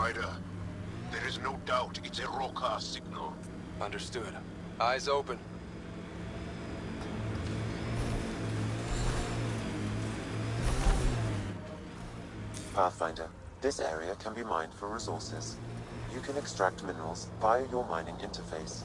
Ryder, there is no doubt it's a Roka signal. Understood. Eyes open. Pathfinder, this area can be mined for resources. You can extract minerals via your mining interface.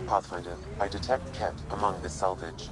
Pathfinder, I detect Ket among this salvage.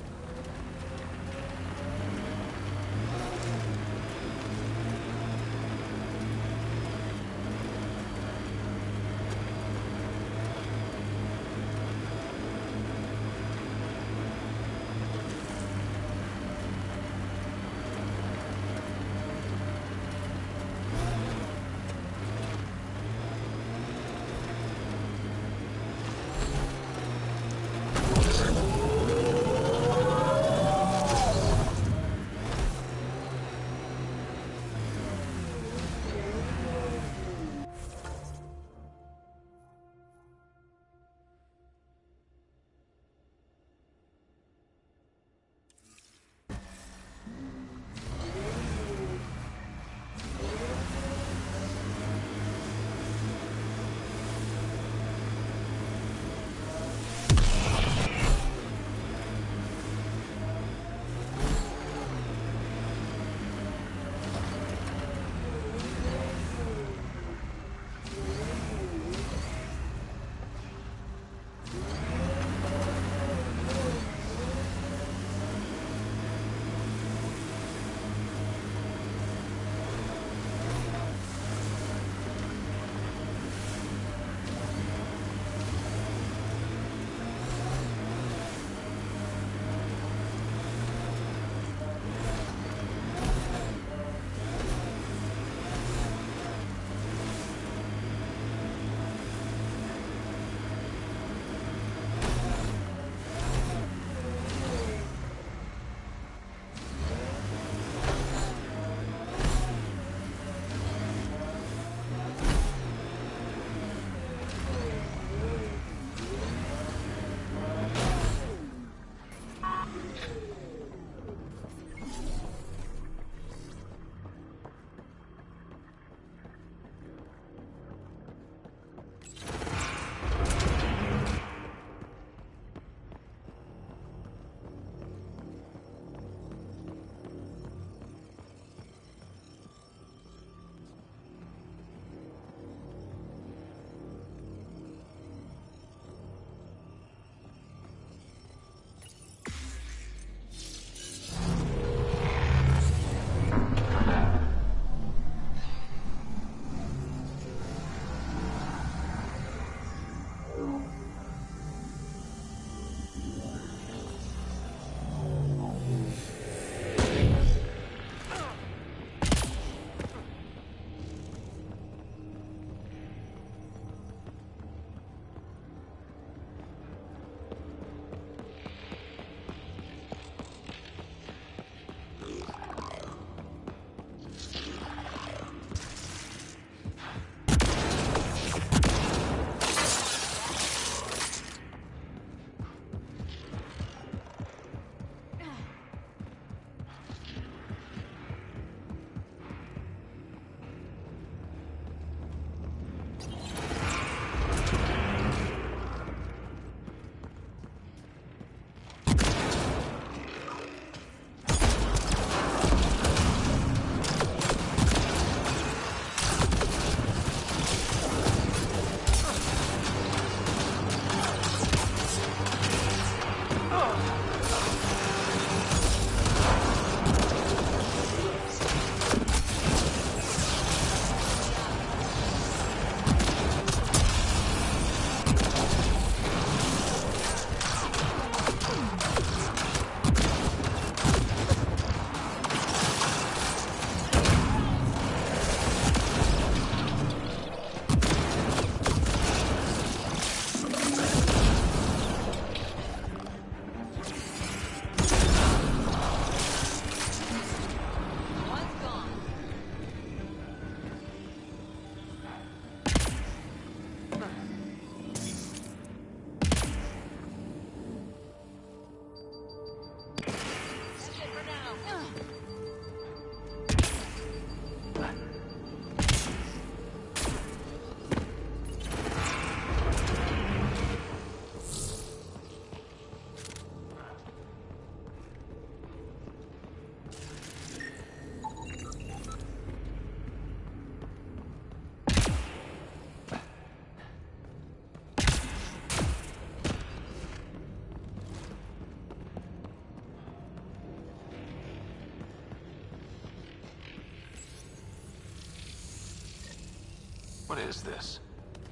What is this?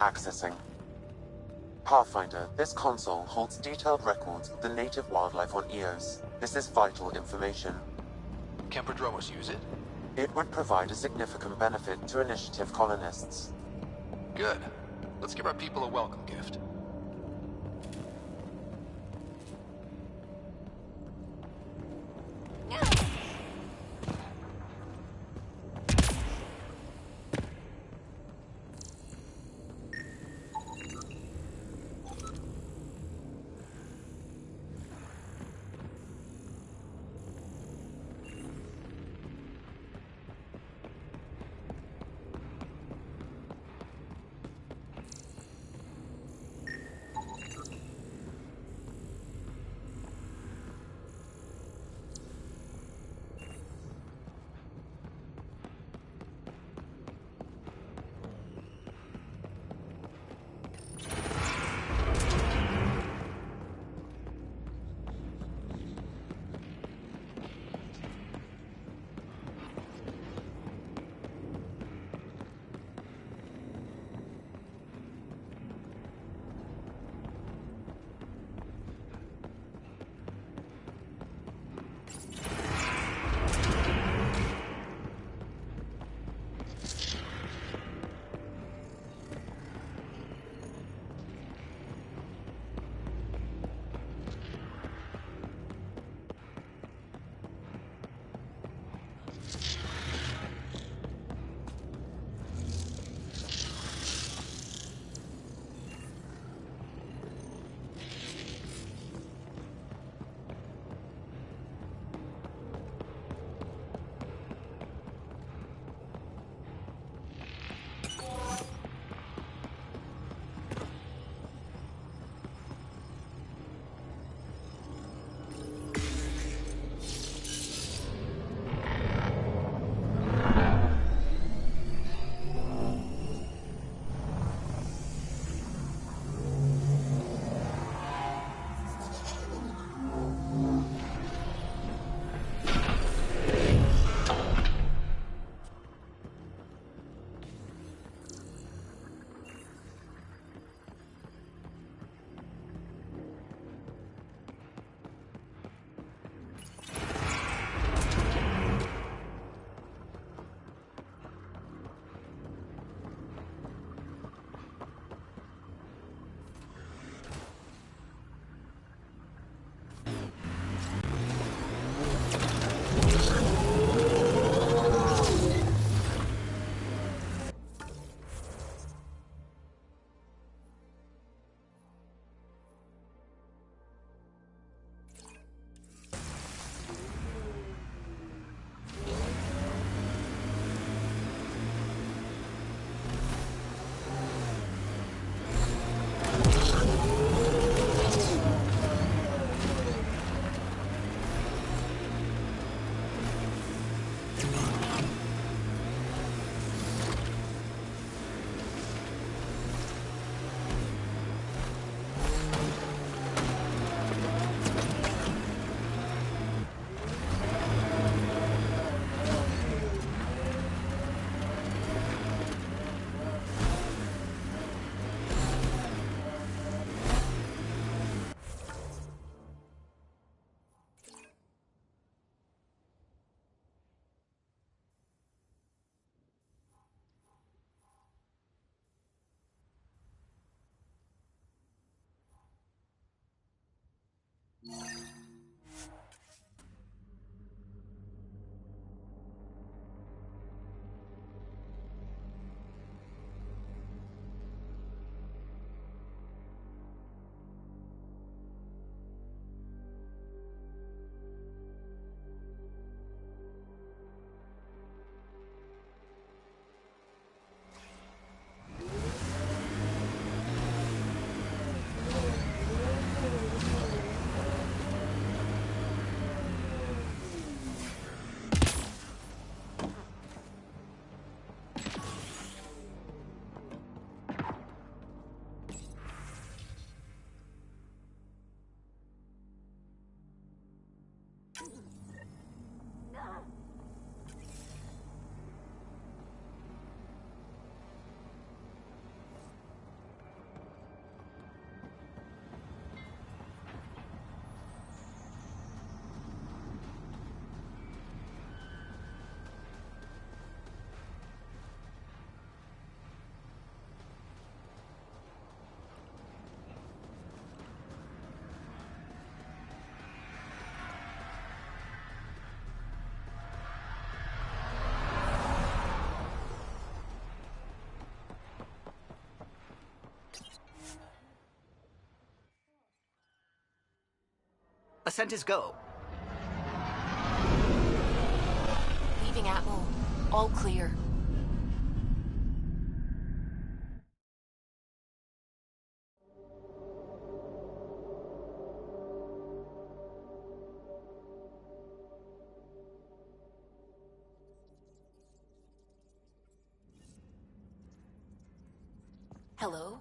Accessing. Pathfinder, this console holds detailed records of the native wildlife on Eos. This is vital information. Can Prodromos use it? It would provide a significant benefit to Initiative colonists. Good. Let's give our people a welcome gift. Ascent is go. Leaving Atmo. All clear. Hello?